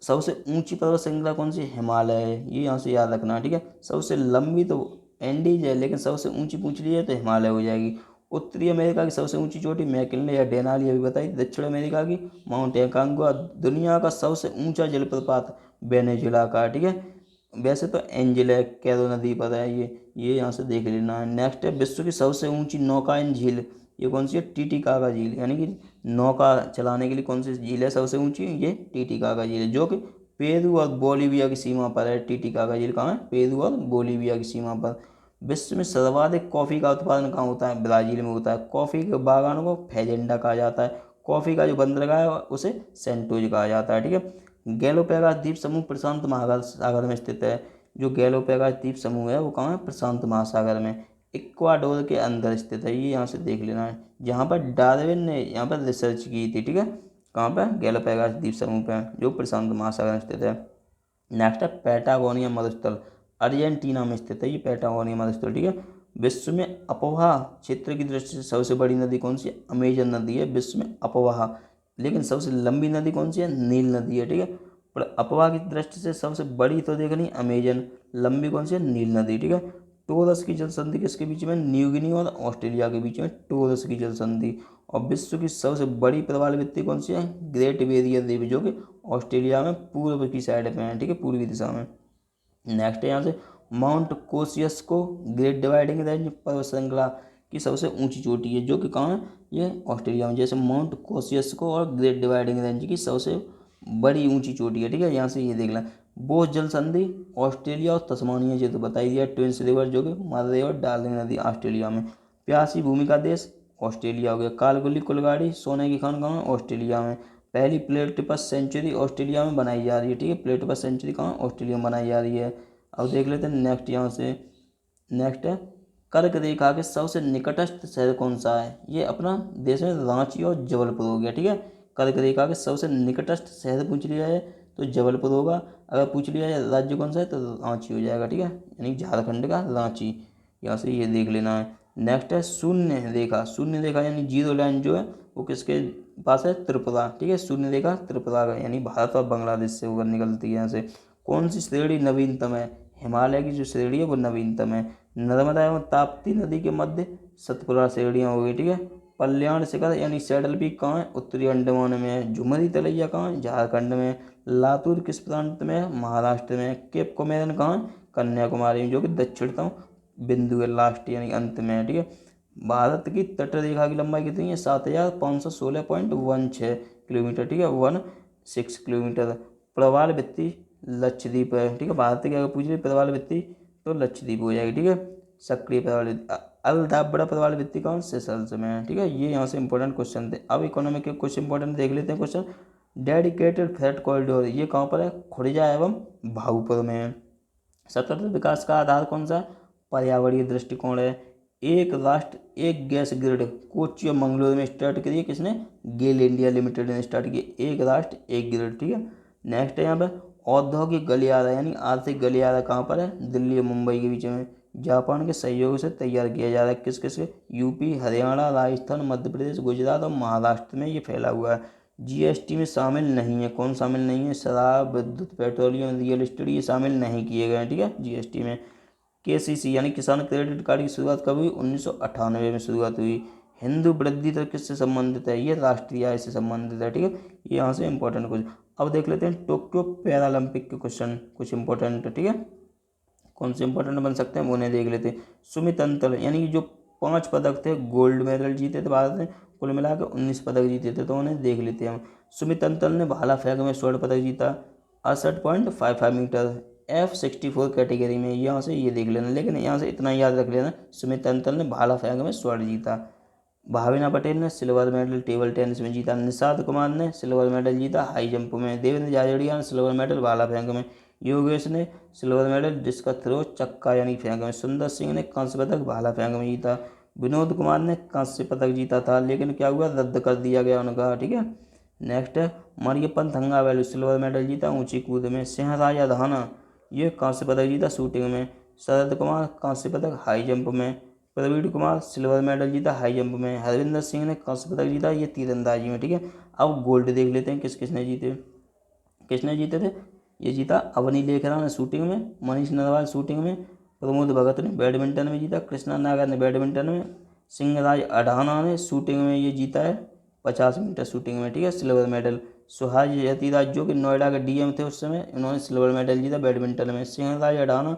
सबसे ऊंची पर्वत श्रृंखला कौन सी है? हिमालय है, ये यहाँ से याद रखना, ठीक है। सबसे लंबी तो एंडीज है, लेकिन सबसे ऊंची पूछ ली है तो हिमालय हो जाएगी। उत्तरी अमेरिका की सबसे ऊंची चोटी मैकिन्ले या डेनाली अभी बताई। दक्षिण अमेरिका की माउंट एकांगुआ। दुनिया का सबसे ऊंचा जलप्रपात वेनेजुला का, ठीक है। वैसे तो एंजिल है, कैरो नदी पर है ये यहाँ से देख लेना है। नेक्स्ट है विश्व की सबसे ऊंची नौकायन झील, ये कौन सी है? टीटीकाका झील, यानी कि नौका चलाने के लिए कौन सी झील है सबसे ऊंची? ये टीटीकाका झील है, जो कि पेरू और बोलीविया की सीमा पर है। टीटीकाका झील कहाँ है? पेरू और बोलीविया की सीमा पर। विश्व में सर्वाधिक कॉफ़ी का उत्पादन कहाँ होता है? ब्राज़ील में होता है। कॉफ़ी के बागानों को फेजेंडा कहा जाता है। कॉफ़ी का जो बंदरगाह है उसे सेंटोज कहा जाता है, ठीक है। गैलोपैगोस द्वीप समूह प्रशांत महासागर में स्थित है। जो गैलोपैगोस द्वीप समूह है वो कहाँ है? प्रशांत महासागर में, इक्वाडोर के अंदर स्थित है, ये यहाँ से देख लेना है। जहाँ पर डार्विन ने यहाँ पर रिसर्च की थी, ठीक है। कहाँ पर? गैलोपैगोस द्वीप समूह पे, जो प्रशांत महासागर में स्थित है। नेक्स्ट है पैटागोनिया मरुस्थल, अर्जेंटीना में स्थित है ये पैटागोनिया मरुस्थल, ठीक है। विश्व में अपवाह क्षेत्र की दृष्टि से सबसे बड़ी नदी कौन सी है? अमेजन नदी है विश्व में अपवाह। लेकिन सबसे लंबी नदी कौन सी है? नील नदी है, ठीक है। पर अपवाह की दृष्टि से सबसे बड़ी तो देखनी अमेजन, लंबी कौन सी है? नील नदी, ठीक है। टोरस की जल संधि किसके बीच में? न्यू गिनी और ऑस्ट्रेलिया के बीच में टोरस की जल संधि। और विश्व की सबसे बड़ी प्रवाल भित्ति कौन सी है? ग्रेट बैरियर रीफ, जो कि ऑस्ट्रेलिया में पूर्व की साइड पे है, ठीक है, पूर्वी दिशा में। नेक्स्ट है यहाँ से माउंट कोसियस्को ग्रेट डिवाइडिंग रेंज पर्वत श्रृंखला की सबसे ऊंची चोटी है, जो कि कहाँ है? ये ऑस्ट्रेलिया में। जैसे माउंट कोसियस्को और ग्रेट डिवाइडिंग रेंज की सबसे बड़ी ऊंची चोटी है, ठीक है। यहाँ से ये देख लें। बोस जल संधि ऑस्ट्रेलिया और तस्मानिया, ये तो बताई दिया। ट्विंस रिवर, जो कि मदर रिवर डार्लिंग नदी ऑस्ट्रेलिया में। प्यासी भूमि का देश ऑस्ट्रेलिया हो गया। कालगुली कुलगाड़ी सोने की खान कहाँ? ऑस्ट्रेलिया में। पहली प्लेटिपस सेंचुरी ऑस्ट्रेलिया में बनाई जा रही है, ठीक है। प्लेटिपस सेंचुरी कहाँ? ऑस्ट्रेलिया में बनाई जा रही है। अब देख लेते हैं नेक्स्ट यहाँ से। नेक्स्ट है कर्क रेखा के सबसे निकटस्थ शहर कौन सा है? ये अपना देश में रांची और जबलपुर हो गया, ठीक है। कर्क रेखा के सबसे निकटस्थ शहर पूछ लिया है तो जबलपुर होगा। अगर पूछ लिया है राज्य कौन सा है तो रांची हो जाएगा, ठीक है, यानी झारखंड का रांची। यहाँ से ये देख लेना है। नेक्स्ट है शून्य रेखा। शून्य रेखा यानी जीरो लाइन जो है वो किसके पास है? त्रिपुरा, ठीक है। शून्य रेखा त्रिपुरा का, यानी भारत और बांग्लादेश से होकर निकलती है यहाँ से। कौन सी श्रेणी नवीनतम है? हिमालय की जो श्रेणी है वो नवीनतम है। नर्मदा एवं ताप्ती नदी के मध्य सतपुरा श्रेणियाँ हो गई, ठीक है। कल्याण शिखर यानी सैडल पीक कहाँ है? उत्तरी अंडमान में है। झुमरी तलैया कहाँ है? झारखंड में। लातूर किस प्रांत में है? महाराष्ट्र में। केप कोमेरन कहाँ है? कन्याकुमारी में, जो कि दक्षिणतम बिंदु है, लास्ट यानी अंत में है, ठीक है। भारत की तट रेखा की लंबाई कितनी है? 7516.16 किलोमीटर, ठीक है, 16 किलोमीटर। प्रवाल भित्ति लक्षद्वीप है, ठीक है। भारत की अगर पूछ रही प्रवाल भित्ति तो लक्षद्वीप हो जाएगी, ठीक है। सक्रिय प्रवाल अलदाबड़ा प्रवाल भित्ति कौन? सेशल्स में है, ठीक है। ये यहाँ से इंपॉर्टेंट क्वेश्चन थे। अब इकोनॉमिक के कुछ इंपॉर्टेंट देख लेते हैं क्वेश्चन। डेडिकेटेड फ्रेट कॉरिडोर ये कहाँ पर है? खुर्जा एवं भागलपुर में है। सतत विकास का आधार कौन सा है? पर्यावरणीय दृष्टिकोण है। एक राष्ट्र एक गैस ग्रिड कोच्चि और मंगलोर में स्टार्ट करी है, किसने? गेल इंडिया लिमिटेड ने स्टार्ट की। एक राष्ट्र एक ग्रिड, ठीक है। नेक्स्ट है यहाँ पे औद्योगिक गलियारा यानी आर्थिक गलियारा कहाँ पर है? दिल्ली और मुंबई के बीच में। जापान के सहयोग से तैयार किया जा रहा है। किस किस? यूपी, हरियाणा, राजस्थान, मध्य प्रदेश, गुजरात और महाराष्ट्र में ये फैला हुआ है। जीएसटी में शामिल नहीं है। कौन शामिल नहीं है? शराब, विद्युत, पेट्रोलियम, रियल एस्टेट, ये शामिल नहीं किए गए हैं, ठीक है, जीएसटी में। केसीसी यानी किसान क्रेडिट कार्ड की शुरुआत कब हुई? 1998 में शुरुआत हुई। हिंदू वृद्धि दर किससे संबंधित है? ये राष्ट्रीय आय से संबंधित है, ठीक है। ये यहाँ से इंपॉर्टेंट क्वेश्चन। अब देख लेते हैं टोक्यो पैरालंपिक के क्वेश्चन कुछ इंपॉर्टेंट, ठीक है। कौन से इंपॉर्टेंट बन सकते हैं वो उन्हें देख लेते हैं। सुमित अंतल यानी कि जो 5 पदक थे गोल्ड मेडल जीते थे भारत ने, कुल मिलाकर 19 पदक जीते थे, तो उन्हें देख लेते हैं हम। सुमित अंतल ने भाला फेंक में स्वर्ण पदक जीता 68.55 मीटर F64 कैटेगरी में। यहाँ से ये देख लेना, लेकिन यहाँ से इतना याद रख लेना सुमित अंतल ने भाला फेंक में स्वर्ण जीता। भाविना पटेल ने सिल्वर मेडल टेबल टेनिस में जीता। निषाद कुमार ने सिल्वर मेडल जीता हाई जंप में। देवेंद्र झाझड़िया ने सिल्वर मेडल भाला फेंक में। योगेश ने सिल्वर मेडल डिस्कस थ्रो चक्का यानी फेंक में। सुंदर सिंह ने कांस्य पदक भाला फेंक में जीता। विनोद कुमार ने कांस्य पदक जीता था, लेकिन क्या हुआ, रद्द कर दिया गया उनका। ठीक है, नेक्स्ट है मरियप्पन थंगावेलु सिल्वर मेडल जीता ऊंची कूद में। सिंहराजा धाना ये कांस्य पदक जीता शूटिंग में। शरद कुमार कांस्य पदक हाई जंप में। प्रवीण कुमार सिल्वर मेडल जीता हाई जंप में। हरविंदर सिंह ने कांस्य पदक जीता ये तीरंदाजी में। ठीक है, अब गोल्ड देख लेते हैं किसने जीते थे। ये जीता अवनी लेखरा ने शूटिंग में, मनीष नरवाल शूटिंग में, प्रमोद भगत ने बैडमिंटन में जीता, कृष्णा नागर ने बैडमिंटन में, सिंहराज अढ़ाना ने शूटिंग में ये जीता है 50 मीटर शूटिंग में। ठीक है, सिल्वर मेडल। सुहास यतीराज जो कि नोएडा के डीएम थे उस समय, इन्होंने सिल्वर मेडल जीता बैडमिंटन में। सिंहराज अढ़ाना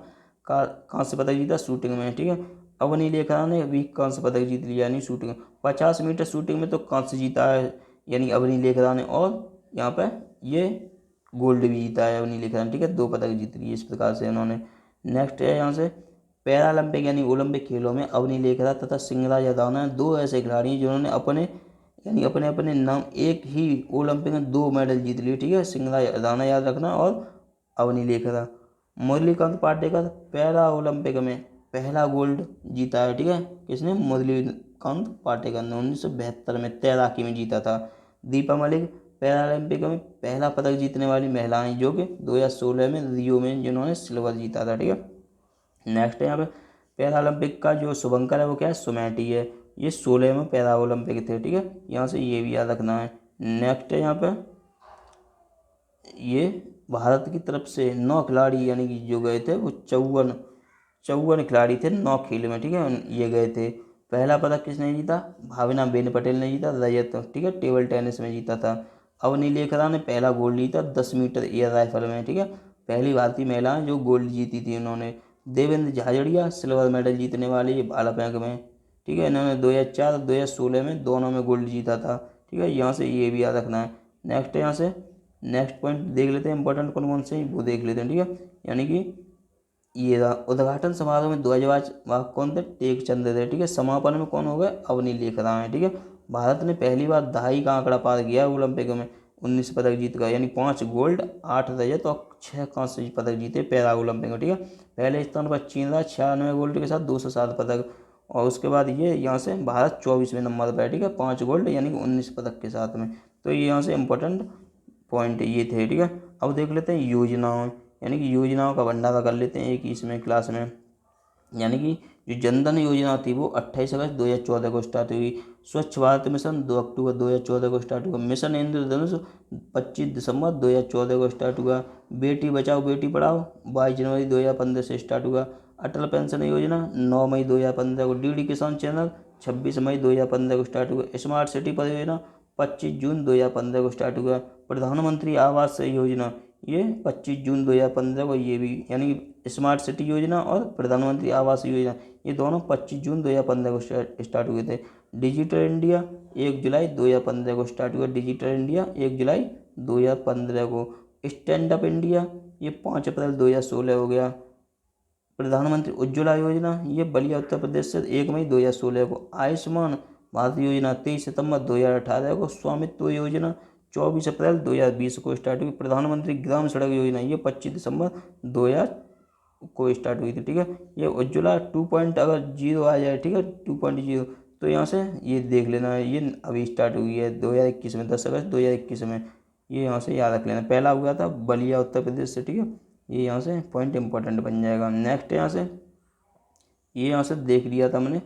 का कांस्य पदक जीता शूटिंग में। ठीक है, अवनी लेखरा ने भी कांस्य पदक जीत लिया यानी शूटिंग में। 50 मीटर शूटिंग में तो कांस्य जीता है यानी अवनी लेखरा ने, और यहाँ पे ये गोल्ड भी जीता है अवनी लेखरा ने। ठीक है, 2 पदक जीत लिए इस प्रकार से उन्होंने। नेक्स्ट है यहाँ से पैरालंपिक यानी ओलंपिक खेलों में अवनी लेखरा तथा सिंहराज अढ़ाना 2 ऐसे खिलाड़ी हैं जिन्होंने अपने अपने नाम एक ही ओलंपिक में 2 मेडल जीत लिए। ठीक है, सिंहराज अढ़ाना याद रखना और अवनी लेखरा। मुरलीकांत पाटेकर पैरा ओलंपिक में पहला गोल्ड जीता है। ठीक है, किसने, मुरलीकांत पाटेकर ने 1972 में तैराकी में जीता था। दीपा मलिक पैरालंपिक में पहला पदक जीतने वाली महिला हैं, जो कि 2016 में रियो में जिन्होंने सिल्वर जीता था। ठीक है, नेक्स्ट है यहाँ पे पैरालंपिक का जो शुभंकर है वो क्या है, सुमेटी है। ये 16 में पैरा ओलंपिक थे। ठीक है, यहाँ से ये भी याद रखना है। नेक्स्ट है यहाँ पे ये भारत की तरफ से 9 खिलाड़ी यानी कि जो गए थे वो 54 खिलाड़ी थे 9 खेल में। ठीक है, ये गए थे। पहला पदक किसने जीता, भावना बेन पटेल ने जीता रजत। ठीक है, टेबल टेनिस में जीता था। अवनी लेखरा ने पहला गोल्ड जीता 10 मीटर एयर राइफल में। ठीक है, पहली भारतीय महिला जो गोल्ड जीती थी उन्होंने। देवेंद्र झाझड़िया सिल्वर मेडल जीतने वाले ये भाला फेंक में। ठीक है, इन्होंने 2004 और 2016 में दोनों में गोल्ड जीता था। ठीक है, यहाँ से ये भी याद रखना है। नेक्स्ट यहाँ से नेक्स्ट पॉइंट देख लेते हैं, इंपॉर्टेंट कौन से हैं वो देख लेते हैं। ठीक है, यानी कि ये रहा उद्घाटन समारोह में ध्वजवाहक कौन थे, टेक चंद थे। ठीक है, समापन में कौन हो गए, अवनी लेखरा हैं। ठीक है, भारत ने पहली बार 2.5 का आंकड़ा पार किया ओलंपिक में, 19 पदक जीत गए यानी 5 गोल्ड 8 रजत और 6 कांस्य पदक जीते पैरा ओलंपिक में। ठीक है, पहले स्थान पर चीन रहा 96 गोल्ड के साथ 207 पदक, और उसके बाद ये यहाँ से भारत 24वें नंबर पर है। ठीक है, 5 गोल्ड यानी कि 19 पदक के साथ में। तो ये यहाँ से इंपॉर्टेंट पॉइंट ये थे। ठीक है, अब देख लेते हैं योजनाओं, यानी कि योजनाओं का भंडारा कर लेते हैं एक ही इसमें क्लास में। यानी कि जो जनधन योजना थी वो 28 अगस्त 2014 को स्टार्ट हुई। स्वच्छ भारत मिशन 2 अक्टूबर 2014 को स्टार्ट हुआ। मिशन इंद्रधनुष 25 दिसंबर 2014 को स्टार्ट हुआ। बेटी बचाओ बेटी पढ़ाओ 22 जनवरी 2015 से स्टार्ट हुआ। अटल पेंशन योजना 9 मई 2015 को। डीडी किसान चैनल 26 मई 2015 को स्टार्ट हुआ। स्मार्ट सिटी परियोजना 25 जून 2015 को स्टार्ट हुआ। प्रधानमंत्री आवास योजना ये 25 जून 2015 को, ये भी यानी स्मार्ट सिटी योजना और प्रधानमंत्री आवास योजना ये दोनों 25 जून 2015 को स्टार्ट हुए थे। डिजिटल इंडिया 1 जुलाई 2015 को स्टार्ट हुआ। डिजिटल इंडिया 1 जुलाई 2015 को। स्टैंड अप इंडिया ये 5 अप्रैल 2016 हो गया। प्रधानमंत्री उज्ज्वला योजना ये बलिया उत्तर प्रदेश से 1 मई 2016 को। आयुष्मान भारत योजना 23 सितंबर 2018 को। स्वामित्व योजना 24 अप्रैल 2020 को स्टार्ट हुई। प्रधानमंत्री ग्राम सड़क योजना ये 25 दिसंबर 2000 को स्टार्ट हुई थी। ठीक है, ये उज्ज्वला 2.0 आ जाए, ठीक है 2.0, तो यहाँ से ये देख लेना है, ये अभी स्टार्ट हुई है 2021 में, 10 अगस्त 2021 में, ये यहाँ से याद रख लेना। पहला हुआ था बलिया उत्तर प्रदेश से। ठीक है, ये यहाँ से पॉइंट इंपॉर्टेंट बन जाएगा। नेक्स्ट यहाँ से ये यहाँ से देख लिया था मैंने,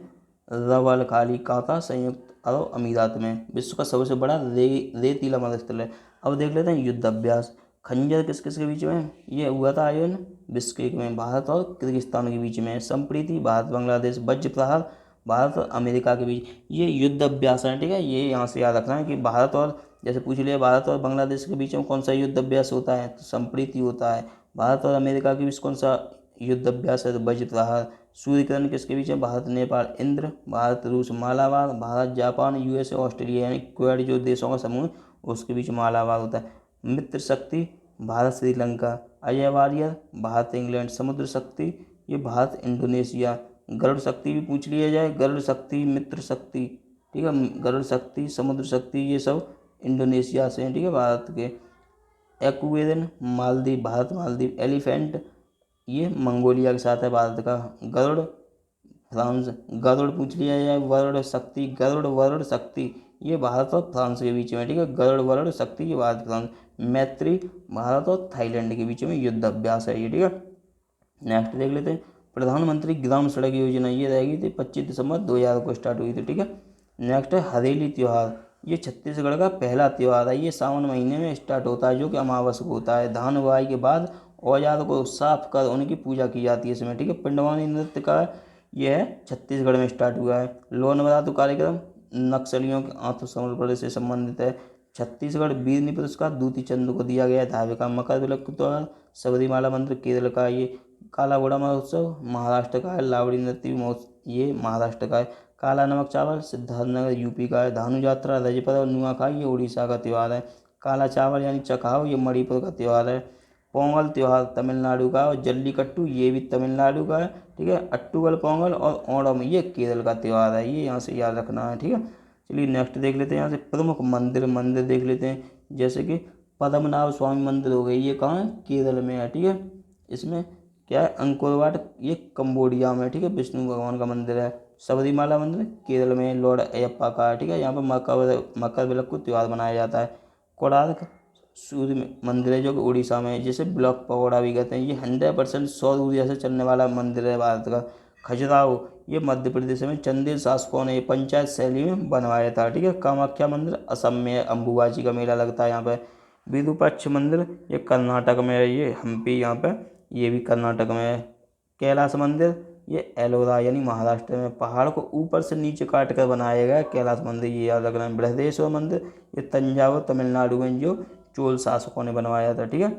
रवल खाली काता संयुक्त अरब अमीरात में विश्व का सबसे बड़ा रेतीला मरुस्थल है। अब देख लेते हैं युद्ध अभ्यास। खंजर किस किस के बीच में, ये हुआ था आयोजन बिश्केक में, भारत और किर्गिस्तान के बीच में। संप्रीति भारत बांग्लादेश। वज्र प्रहार भारत और अमेरिका के बीच। ये युद्ध अभ्यास है। ठीक है, ये यहाँ से याद रखना है कि भारत और, जैसे पूछ लिया भारत और बांग्लादेश के बीच में कौन सा युद्ध अभ्यास होता है, तो संप्रीति होता है। भारत और अमेरिका के बीच कौन सा युद्ध अभ्यास है, तो वज्र प्रहार। सूर्यकिरण किसके बीच में, भारत नेपाल। इंद्र भारत रूस। Malabar Bharat Japan USA Australia, यानी क्वाड जो देशों का समूह उसके बीच मालाबार होता है। मित्र शक्ति भारत श्रीलंका। Ajay Warrior Bharat England. समुद्र शक्ति ये भारत इंडोनेशिया। गरुड़ शक्ति भी पूछ लिया जाए, गरुड़ शक्ति मित्र शक्ति ठीक है। गरुड़ शक्ति, समुद्र शक्ति, ये सब इंडोनेशिया से हैं, ठीक है, भारत के। एक्वेरियन मालदीव, भारत मालदीव। एलिफेंट ये मंगोलिया के साथ है भारत का। गरुड़ फ्रांस, गरुड़ पूछ लिया जाए, वरुण शक्ति, गरुड़ वरुण शक्ति ये भारत और फ्रांस के बीच में, ठीक है। गरुड़ वरुण शक्ति ये भारत फ्रांस। मैत्री भारत और थाईलैंड के बीच में युद्ध अभ्यास है ये, ठीक है। नेक्स्ट देख लेते हैं, प्रधानमंत्री ग्राम सड़क योजना ये रहेगी थी 25 दिसंबर 2000 को स्टार्ट हुई थी, ठीक है। नेक्स्ट है हरेली त्यौहार, ये छत्तीसगढ़ का पहला त्यौहार है। ये सावन महीने में स्टार्ट होता है, जो कि अमावस को होता है। धान बुआई के बाद औजार को साफ कर उनकी पूजा की जाती है इसमें, ठीक है। पिंडवानी नृत्य का यह है छत्तीसगढ़ में स्टार्ट हुआ है। लोन बरातु कार्यक्रम नक्सलियों के आत्मसमर्पण से संबंधित है। छत्तीसगढ़ वीरनी पुरस्कार दूती चंद को दिया गया है। धावे का मकर विलक त्यौहार सबरीमाला मंदिर केरल का। ये काला घोड़ा महोत्सव महाराष्ट्र का है। लावड़ी नृत्य महोत्सव ये महाराष्ट्र का है। काला नमक चावल सिद्धार्थनगर यूपी का है। धानु यात्रा रजपर्व और नुआखाई ये उड़ीसा का त्यौहार है। काला चावल यानी चखाव ये मणिपुर का त्यौहार है। पोंगल त्यौहार तमिलनाडु का। और जल्लीकट्टू ये भी तमिलनाडु का है, ठीक है। अट्टूगल पोंगल और ओणम ये केरल का त्यौहार है, ये यहाँ से याद रखना है, ठीक है। चलिए नेक्स्ट देख लेते हैं, यहाँ से प्रमुख मंदिर देख लेते हैं। जैसे कि पद्मनाभ स्वामी मंदिर हो गए, ये कहाँ है, केरल में है, ठीक है। इसमें क्या है, अंकोर वाट ये कंबोडिया में, ठीक है, विष्णु भगवान का मंदिर है। सबरीमाला मंदिर केरल में लॉर्ड अयप्पा का है, ठीक है। यहाँ पर मकर विलक्कू त्यौहार मनाया जाता है। कोणार्क सूर्य मंदिर है जो कि उड़ीसा में है, जिसे ब्लॉक पगोड़ा भी कहते हैं। ये 100% सौर ऊर्जा से चलने वाला मंदिर है भारत का। खजुराहो ये मध्य प्रदेश में चंदेल शासकों ने पंचायत शैली में बनवाया था, ठीक है। कामाख्या मंदिर असम में है, अम्बुबाची का मेला लगता है यहाँ पे। विरूपाक्ष मंदिर ये कर्नाटक में है, ये हम्पी यहाँ पे ये भी कर्नाटक में है। कैलाश मंदिर ये एलोरा यानी महाराष्ट्र में। पहाड़ को ऊपर से नीचे काट कर बनाया गया कैलाश मंदिर, ये याद रखना है। बृहदेश्वर मंदिर ये तंजावुर तमिलनाडु में जो चोल शासकों ने बनवाया था, ठीक है।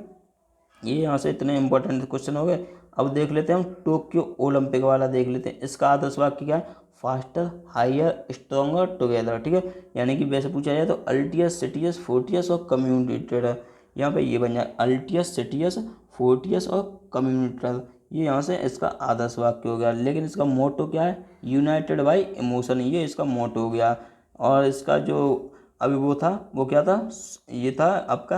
ये यहाँ से इतने इंपॉर्टेंट क्वेश्चन हो गए। अब देख लेते हैं हम टोक्यो ओलंपिक वाला देख लेते हैं। इसका आदर्श वाक्य क्या है, फास्टर हायर स्ट्रॉन्गर टुगेदर, ठीक है। यानी कि वैसे पूछा जाए तो अल्टियस सिटियस फोर्टियस और कम्युनिटेड है। यहाँ पे ये बन जाए अल्टियस सिटियस फोर्टियस और कम्युनिटेड, ये यहाँ से इसका आदर्श वाक्य हो गया। लेकिन इसका मोटो क्या है, यूनाइटेड बाई इमोशन, ये इसका मोटो हो गया। और इसका जो अभी वो था वो क्या था, ये था आपका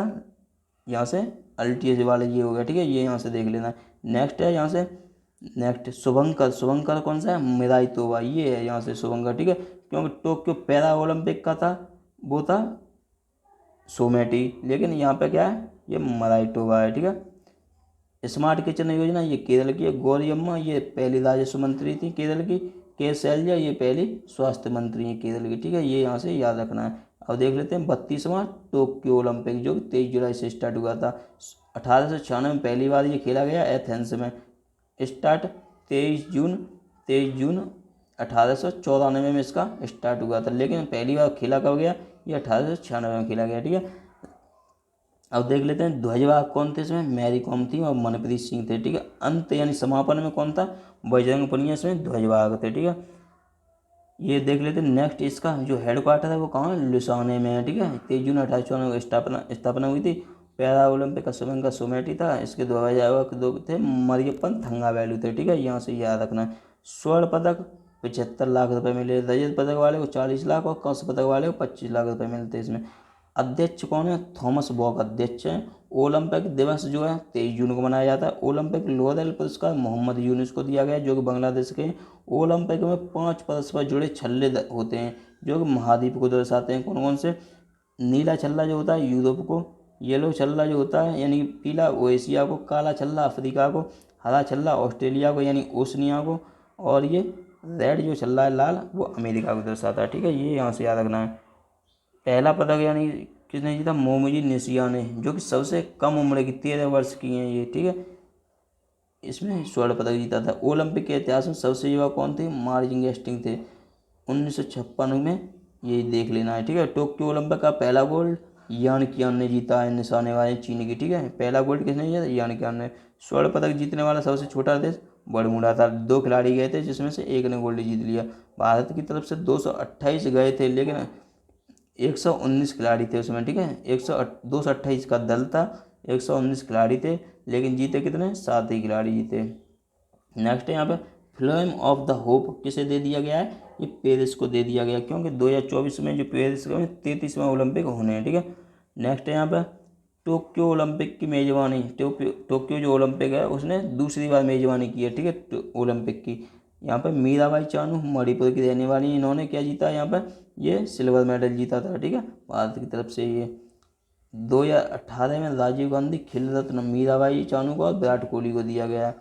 यहाँ से अल्टीएस वाले ये हो गया, ठीक है। ये यहाँ से देख लेना। नेक्स्ट है यहाँ से, नेक्स्ट शुभंकर कौन सा है, मिराई तोबा ये है यहाँ से शुभंकर, ठीक है। क्योंकि टोक्यो पैरा ओलंपिक का था वो था सोमेटी, लेकिन यहाँ पे क्या है ये मराई टोबा है, ठीक है। स्मार्ट किचन योजना ये केरल की है। गौरियम्मा ये पहली राजस्व मंत्री थी केरल की। के शैलजा ये पहली स्वास्थ्य मंत्री है केरल की, ठीक है। ये यहाँ से याद रखना है। अब देख लेते हैं 32वां टोक्यो ओलंपिक जो कि 23 जुलाई से स्टार्ट हुआ था। 1896 में पहली बार ये खेला गया एथेंस में। स्टार्ट 23 जून 1894 में इसका स्टार्ट हुआ था, लेकिन पहली बार खेला कब गया, ये 1896 में खेला गया, ठीक है। अब देख लेते हैं ध्वजवाहक कौन थे इसमें, मैरी कॉम थी और मनप्रीत सिंह थे, ठीक है। अंत यानी समापन में कौन था, बजरंग पुनिया इसमें ध्वजवाहक थे, ठीक है। ये देख लेते हैं नेक्स्ट, इसका जो हेडक्वार्टर है वो कहाँ है, लुसाने में है, ठीक है। 23 जून 1894 को स्थापना हुई थी। पैरा ओलंपिक का शुभंकर सोमेटी था। इसके ध्वजवाहक दो थे, मरियप्पन थंगावेलु थे, ठीक है। यहाँ से याद रखना है। स्वर्ण पदक 75 लाख रुपए मिले। रजत पदक वाले को 40 लाख और कांस्य पदक वाले को 25 लाख रुपए मिलते हैं इसमें। अध्यक्ष कौन है, थॉमस बॉक अध्यक्ष हैं। ओलंपिक दिवस जो है 23 जून को मनाया जाता है। ओलंपिक लॉरेल पुरस्कार मोहम्मद यूनुस को दिया गया जो कि बांग्लादेश के। ओलंपिक में 5 परस्पर जुड़े छल्ले होते हैं जो कि महाद्वीप को दर्शाते हैं। कौन कौन से, नीला छल्ला जो होता है यूरोप को, येलो छल्ला जो होता है यानी पीला वो एशिया को, काला छल्ला अफ्रीका को, हरा छल्ला ऑस्ट्रेलिया को यानी ओशनिया को, और ये रेड जो छल्ला है लाल वो अमेरिका को दर्शाता है, ठीक है। ये यहाँ से याद रखना है। पहला पदक यानी किसने जीता, मोमिजी निशिया ने, जो कि सबसे कम उम्र की 13 वर्ष की हैं ये, ठीक है। इसमें स्वर्ण पदक जीता था। ओलंपिक के इतिहास में सबसे युवा कौन थे, मार्जिंग एस्टिंग थे 1956 में, ये देख लेना है, ठीक है। टोक्यो ओलंपिक का पहला गोल्ड यान कियान ने जीता है, निशानेबाज चीन की, ठीक है। पहला गोल्ड किसने जीता, यान कियान ने। स्वर्ण पदक जीतने वाला सबसे छोटा देश बरमूडा था। 2 खिलाड़ी गए थे जिसमें से एक ने गोल्ड जीत लिया। भारत की तरफ से 228 गए थे लेकिन 119 खिलाड़ी थे उसमें, ठीक है। 228 का दल था, 119 खिलाड़ी थे लेकिन जीते कितने, 7 ही खिलाड़ी जीते। नेक्स्ट है यहाँ पे फ्लेम ऑफ द होप किसे दे दिया गया है, ये पेरिस को दे दिया गया, क्योंकि 2024 में जो पेरिस में 33वां ओलंपिक होने हैं। ठीक है, नेक्स्ट है यहाँ पर टोक्यो ओलंपिक की मेजबानी, टोक्यो जो ओलंपिक है उसने दूसरी बार मेजबानी की है। ठीक है, ओलंपिक की। यहाँ पर मीराबाई चानू मणिपुर की रहने वाली, इन्होंने क्या जीता यहाँ पर, ये सिल्वर मेडल जीता था। ठीक है, भारत की तरफ से। ये 2018 में राजीव गांधी खेल रत्न मीराबाई चानू को और विराट कोहली को दिया गया,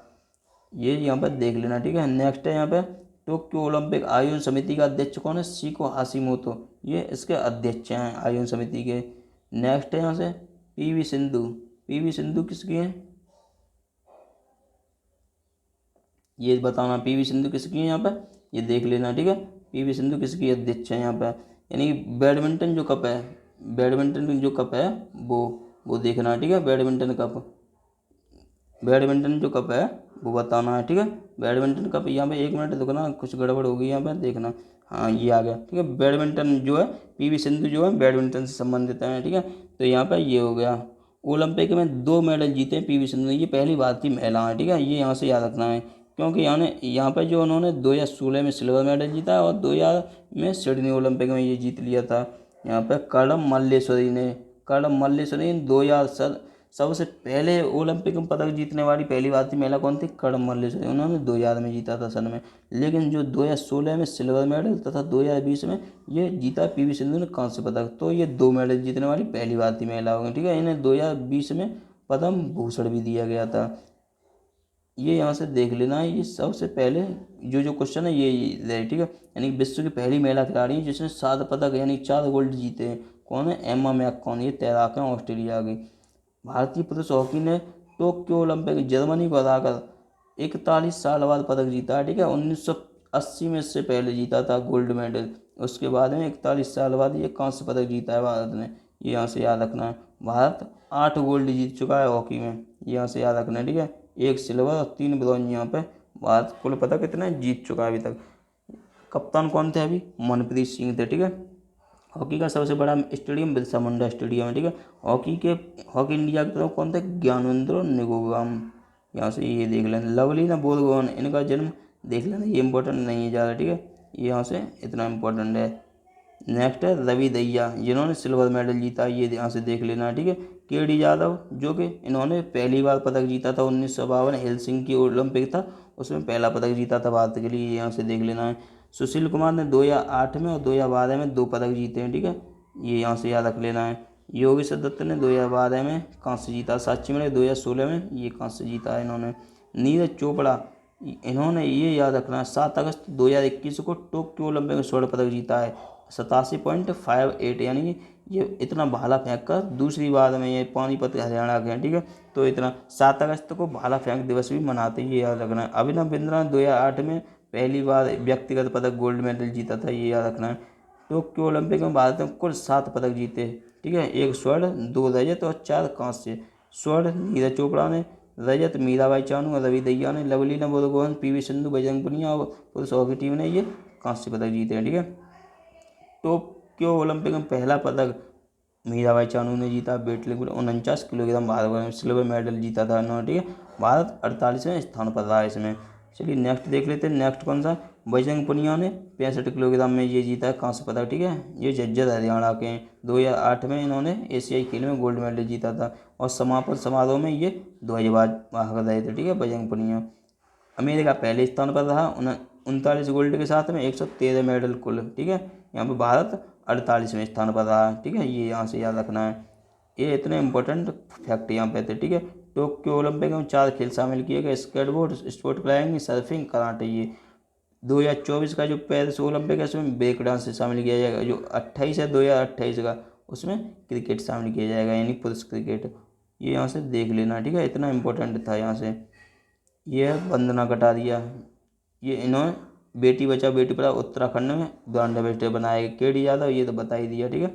ये यहाँ पर देख लेना। ठीक है, नेक्स्ट है यहाँ पे टोक्यो ओलंपिक आयोजन समिति का अध्यक्ष कौन है, शिको हाशिमोतो, ये इसके अध्यक्ष हैं आयोजन समिति के। नेक्स्ट है यहाँ से पीवी सिंधु, पीवी सिंधु किसकी है, ये बताना पीवी सिंधु किसकी है यहाँ पर, ये देख लेना। ठीक है, पीवी सिंधु किसकी अध्यक्ष है यहाँ पर, यानी बैडमिंटन जो कप है, बैडमिंटन जो कप है वो देखना। ठीक है, बैडमिंटन कप, बैडमिंटन जो कप है वो बताना है। ठीक है, बैडमिंटन कप, यहाँ पे 1 मिनट रुकना, कुछ गड़बड़ हो गई यहाँ पे, देखना। हाँ, ये आ गया। ठीक है, बैडमिंटन जो है पीवी सिंधु जो है बैडमिंटन से संबंधित है। ठीक है, तो यहाँ पे ये हो गया। ओलंपिक में 2 मेडल जीते हैं पीवी सिंधु ने, ये पहली भारतीय महिला है। ठीक है, ये यहाँ से याद रखना है, क्योंकि यहाँ पर जो उन्होंने 2016 में सिल्वर मेडल जीता है और 2000 में सिडनी ओलंपिक में ये जीत लिया था। यहाँ पर कर्णम मल्लेश्वरी ने 2000 सबसे पहले ओलंपिक में पदक जीतने वाली पहली भारतीय महिला कौन थी, कर्णम मल्लेश्वरी, उन्होंने 2000 में जीता था सन में। लेकिन जो 2016 में सिल्वर मेडल तथा 2020 में ये जीता पीवी सिंधु ने कांस्य पदक, तो ये 2 मेडल जीतने वाली पहली भारतीय महिला हो गई। ठीक है, इन्हें 2020 में पद्म भूषण भी दिया गया था, ये यहाँ से देख लेना है। ये सबसे पहले जो क्वेश्चन है ये ठीक है, यानी विश्व की पहली महिला खिलाड़ी है जिसने 7 पदक यानी 4 गोल्ड जीते हैं। कौन है, एम्मा मैककॉन, ये तैराक है ऑस्ट्रेलिया की। भारतीय पुरुष हॉकी ने टोक्यो ओलंपिक जर्मनी को हराकर 41 साल बाद पदक जीता है। ठीक है, 1980 में इससे पहले जीता था गोल्ड मेडल, उसके बाद में 41 साल बाद ये कांस्य पदक जीता है भारत ने, ये यहाँ से याद रखना है। भारत 8 गोल्ड जीत चुका है हॉकी में, ये यहाँ से याद रखना है। ठीक है, 1 सिल्वर और 3 ब्रॉन्ज यहाँ पे भारत कुल पदक कितना जीत चुका है अभी तक। कप्तान कौन थे अभी, मनप्रीत सिंह थे। ठीक है, हॉकी का सबसे बड़ा स्टेडियम बिरसा मुंडा स्टेडियम है। ठीक है, हॉकी इंडिया की तरफ कौन थे, ज्ञानेंद्र निगोगाम, यहाँ से ये देख लेना। लवलीना बोरगोहन, इनका जन्म देख लेना, ये इंपॉर्टेंट नहीं है ज़्यादा। ठीक है, ये यहाँ से इतना इंपॉर्टेंट है। नेक्स्ट है रवि दहिया, जिन्होंने सिल्वर मेडल जीता, ये यहाँ से देख लेना। ठीक है, केडी यादव, जो कि इन्होंने पहली बार पदक जीता था 1952 हेलसिंकी ओलंपिक था, उसमें पहला पदक जीता था भारत के लिए, यहाँ से देख लेना है। सुशील कुमार ने 2008 में और 2012 में 2 पदक जीते हैं। ठीक है, ये यहाँ से याद रख लेना है। योगेश्वर दत्त ने 2012 में कांस्य जीता, साक्षी मलिक 2016 में ये कांस्य जीता है इन्होंने। नीरज चोपड़ा, इन्होंने ये याद रखना है 7 अगस्त 2021 को टोक्यो ओलंपिक में स्वर्ण पदक जीता है 87.58, यानी ये इतना भाला फेंक कर दूसरी बार में ये पानीपत हरियाणा के हैं। ठीक है, तो इतना 7 अगस्त को भाला फेंक दिवस भी मनाते हैं, ये याद रखना है। अभिनव बिंद्रा ने 2008 में पहली बार व्यक्तिगत पदक गोल्ड मेडल जीता था, ये याद रखना है। टोक्यो ओलंपिक में भारत ने कुल 7 पदक जीते। ठीक है, 1 स्वर्ण, 2 रजत और 4 कांस्य। स्वर्ण नीरज चोपड़ा ने, रजत मीराबाई चानू और रवि दहिया ने, लवलीना बोरगोहन, पीवी सिंधु, बजरंग पुनिया और पुरुष हॉकी टीम ने ये कांस्य पदक जीते हैं। ठीक है, टोक्यो ओलंपिक में पहला पदक मीराबाई चानू ने जीता, वेटलिफ्टिंग 49 किलोग्राम भारत में सिल्वर मेडल जीता था इन्होंने। ठीक है, भारत 48वें स्थान पर रहा इसमें। चलिए नेक्स्ट देख लेते हैं। नेक्स्ट कौन सा, बजरंग पुनिया ने 65 किलोग्राम में ये जीता है कांस्य पदक। ठीक है, ये झज्जर हरियाणा के हैं। 2008 में इन्होंने एशियाई खेल में गोल्ड मेडल जीता था और समापन समारोह में ये ध्वजबाज भाग रहे थे। ठीक है, बजरंग पुनिया। अमेरिका पहले स्थान पर रहा 39 गोल्ड के साथ में 113 मेडल कुल। ठीक है, यहाँ पर भारत 48वें स्थान पर रहा। ठीक है, ये यहाँ से याद रखना है, ये इतने इंपॉर्टेंट फैक्ट यहाँ पे थे। ठीक है, टोक्यो ओलंपिक में 4 खेल शामिल किए गए, skateboard, sport climbing, surfing, karate. ये 2024 का जो पेरिस ओलंपिक है उसमें ब्रेक डांस से शामिल किया जाएगा। जो 28 है 2028 का, उसमें क्रिकेट शामिल किया जाएगा, यानी पुरुष क्रिकेट, ये यहाँ से देख लेना। ठीक है, इतना इंपॉर्टेंट था यहाँ से। ये वंदना कटारिया, ये इन्होंने बेटी बचाओ बेटी पढ़ाओ उत्तराखंड में ब्रांड एम्बेसडर बनाए। केडी यादव, ये तो बता ही दिया। ठीक है,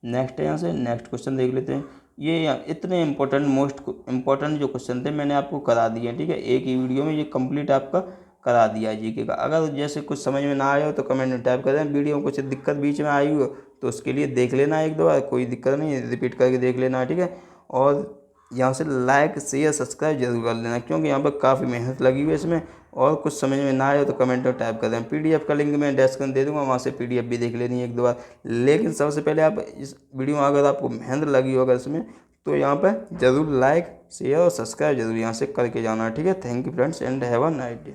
नेक्स्ट है यहाँ से नेक्स्ट क्वेश्चन देख लेते हैं। ये इतने इंपॉर्टेंट मोस्ट इंपॉर्टेंट जो क्वेश्चन थे मैंने आपको करा दिए हैं। ठीक है, एक ही वीडियो में ये कंप्लीट आपका करा दिया है जीके का। अगर जैसे कुछ समझ में ना आए हो तो कमेंट में टाइप कर दें। वीडियो में कुछ दिक्कत बीच में आई हो तो उसके लिए देख लेना एक दो बार, कोई दिक्कत नहीं, रिपीट करके देख लेना। ठीक है, और यहाँ से लाइक शेयर सब्सक्राइब जरूर कर लेना, क्योंकि यहाँ पर काफ़ी मेहनत लगी हुई है इसमें। और कुछ समझ में ना आए तो कमेंट में टाइप कर दें। PDF का लिंक मैं डिस्क्रिप्शन दे दूँगा, वहाँ से PDF भी देख लेनी है एक दो बार। लेकिन सबसे पहले आप इस वीडियो में अगर आपको मेहनत लगी हो अगर इसमें, तो यहाँ पर ज़रूर लाइक शेयर और सब्सक्राइब जरूर यहाँ से करके जाना है। ठीक है, thank you friends and have a nice day.